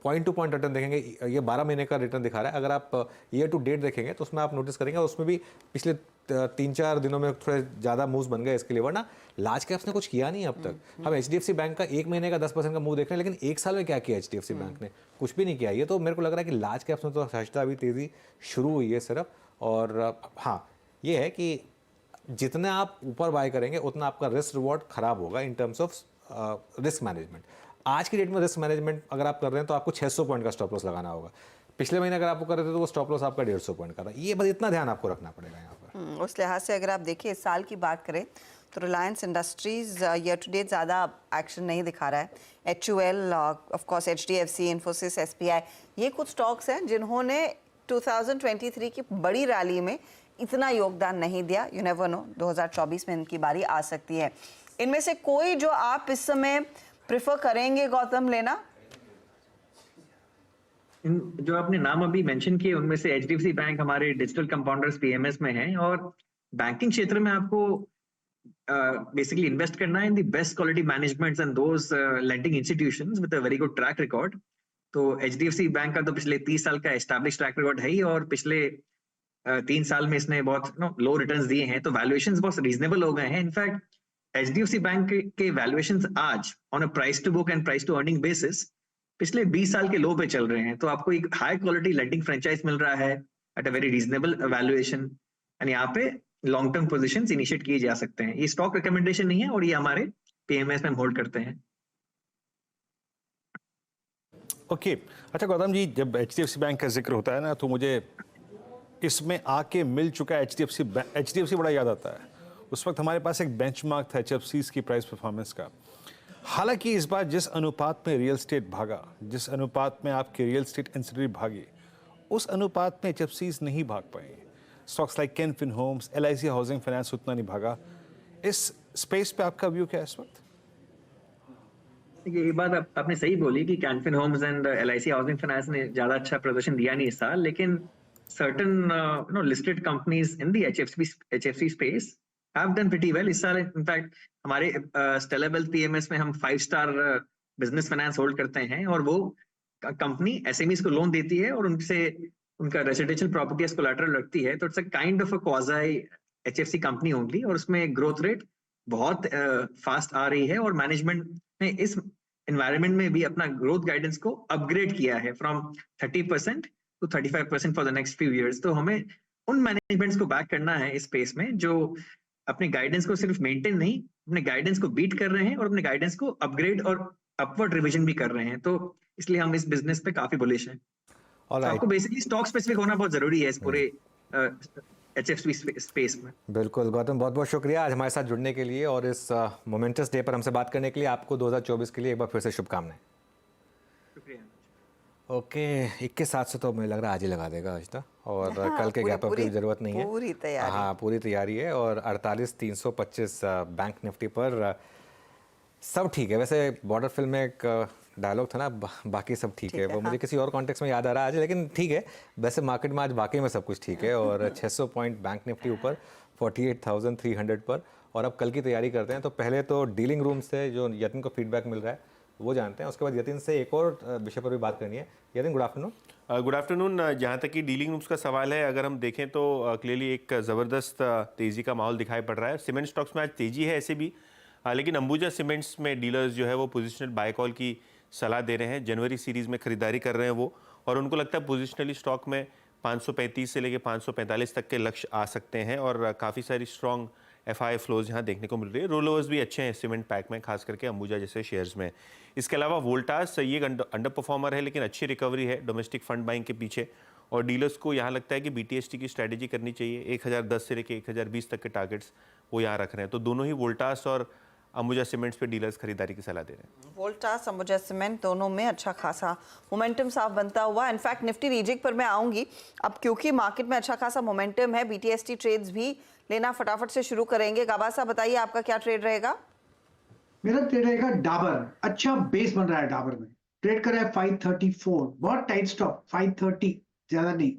पॉइंट टू पॉइंट रिटर्न देखेंगे, ये 12 महीने का रिटर्न दिखा रहा है। अगर आप ईयर टू डेट देखेंगे तो उसमें आप नोटिस करेंगे, उसमें भी पिछले 3-4 दिनों में थोड़े ज़्यादा मूव्स बन गए इसके लिए, वरना लार्ज कैप्स ने कुछ किया नहीं अब तक। हम HDFC बैंक का 1 महीने का 10% का मूव देख रहे हैं, लेकिन 1 साल में क्या किया HDFC बैंक ने? कुछ भी नहीं किया। ये तो मेरे को लग रहा है कि लार्ज कैप्स में तो सस्ता अभी तेज़ी शुरू हुई है सिर्फ। और हाँ, ये है कि जितना आप ऊपर बाय करेंगे उतना आपका रिस्क रिवॉर्ड खराब होगा in terms of risk management. आज की डेट में रिस्क मैनेजमेंट अगर आप कर रहे हैं तो आपको 600 पॉइंट का स्टॉप लॉस लगाना होगा। पिछले महीने अगर आप कर रहे थे तो वो स्टॉप लॉस आपका 150 पॉइंट का था। ये बस इतना ध्यान आपको रखना पड़ेगा यहाँ पर। उस लिहाज से अगर आप देखिए इस साल की बात करें तो Reliance industries year to date ज़्यादा एक्शन नहीं दिखा रहा है। HUL, of course HDFC, Infosys, SBI, ये कुछ स्टॉक्स हैं जिन्होंने 2023 की बड़ी रैली में इतना योगदान नहीं दिया। यू नेवर नो, 2024 में इनकी बारी आ सकती है। इनमें से कोई जो आप इस समय प्रेफर करेंगे गौतम लेना? जो आपने नाम अभी मेंशन किए उनमें से HDFC बैंक हमारे डिजिटल कंपाउंडर्स PMS में है, और बैंकिंग क्षेत्र में आपको बेसिकली इन्वेस्ट करना है in the best quality managements and those lending institutions with a very good track record. तो एचडीएफसी बैंक का तो पिछले 30 साल का एस्टैब्लिश ट्रैक रिकॉर्ड है ही, और पिछले 3 साल में इसने बहुत लो रिटर्न्स दिए हैं, तो वैल्यूएशंस बहुत रीजनेबल हो गए हैं। इनफैक्ट एचडीएफसी बैंक के वैल्यूएशंस आज on a price to book and price to earning basis पिछले 20 साल के लो पे चल रहे हैं। तो आपको एक हाई क्वालिटी लेंडिंग फ्रेंचाइज मिल रहा है at a very reasonable valuation, and यहाँ पे लॉन्ग टर्म पोजीशंस इनिशिएट किए जा सकते हैं। ये स्टॉक रिकमेंडेशन नहीं है, और ये हमारे पीएमएस में हम होल्ड करते हैं। ओके अच्छा गौतम जी, जब एचडीएफसी बैंक का जिक्र होता है ना, तो मुझे इसमें आके मिल चुका एचडीएफसी बड़ा याद आता है। उस वक्त हमारे पास एक बेंचमार्क था एचएफसीज की प्राइस परफॉर्मेंस का। हालांकि इस बार जिस अनुपात में रियल स्टेट भागा, जिस अनुपात में आपके रियल स्टेट इंस्टीट्यूट भागे, उस अनुपात में एचएफसीज नहीं भाग पाए। Stocks like Can Fin Homes, LIC housing finance उतना नहीं भागा। इस स्पेस पे आपका व्यू क्या है इस वक्त? ये बात आपने सही बोली कि Can Fin Homes and LIC housing finance ने ज्यादा अच्छा प्रदर्शन दिया नहीं इस साल, लेकिन certain listed companies in the HFC space have done pretty well इस साल। इनफैक्ट हमारे स्टेलर वेल्थ पीएमएस में हम 5 स्टार बिजनेस फाइनेंस होल्ड करते हैं, और वो कंपनी एसएमईज को लोन देती है और उनसे उनका रेजिडेंशियल प्रॉपर्टी एज कोलैटरल रखती है। तो it's a kind of a quasi HFC company only, और उसमें ग्रोथ रेट बहुत फास्ट आ रही है, और मैनेजमेंट ने इस एनवायरनमेंट में भी अपना ग्रोथ गाइडेंस को अपग्रेड किया है from 30% to 35% for the next few years. तो हमें उन मैनेजमेंट्स को बैक करना है इस स्पेस में जो अपने गाइडेंस को सिर्फ मेंटेन नहीं, अपने गाइडेंस को बीट कर रहे हैं और अपने गाइडेंस को अपग्रेड और अपवर्ड रिवीजन भी कर रहे हैं। तो इसलिए हम इस बिजनेस पे काफी बुलिश हैं। तो आपको बेसिकली स्टॉक स्पेसिफिक होना बहुत जरूरी है इस पूरे एचएफसी स्पेस में। बिल्कुल गौतम, बहुत बहुत शुक्रिया आज हमारे साथ जुड़ने के लिए, और इस मोमेंटस डे पर हमसे बात करने के लिए। आपको 2024 के लिए एक बार फिर से शुभकामनाएं। शुक्रिया। ओके 21/7 से तो मुझे लग रहा है आज ही लगा देगा आज तक, और कल के गैप अप की जरूरत नहीं है। पूरी तैयारी। हाँ पूरी तैयारी है, और 48,325 बैंक निफ्टी पर सब ठीक है। वैसे बॉर्डर फिल्म में एक डायलॉग था ना, बाकी सब ठीक है, वो मुझे किसी और कॉन्टेक्स्ट में याद आ रहा है आज, लेकिन ठीक है। वैसे मार्केट में आज वाकई में सब कुछ ठीक है, और 600 पॉइंट बैंक निफ्टी ऊपर 48,300 पर। और अब कल की तैयारी करते हैं, तो पहले तो डीलिंग रूम से जो यतिन को फीडबैक मिल रहा है वो जानते हैं, उसके बाद यतिन से एक और विषय पर भी बात करनी है। Yatin good afternoon. Good afternoon. जहाँ तक कि डीलिंग रूम्स का सवाल है, अगर हम देखें तो क्लियरली एक ज़बरदस्त तेज़ी का माहौल दिखाई पड़ रहा है। सीमेंट स्टॉक्स में आज तेज़ी है ऐसे भी, लेकिन अंबुजा सीमेंट्स में डीलर्स जो है वो पोजिशनल बाय कॉल की सलाह दे रहे हैं। जनवरी सीरीज़ में खरीदारी कर रहे हैं वो, और उनको लगता है पोजिशनली स्टॉक में 535 से लेकर 545 तक के लक्ष्य आ सकते हैं, और काफ़ी सारी स्ट्रॉन्ग एफआई फ्लोज यहाँ देखने को मिल रही है। रोल ओवर्स भी अच्छे हैं सीमेंट पैक में, खास करके अंबुजा जैसे शेयर्स में। इसके अलावा वोल्टास ये अंडर परफॉर्मर है, लेकिन अच्छी रिकवरी है डोमेस्टिक फंड बाइंग के पीछे, और डीलर्स को यहाँ लगता है कि बीटीएसटी की स्ट्रैटेजी करनी चाहिए। 1010 से लेकर 1020 तक के टारगेट्स वो यहाँ रख रहे हैं। तो दोनों ही वोल्टास और अंबुजा सीमेंट्स पे डीलर्स खरीदारी की सलाह दे रहे हैं। वोल्टास, अंबुजा सीमेंट दोनों में अच्छा खासा मोमेंटम साफ बनता हुआ। इनफैक्ट निफ्टी रीजिक पर मैं आऊंगी अब, क्योंकि मार्केट में अच्छा खासा मोमेंटम है। बीटीएसटी ट्रेड्स भी लेना फटाफट से शुरू करेंगे। गाबा साहब बताइए आपका क्या ट्रेड रहेगा? मेरा ट्रेड रहेगा डाबर। अच्छा बेस बन रहा है डाबर में, ट्रेड कर रहा है 534, बहुत टाइट स्टॉप 530, ज्यादा नहीं।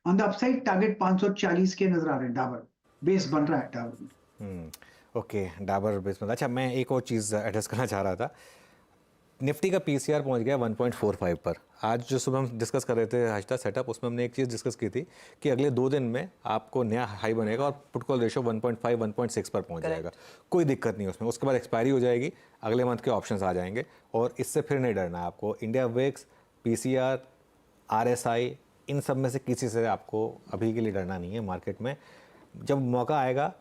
ऑन द अपसाइड टारगेट 540 के नजर आ रहे हैं। डाबर बेस बन रहा है डाबर में। ओके डाबर बेस में। अच्छा मैं एक और चीज़ एड्रेस करना चाह रहा था। निफ्टी का पीसीआर पहुंच गया 1.45 पर। आज जो सुबह हम डिस्कस कर रहे थे हश्ता सेटअप, उसमें हमने एक चीज़ डिस्कस की थी कि अगले 2 दिन में आपको नया हाई बनेगा और पुट कॉल रेशो 1.5 1.6 पर पहुंच जाएगा। कोई दिक्कत नहीं उसमें। उसके बाद एक्सपायरी हो जाएगी, अगले मंथ के ऑप्शंस आ जाएंगे, और इससे फिर नहीं डरना है आपको। इंडिया विक्स, पीसीआर, आरएसआई, इन सब में से किसी से आपको अभी के लिए डरना नहीं है। मार्केट में जब मौका आएगा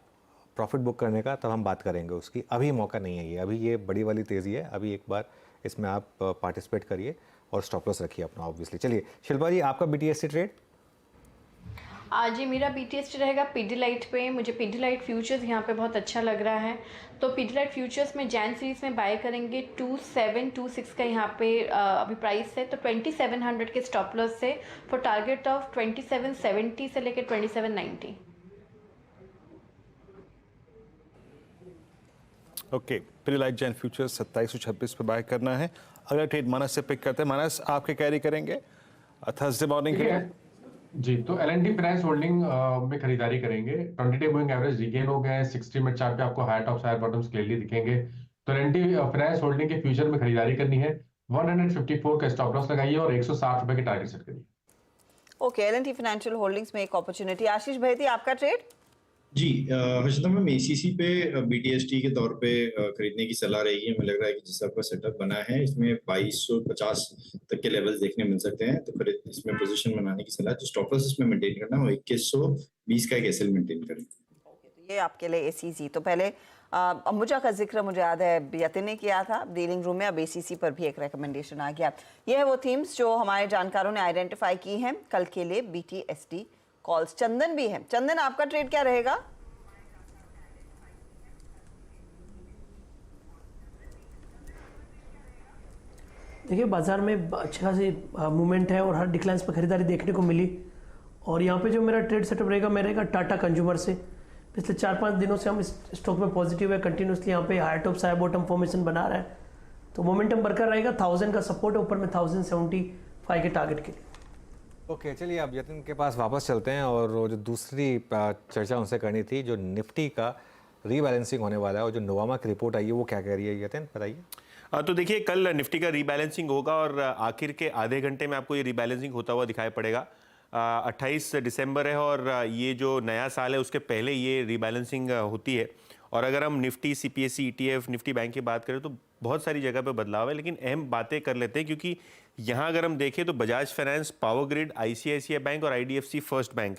प्रॉफिट बुक करने का तब हम बात करेंगे उसकी। अभी मौका नहीं है ये, अभी ये बड़ी वाली तेज़ी है। अभी एक बार इसमें आप पार्टिसिपेट करिए और स्टॉप लॉस रखिए अपना ऑब्वियसली। चलिए शिल्पा जी, आपका बीटीएसटी ट्रेड? आज ये मेरा बीटीएसटी रहेगा पीडीलाइट पे। मुझे पीडीलाइट फ्यूचर्स यहाँ पे बहुत अच्छा लग रहा है, तो पीडीलाइट फ्यूचर्स में जैन सीरीज में बाय करेंगे। 2726 का यहाँ पे अभी प्राइस है, तो 2700 के स्टॉप लॉस से फॉर टारगेट ऑफ 2770 से लेकर 2790। ओके पीडीलाइट जैन फ्यूचर्स 2726 पे बाय करना है। अगला ट्रेड मानस से पिक करते हैं। मानस आपके कैरी करेंगे थर्सडे मॉर्निंग के लिए? जी, तो एल&टी फाइनेंस होल्डिंग में खरीदारी करेंगे। 20-डे मूविंग एवरेज रिगेन हो गया है। 60 मिनट चार्ट पे आपको higher tops higher bottoms clearly दिखेंगे। तो एल&टी फाइनेंस होल्डिंग के फ्यूचर में खरीदारी करनी है। 154 का स्टॉप लॉस लगाइए और 160 रुपए के टारगेट सेट करिए। ओके, एल&टी फाइनेंशियल होल्डिंग्स में एक अपॉर्चुनिटी। आशीष भाई, आपका ट्रेड? जी, हर्षिता मैम, एसीसी पे बीटीएसटी के तौर पे खरीदने की सलाह रहेगी। हमें लग रहा है कि जिस आपका सेटअप बना है इसमें 2250 तक के लेवल्स देखने मिल सकते हैं, तो खरीद इसमें पोजीशन बनाने की सलाह। जो स्टॉप लॉस इसमें मेंटेन करना है 2120 का एक एसएल मेंटेन करें। तो ये आपके लिए एसीसी। तो पहले अंबुजा का जिक्र मुझे याद है यतिन ने किया था डीलिंग रूम में, अब एसीसी पर भी एक रिकमेंडेशन आ गया। ये है वो थीम्स जो हमारे जानकारों ने आइडेंटिफाई की हैं कल के लिए बीटीएसटी कॉल्स। चंदन भी है। चंदन, आपका ट्रेड क्या रहेगा? देखिए, बाजार में अच्छी खासी मूवमेंट है और हर डिक्लाइंस पर खरीदारी देखने को मिली। और यहाँ पे जो मेरा ट्रेड सेटअप रहेगा, मेरा रहेगा टाटा कंज्यूमर से। पिछले 4-5 दिनों से हम इस स्टॉक में पॉजिटिव है, कंटिन्यूसली यहाँ पे high top high bottom formation बना रहा है, तो मोमेंटम बरकरार रहेगा। 1000 का सपोर्ट है, ऊपर में 1075 के टारगेट के लिए। ओके, चलिए अब यतिन के पास वापस चलते हैं और वो जो दूसरी चर्चा उनसे करनी थी, जो निफ्टी का रीबैलेंसिंग होने वाला है और जो नोवामा की रिपोर्ट आई है वो क्या कह रही है, यतिन बताइए। तो देखिए, कल निफ्टी का रीबैलेंसिंग होगा और आखिर के आधे घंटे में आपको ये रीबैलेंसिंग होता हुआ दिखाई पड़ेगा। 28 दिसंबर है और ये जो नया साल है उसके पहले ये रीबैलेंसिंग होती है। और अगर हम Nifty, CPSC, ETF, Nifty bank की बात करें तो बहुत सारी जगह पे बदलाव है, लेकिन अहम बातें कर लेते हैं क्योंकि यहाँ अगर हम देखें तो Bajaj finance, power grid, ICICI bank और आईडीएफसी फर्स्ट बैंक,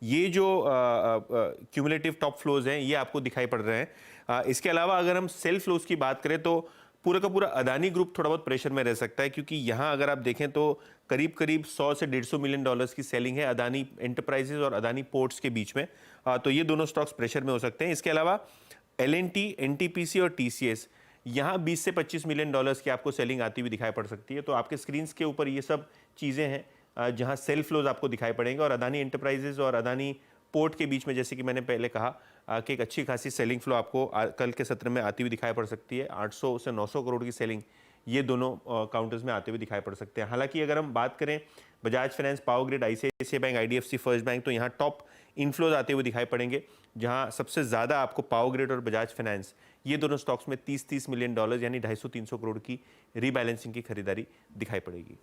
ये जो क्यूमुलेटिव टॉप फ्लोज हैं ये आपको दिखाई पड़ रहे हैं। इसके अलावा अगर हम सेल फ्लोज की बात करें तो पूरा का पूरा अदानी ग्रुप थोड़ा बहुत प्रेशर में रह सकता है, क्योंकि यहाँ अगर आप देखें तो करीब 100 से $150 मिलियन की सेलिंग है अदानी एंटरप्राइजेज और अदानी पोर्ट्स के बीच में। तो ये दोनों स्टॉक्स प्रेशर में हो सकते हैं। इसके अलावा एल&टी, एनटीपीसी और टीसीएस, यहाँ 20 से $25 मिलियन की आपको सेलिंग आती हुई दिखाई पड़ सकती है। तो आपके स्क्रीन के ऊपर ये सब चीज़ें हैं जहाँ सेल फ्लोज आपको दिखाई पड़ेंगे। और अदानी एंटरप्राइजेज और अदानी पोर्ट के बीच में, जैसे कि मैंने पहले कहा कि एक अच्छी खासी सेलिंग फ्लो आपको कल के सत्र में आती हुई दिखाई पड़ सकती है। 800 से 900 करोड़ की सेलिंग ये दोनों काउंटर्स में आते हुए दिखाई पड़ सकते हैं। हालांकि अगर हम बात करें Bajaj finance, power grid, ICICI bank, IDFC first bank, तो यहाँ टॉप इनफ्लोज आते हुए दिखाई पड़ेंगे, जहाँ सबसे ज़्यादा आपको पावर ग्रिड और बजाज फाइनेंस, ये दोनों स्टॉक्स में $30 मिलियन यानी 250-300 करोड़ की रीबैलेंसिंग की खरीदारी दिखाई पड़ेगी।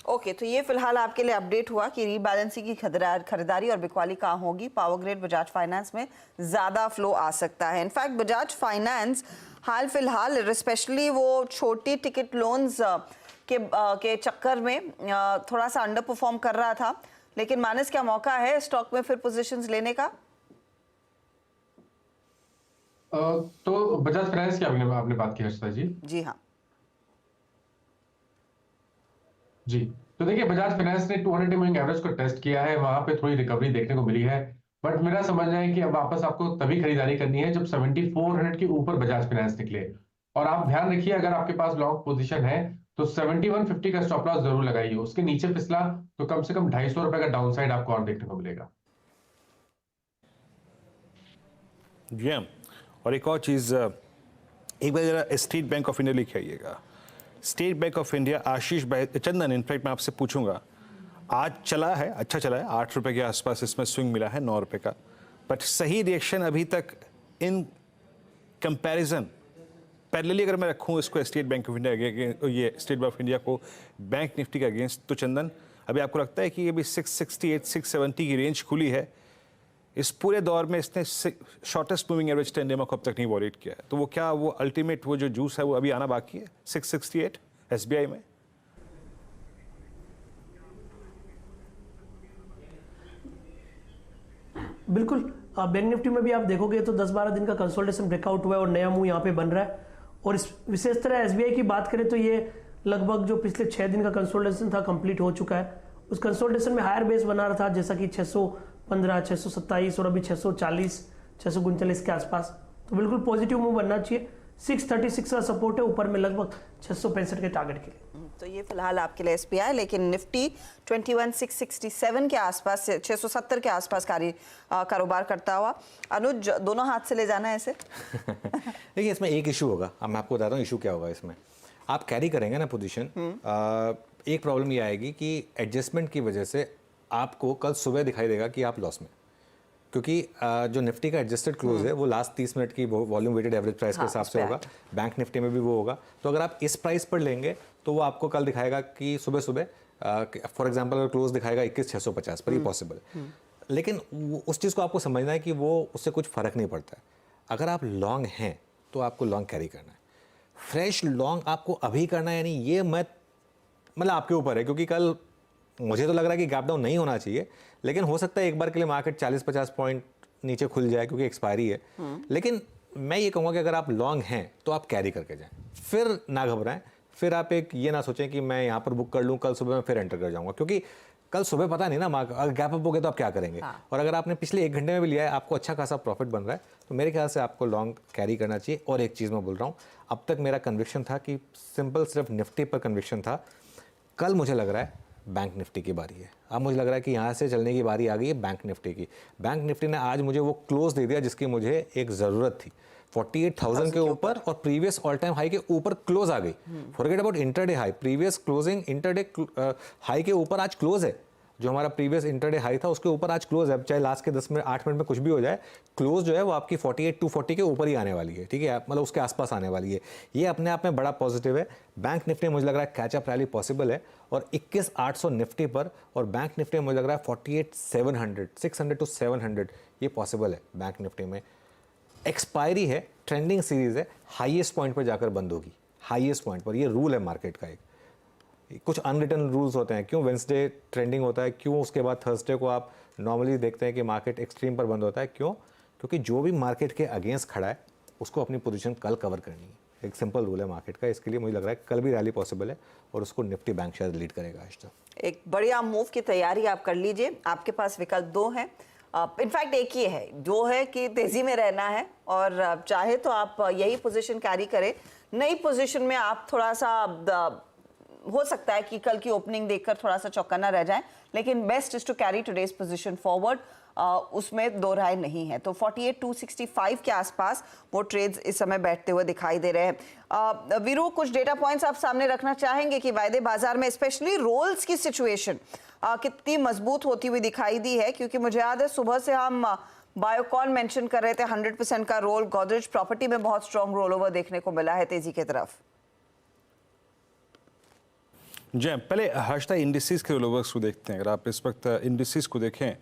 ओके, तो ये फिलहाल आपके लिए अपडेट हुआ कि रीबैलेंसिंग की खरीदारी और बिकवाली कहाँ होगी। पावर ग्रिड, बजाज फाइनेंस में ज़्यादा फ्लो आ सकता है। इनफैक्ट बजाज फाइनेंस हाल फिलहाल स्पेशली वो छोटी टिकट लोन्स के चक्कर में थोड़ा सा अंडर परफॉर्म कर रहा था, लेकिन मानस क्या मौका है स्टॉक में फिर पोजीशंस लेने का? तो बजाज फाइनेंस की आपने बात की हर्षिता जी? जी हाँ जी, तो देखिए, बजाज फाइनेंस ने 200 मूविंग एवरेज को टेस्ट किया है, वहां पे थोड़ी रिकवरी देखने को मिली है, बट मेरा समझना है कि अब वापस आपको तभी खरीदारी करनी है जब 7400 के ऊपर बजाज फाइनेंस निकले। और आप ध्यान रखिए, अगर आपके पास लॉन्ग पोजीशन है तो 7150 का स्टॉप लॉस जरूर लगाइए। उसके नीचे फिसला तो कम से कम 250 रुपए का डाउनसाइड आपको और देखने को मिलेगा। जी हाँ, और एक और चीज़, एक बार जरा स्टेट बैंक ऑफ इंडिया लिख आइएगा। स्टेट बैंक ऑफ इंडिया, आशीष भाई, चंदन, इनफैक्ट मैं आपसे पूछूंगा, आज चला है, अच्छा चला है, 8 रुपए के आसपास इसमें स्विंग मिला है 9 रुपए का, बट सही रिएक्शन अभी तक इन कंपैरिजन पैरेलली अगर मैं रखूं इसको स्टेट बैंक ऑफ इंडिया, ये स्टेट बैंक ऑफ इंडिया को बैंक निफ्टी के अगेंस्ट, तो चंदन अभी आपको लगता है कि ये भी 668, 670 की रेंज खुली है? इस पूरे दौर में इसने शॉर्टेस्ट मूविंग एवरेज 10 डेमा को अब तक नहीं वॉलेट किया है, तो वो क्या वो अल्टीमेट वो जो जूस है वो अभी आना बाकी है 668 एसबीआई में? बिल्कुल, बैंक निफ्टी में भी आप देखोगे तो 10-12 दिन का कंसोलिडेशन ब्रेकआउट हुआ है और नया मुंह यहाँ पे बन रहा है। और इस विशेष तरह एसबीआई की बात करें तो ये लगभग जो पिछले 6 दिन का कंसोलिडेशन था कंप्लीट हो चुका है। उस कंसोलिडेशन में हायर बेस बना रहा था, जैसा कि 615, 627 और अभी 640, 639 के आसपास, तो बिल्कुल पॉजिटिव मूव बनना चाहिए। 636 का सपोर्ट है, ऊपर में लगभग 665 के टारगेट के लिए। तो ये फिलहाल आपके लिए एसपीआई, लेकिन निफ्टी 21,667 के आसपास, 670 के आसपास कारोबार करता हुआ। अनुज, दोनों हाथ से ले जाना है ऐसे? देखिए, इसमें एक इशू होगा, अब मैं आपको बताता हूँ इशू क्या होगा। इसमें आप कैरी करेंगे ना पोजीशन, एक प्रॉब्लम ये आएगी कि एडजस्टमेंट की वजह से आपको कल सुबह दिखाई देगा कि आप लॉस में, क्योंकि जो निफ्टी का एडजस्टेड क्लोज है वो लास्ट 30 मिनट की वॉल्यूम वेटेड एवरेज प्राइस के हिसाब से होगा, बैंक निफ्टी में भी वो होगा। तो अगर आप इस प्राइस पर लेंगे तो वो आपको कल दिखाएगा कि सुबह सुबह फॉर एग्जांपल अगर क्लोज दिखाएगा 21,650 पर, ये पॉसिबल है। लेकिन उस चीज़ को आपको समझना है कि वो उससे कुछ फ़र्क नहीं पड़ता है। अगर आप लॉन्ग हैं तो आपको लॉन्ग कैरी करना है। फ्रेश लॉन्ग आपको अभी करना है, यानी ये मतलब आपके ऊपर है, क्योंकि कल मुझे तो लग रहा है कि गैप डाउन नहीं होना चाहिए, लेकिन हो सकता है एक बार के लिए मार्केट 40-50 पॉइंट नीचे खुल जाए क्योंकि एक्सपायरी है। लेकिन मैं ये कहूँगा कि अगर आप लॉन्ग हैं तो आप कैरी करके जाएं, फिर ना घबराएं। फिर आप एक ये ना सोचें कि मैं यहाँ पर बुक कर लूँ, कल सुबह मैं फिर एंटर कर जाऊँगा, क्योंकि कल सुबह पता नहीं ना मार्केट अगर गैप अप हो गया तो आप क्या करेंगे। और अगर आपने पिछले 1 घंटे में भी लिया है, आपको अच्छा खासा प्रॉफिट बन रहा है, तो मेरे ख्याल से आपको लॉन्ग कैरी करना चाहिए। और एक चीज़ मैं बोल रहा हूँ, अब तक मेरा कन्विक्शन था कि सिंपल सिर्फ निफ्टी पर कन्विक्शन था, कल मुझे लग रहा है बैंक निफ्टी की बारी है। अब मुझे लग रहा है कि यहाँ से चलने की बारी आ गई है बैंक निफ्टी की। बैंक निफ्टी ने आज मुझे वो क्लोज दे दिया जिसकी मुझे एक ज़रूरत थी, 48,000 के ऊपर, और प्रीवियस ऑल टाइम हाई के ऊपर क्लोज आ गई। Forget about intraday high, previous closing intraday high के ऊपर आज क्लोज है। जो हमारा प्रीवियस इंटरडे हाई था उसके ऊपर आज क्लोज है, चाहे लास्ट के 8 मिनट में कुछ भी हो जाए, क्लोज जो है वो आपकी 48,240 के ऊपर ही आने वाली है, ठीक है, मतलब उसके आसपास आने वाली है। ये अपने आप में बड़ा पॉजिटिव है। बैंक निफ्टी मुझे लग रहा है कैचअप रैली पॉसिबल है, और 21,800 निफ्टी पर, और बैंक निफ्टी में मुझे लग रहा है 48,700, 600 to 700 ये पॉसिबल है बैंक निफ्टी में। एक्सपायरी है, ट्रेंडिंग सीरीज है, हाईएस्ट पॉइंट पर जाकर बंद होगी, हाईएस्ट पॉइंट पर। ये रूल है मार्केट का, एक कुछ अनरिटन रूल्स होते हैं। क्यों वेंसडे ट्रेंडिंग होता है, क्यों उसके बाद थर्सडे को आप नॉर्मली देखते हैं कि मार्केट एक्सट्रीम पर बंद होता है, क्यों? क्योंकि जो भी मार्केट के अगेंस्ट खड़ा है उसको अपनी पोजीशन कल कवर करनी है। एक सिंपल रूल है मार्केट का, इसके लिए मुझे लग रहा है कल भी रैली पॉसिबल है, और उसको निफ्टी बैंक शायद लीड करेगा आज तक। एक बढ़िया मूव की तैयारी आप कर लीजिए। आपके पास विकल्प 2 हैं, इनफैक्ट एक ही है, जो है कि तेजी में रहना है, और चाहे तो आप यही पोजीशन कैरी करें। नई पोजीशन में आप थोड़ा सा हो सकता है कि कल की ओपनिंग देखकर थोड़ा सा चौकन्ना रह जाए, लेकिन best is to carry today's position forward, उसमें दो राय नहीं है। तो 48,265 के आसपास वो ट्रेड्स इस समय बैठते हुए दिखाई दे रहे हैं। वीरू, कुछ डेटा पॉइंट्स आप सामने रखना चाहेंगे कि वायदे बाजार में स्पेशली रोल्स की सिचुएशन कितनी मजबूत होती हुई दिखाई दी है? क्योंकि मुझे याद है सुबह से हम बायोकॉन मेंशन कर रहे थे, 100% का रोल, गोदरेज प्रॉपर्टी में बहुत स्ट्रॉन्ग रोल ओवर देखने को मिला है तेजी की तरफ। जी, पहले हर्षदा इंडिसेस के रोलओवर्स को देखते हैं। अगर आप इस वक्त इंडिसेस को देखें,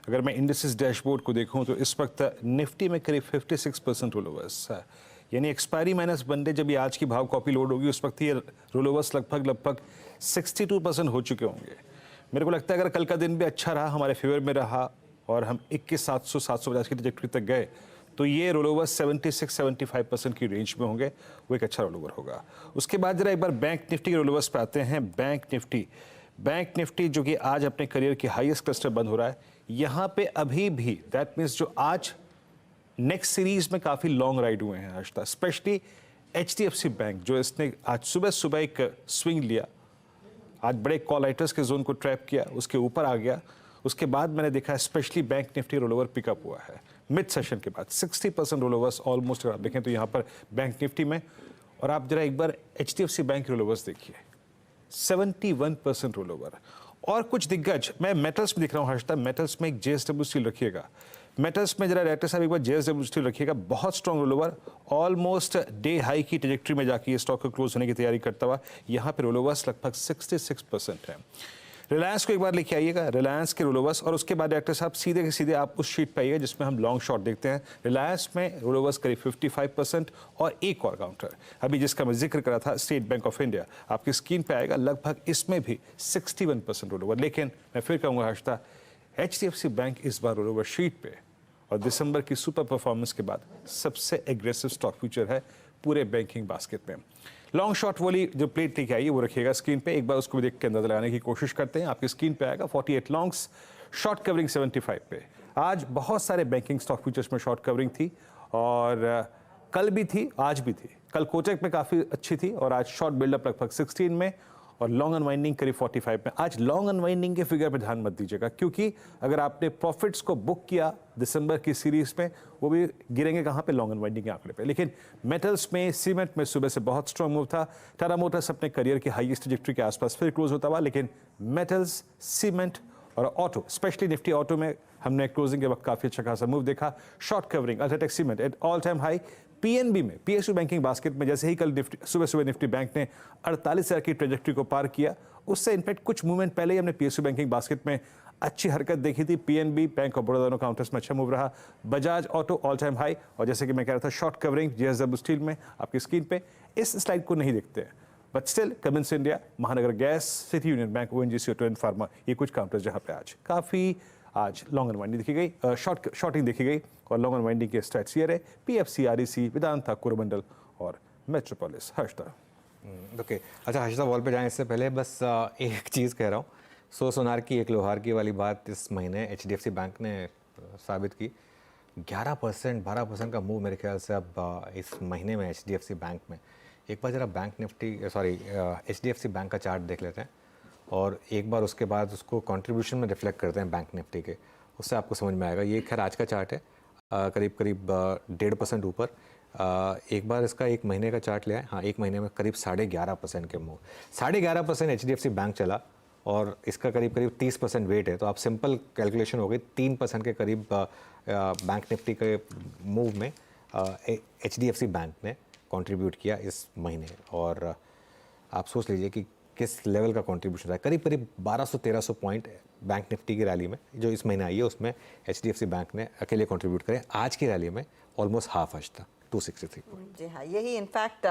अगर मैं इंडिसेस डैशबोर्ड को देखूं तो इस वक्त निफ्टी में करीब 56% रोलओवर्स है, यानी एक्सपायरी माइनस वनडे जब ये आज की भाव कॉपी लोड होगी उस वक्त ये रोलओवर्स लगभग 62% हो चुके होंगे। मेरे को लगता है अगर कल का दिन भी अच्छा रहा, हमारे फेवर में रहा, और हम 21,700 750 की ट्रैजेक्टरी तक गए, तो ये रोलओवर 76-75% की रेंज में होंगे, वो एक अच्छा रोलओवर होगा। उसके बाद जरा एक बार बैंक निफ्टी के रोलओवर्स पे आते हैं। बैंक निफ्टी जो कि आज अपने करियर की हाईएस्ट क्लस्टर बंद हो रहा है, यहाँ पे अभी भी दैट मीन्स जो आज नेक्स्ट सीरीज में काफ़ी लॉन्ग राइड हुए हैं आज तक, स्पेशली HDFC बैंक, जो इसने आज सुबह एक स्विंग लिया, आज बड़े कॉल राइटर्स के जोन को ट्रैप किया, उसके ऊपर आ गया। उसके बाद मैंने देखा specially bank Nifty rollover pickup हुआ है मिड सेशन के बाद, 60% रोलओवर्स ऑलमोस्ट अगर आप देखें तो यहाँ पर बैंक निफ्टी में। और आप जरा एक बार HDFC बैंक रोलओवर्स देखिए, 71% रोलओवर। और कुछ दिग्गज, मैं मेटल्स में दिख रहा हूँ हर्षदा, मेटल्स में एक JSW स्टील रखिएगा, मेटल्स में जरा डायरेक्टर साहब एक बार JSW स्टील रखिएगा, बहुत strong rollover, almost day high की ट्रैजेक्टरी में जाके ये स्टॉक को क्लोज होने की तैयारी करता हुआ, यहाँ पे रोलओवर्स लगभग 66% है। रिलायंस को एक बार लेके आइएगा, रिलायंस के रोलओवर्स, और उसके बाद डायरेक्टर साहब सीधे के सीधे आप उस शीट पे आइएगा जिसमें हम लॉन्ग शॉट देखते हैं। रिलायंस में रोलओवर्स करीब 55%, और एक और काउंटर अभी जिसका मैं जिक्र करा था, स्टेट बैंक ऑफ इंडिया, आपकी स्क्रीन पे आएगा, लगभग इसमें भी 61% रोलओवर। लेकिन मैं फिर कहूँगा हर्षदा, HDFC बैंक इस बार रोलओवर शीट पे, और दिसंबर की सुपर परफॉर्मेंस के बाद सबसे एग्रेसिव स्टॉक फ्यूचर है पूरे बैंकिंग बास्केट में। लॉन्ग शॉट वाली जो प्लेट लेके आई है वो रखिएगा स्क्रीन पे, एक बार उसको भी देख के अंदाजा लगाने की कोशिश करते हैं। आपकी स्क्रीन पे आएगा 48 लॉन्ग्स, शॉर्ट कवरिंग 75 पे। आज बहुत सारे बैंकिंग स्टॉक फ्यूचर्स में शॉर्ट कवरिंग थी, और कल भी थी, आज भी थी। कल कोचक में काफ़ी अच्छी थी, और आज शॉर्ट बिल्डअप लगभग 16 में, और लॉन्ग अनवाइंडिंग करीब 45 में। आज लॉन्ग अनवाइंडिंग के फिगर पे ध्यान मत दीजिएगा, क्योंकि अगर आपने प्रॉफिट्स को बुक किया दिसंबर की सीरीज में, वो भी गिरेंगे कहाँ पे, लॉन्ग अनवाइंडिंग के आंकड़े पे। लेकिन मेटल्स में, सीमेंट में सुबह से बहुत स्ट्रॉन्ग मूव था। टाटा मोटर्स अपने करियर की हाईएस्ट ट्रैजेक्टरी के आसपास फिर क्लोज होता हुआ, लेकिन मेटल्स, सीमेंट और ऑटो, स्पेशली निफ्टी ऑटो में हमने क्लोजिंग के वक्त काफ़ी अच्छा खासा मूव देखा। Short covering UltraTech cement at all time high. PNB में, पीएसयू बैंकिंग बास्केट में जैसे ही कल सुबह निफ्टी बैंक ने 48,000 की ट्रेजेक्ट्री को पार किया, उससे इनफैक्ट कुछ मूवमेंट पहले ही हमने पीएसयू बैंकिंग बास्केट में अच्छी हरकत देखी थी। पीएनबी, बैंक ऑफ बड़ौदा दोनों काउंटर्स में अच्छा मूव रहा। Bajaj auto all time high, और जैसे कि मैं कह रहा था शॉर्ट कवरिंग जेएसडब्ल्यू स्टील में आपकी स्क्रीन पे इस स्लाइड को नहीं देखते हैं, बट स्टिल कमिंस इंडिया, महानगर gas, city union bank, ONGC, auto and pharma, ये कुछ काउंटर्स जहाँ पे आज लॉन्ग अनवाइंडिंग देखी गई, शॉर्टिंग देखी गई। और लॉन्ग अनवाइंडिंग के स्टैट्स ये रहे, पीएफसी, आरईसी, वेदांता, कोरोमंडल और मेट्रोपोलिस। हर्षदा ओके, अच्छा हर्षदा वॉल पे जाने से पहले बस एक चीज़ कह रहा हूँ, 100 सोनार की एक लोहार की वाली बात इस महीने एचडीएफसी बैंक ने साबित की। 11% 12% का मूव मेरे ख्याल से अब इस महीने में एचडीएफसी बैंक में। एक बार जरा बैंक निफ्टी एचडीएफसी बैंक का चार्ट देख लेते हैं और एक बार उसके बाद उसको कंट्रीब्यूशन में रिफ्लेक्ट करते हैं बैंक निफ्टी के, उससे आपको समझ में आएगा। ये खैर आज का चार्ट है, करीब 1.5% ऊपर। एक बार इसका एक महीने का चार्ट लिया है, हाँ एक महीने में करीब 11.5% के मूव। 11.5% एचडीएफसी बैंक चला और इसका करीब 30% वेट है, तो आप सिंपल कैलकुलेशन हो गई 3% के करीब बैंक निफ्टी के मूव में एचडीएफसी बैंक ने कंट्रीब्यूट किया इस महीने। और आप सोच लीजिए कि किस लेवल का कंट्रीब्यूशन रहा है। करीब 1200-1300 पॉइंट बैंक निफ्टी की रैली में जो इस महीने आई है उसमें एचडीएफसी बैंक ने अकेले कंट्रीब्यूट करे। आज की रैली में ऑलमोस्ट हाफ आज था, 263 पॉइंट। जी हाँ, यही इनफैक्ट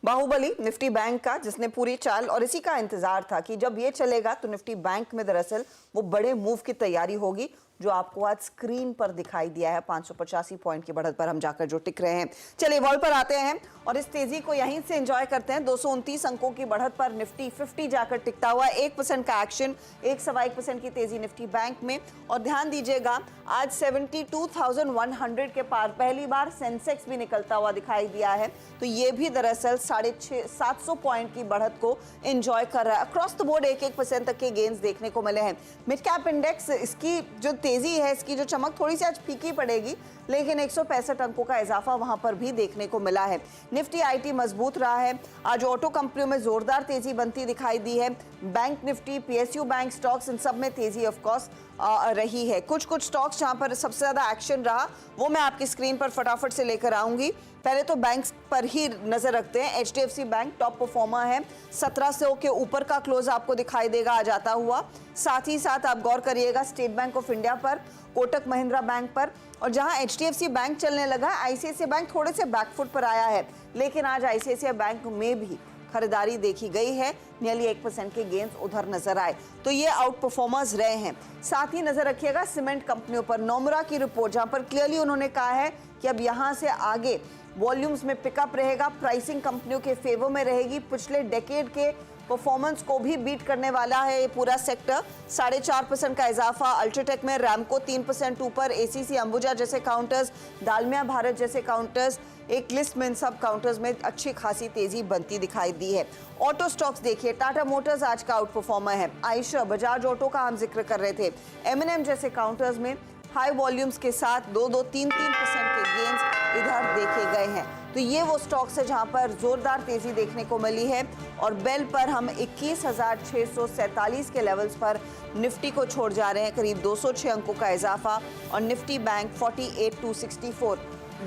बाहुबली निफ्टी बैंक का, जिसने पूरी चाल और इसी का इंतजार था कि जब ये चलेगा तो निफ्टी बैंक में दरअसल वो बड़े मूव की तैयारी होगी, जो आपको आज स्क्रीन पर दिखाई दिया है। 585 पॉइंट की बढ़त पर हम जाकर जो टिक रहे हैं। चलिए वॉल पर आते हैं और इस तेजी को यहीं से एंजॉय करते हैं। 229 अंकों की बढ़त पर निफ्टी 50 जाकर टिकता हुआ, 1% का एक्शन, 1.1% की तेजी निफ्टी बैंक में। और ध्यान दीजिएगा आज 72,100 के पार पहली बार सेंसेक्स भी निकलता हुआ दिखाई दिया है, तो ये भी दरअसल 750 पॉइंट की बढ़त को एंजॉय कर रहा है। अक्रॉस द बोर्ड 1% तक के गेन्स देखने को मिले हैं। मिड कैप इंडेक्स, इसकी जो तेजी है, इसकी जो चमक थोड़ी सी आज फीकी पड़ेगी, लेकिन 165 अंकों का इजाफा वहां पर भी देखने को मिला है। निफ्टी आईटी मजबूत रहा है। आज ऑटो कंपनियों में जोरदार तेजी बनती दिखाई दी है। Bank Nifty, PSU bank stocks, इन सब में तेजी ऑफ कोर्स रही है। कुछ स्टॉक्स जहां पर सबसे ज्यादा एक्शन रहा वो मैं आपकी स्क्रीन पर फटाफट से लेकर आऊंगी। पहले तो बैंक्स पर ही नजर रखते हैं। एचडीएफसी बैंक टॉप परफॉर्मर है, 1700 के ऊपर का क्लोज आपको दिखाई देगा आ जाता हुआ। साथ ही साथ आप गौर करिएगा स्टेट बैंक ऑफ इंडिया पर, कोटक महिंद्रा बैंक पर, और जहां एचडीएफसी बैंक चलने लगा, आईसीआईसीआई बैंक थोड़े से बैकफुट पर आया है, लेकिन आज आईसीआईसीआई बैंक में भी खरीदारी देखी गई है। नियरली 1% के गेन्स उधर नजर आए, तो ये आउट परफॉर्मर्स रहे हैं। साथ ही नजर रखिएगा सीमेंट कंपनियों पर। नोमुरा की रिपोर्ट, जहां पर क्लियरली उन्होंने कहा है कि अब यहां से आगे वॉल्यूम्स में पिकअप रहेगा, प्राइसिंग कंपनियों के फेवर में रहेगी। पिछले डेकेड के परफॉर्मेंस को भी बीट करने वाला है ये पूरा सेक्टर। 4.5% का इजाफा अल्ट्राटेक में, रैमको 3% ऊपर, एसीसी, अंबुजा जैसे काउंटर्स, दालमिया भारत जैसे काउंटर्स, एक लिस्ट में इन सब काउंटर्स में अच्छी खासी तेजी बनती दिखाई दी है। ऑटो स्टॉक्स देखिए, टाटा मोटर्स आज का आउट परफॉर्मर है। आयशर, बजाज ऑटो का हम जिक्र कर रहे थे। एमएनएम जैसे काउंटर्स में हाई वॉल्यूम्स के साथ 2-3% के गेन्स इधर देखे गए हैं। तो ये वो स्टॉक्स है जहां पर जोरदार तेजी देखने को मिली है। और बेल पर हम 21,647 के लेवल्स पर निफ्टी को छोड़ जा रहे हैं, करीब 206 अंकों का इजाफा। और निफ्टी बैंक 48,264,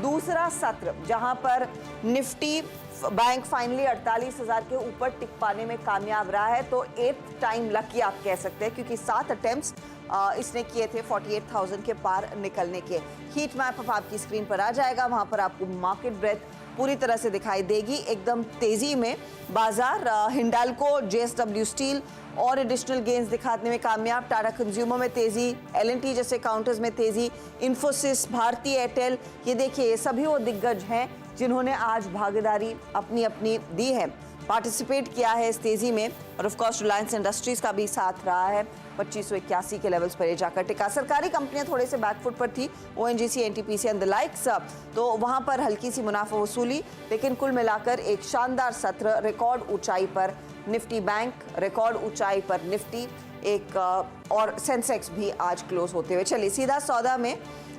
दूसरा सत्र जहां पर निफ्टी बैंक फाइनली 48,000 के ऊपर टिक पाने में कामयाब रहा है। तो 8th टाइम लकी आप कह सकते हैं, क्योंकि 7 अटेम्प्ट्स इसने किए थे 48,000 के पार निकलने के। हीट मैप अब आपकी स्क्रीन पर आ जाएगा, वहां पर आपको मार्केट ब्रेथ पूरी तरह से दिखाई देगी। एकदम तेजी में बाजार, हिंडाल्को, जेएसडब्ल्यू स्टील और एडिशनल गेन्स दिखाने में कामयाब। टाटा कंज्यूमर में तेजी, एलएनटी जैसे काउंटर्स में तेजी, इन्फोसिस, भारती एयरटेल, ये देखिए सभी वो दिग्गज हैं जिन्होंने आज भागीदारी अपनी अपनी दी है, पार्टिसिपेट किया है इस तेजी में। और ऑफ कोर्स रिलायंस इंडस्ट्रीज का भी साथ रहा है, 2581 के लेवल्स पर ये जाकर टिका। सरकारी कंपनियां थोड़े से बैकफुट पर थी, ONGC, NTPC and the likes, तो वहां पर हल्की सी मुनाफा वसूली, लेकिन कुल मिलाकर एक शानदार सत्र। रिकॉर्ड ऊंचाई पर निफ्टी बैंक, रिकॉर्ड ऊंचाई पर निफ्टी, एक और सेंसेक्स भी आज क्लोज होते हुए। चलिए सीधा सौदा में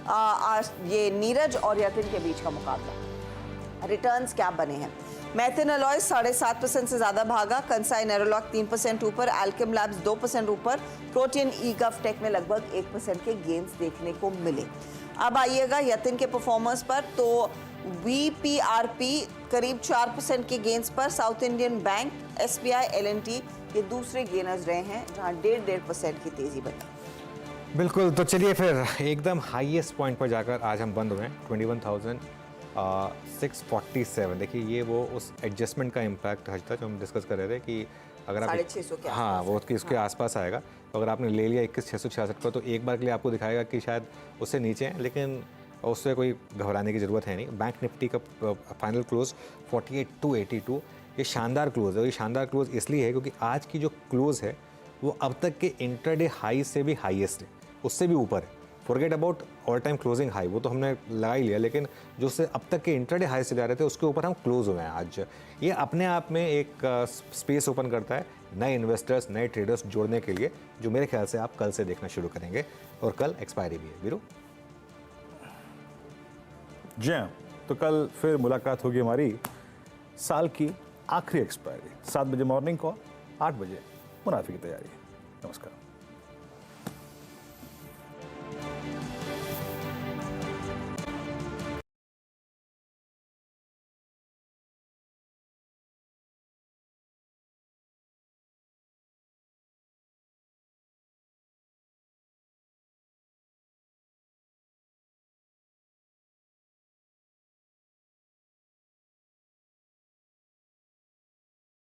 आज ये नीरज और यतिन के बीच का मुकाबला, रिटर्न्स क्या बने हैं। मैथिन अलॉय 7.5% से ज्यादा भागा, कंसाई नेरोलॉक 3% ऊपर, एल्केम लैब्स 2% ऊपर, प्रोटीन ईगव टेक में लगभग 1% के गेन्स देखने को मिले। अब आइएगा यतिन के परफॉर्मेंस पर, तो वीपीआरपी करीब 4% के गेन्स पर, south Indian bank, SBI, L and T ये दूसरे गेनर्स रहे हैं जहां 1.5% की तेजी बनी। बिल्कुल, तो चलिए फिर एकदम हाईएस्ट पॉइंट पर जाकर आज हम बंद हुए हैं 21,647। देखिए ये वो उस एडजस्टमेंट का इम्पैक्ट हज था जो हम डिस्कस कर रहे थे कि अगर आप 650 के हाँ वो इसके आसपास आएगा, तो अगर आपने ले लिया 21,666 पर तो एक बार के लिए आपको दिखाएगा कि शायद उससे नीचे है, लेकिन उससे कोई घबराने की ज़रूरत है नहीं। बैंक निफ्टी का फाइनल क्लोज 48,282, ये शानदार क्लोज है। और ये शानदार क्लोज इसलिए है क्योंकि आज की जो क्लोज है वो अब तक के इंटरडे हाई से भी हाईएस्ट है, उससे भी ऊपर है। Forget about all time closing high, वो तो हमने लगा ही लिया, लेकिन जो उससे अब तक के इंटरडे हाई से जा रहे थे उसके ऊपर हम क्लोज हुए हैं आज। ये अपने आप में एक स्पेस ओपन करता है नए इन्वेस्टर्स, नए ट्रेडर्स जोड़ने के लिए, जो मेरे ख्याल से आप कल से देखना शुरू करेंगे। और कल एक्सपायरी भी है। वीरू जी हाँ, तो कल फिर मुलाकात होगी हमारी साल की आखिरी एक्सपायरी 7 बजे मॉर्निंग कॉल, 8 बजे मुनाफे की तैयारी। नमस्कार।